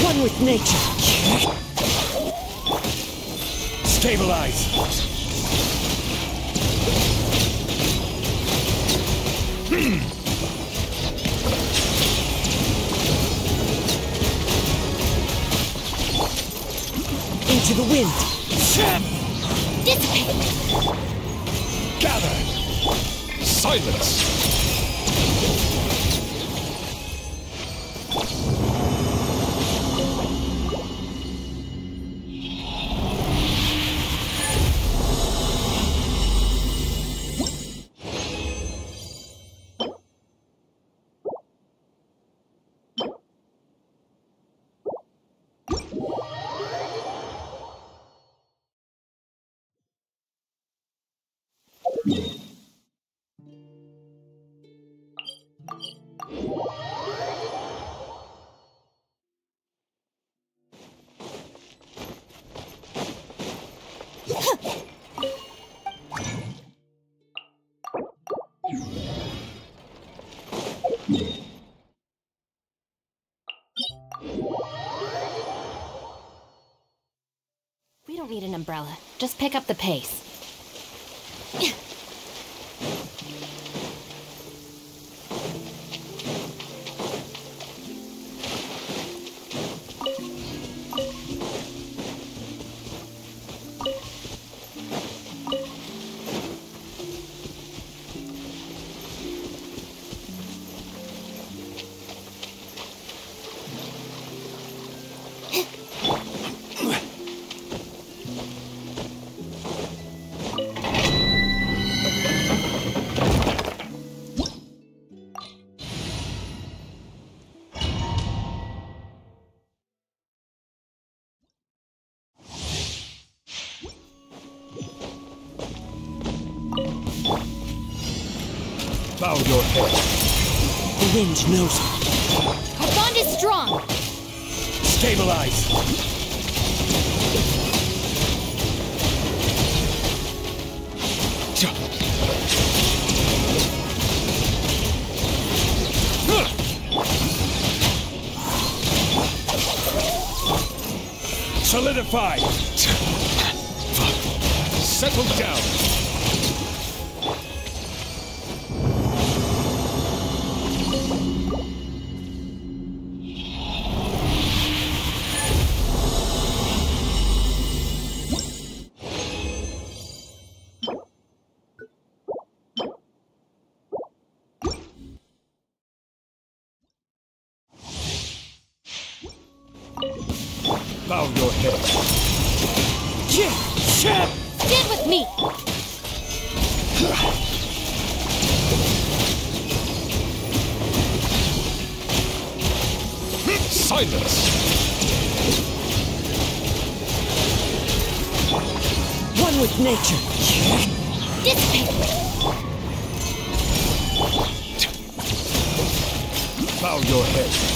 One with nature. Stabilize. Into the wind. Dissipate! Gather. Silence. We don't need an umbrella. Just pick up the pace. Bow your head. The wind knows me. Our bond is strong! Stabilize. Solidify! Settle down! Bow your head. Stand with me! Silence! One with nature. Dissipate! Bow your head.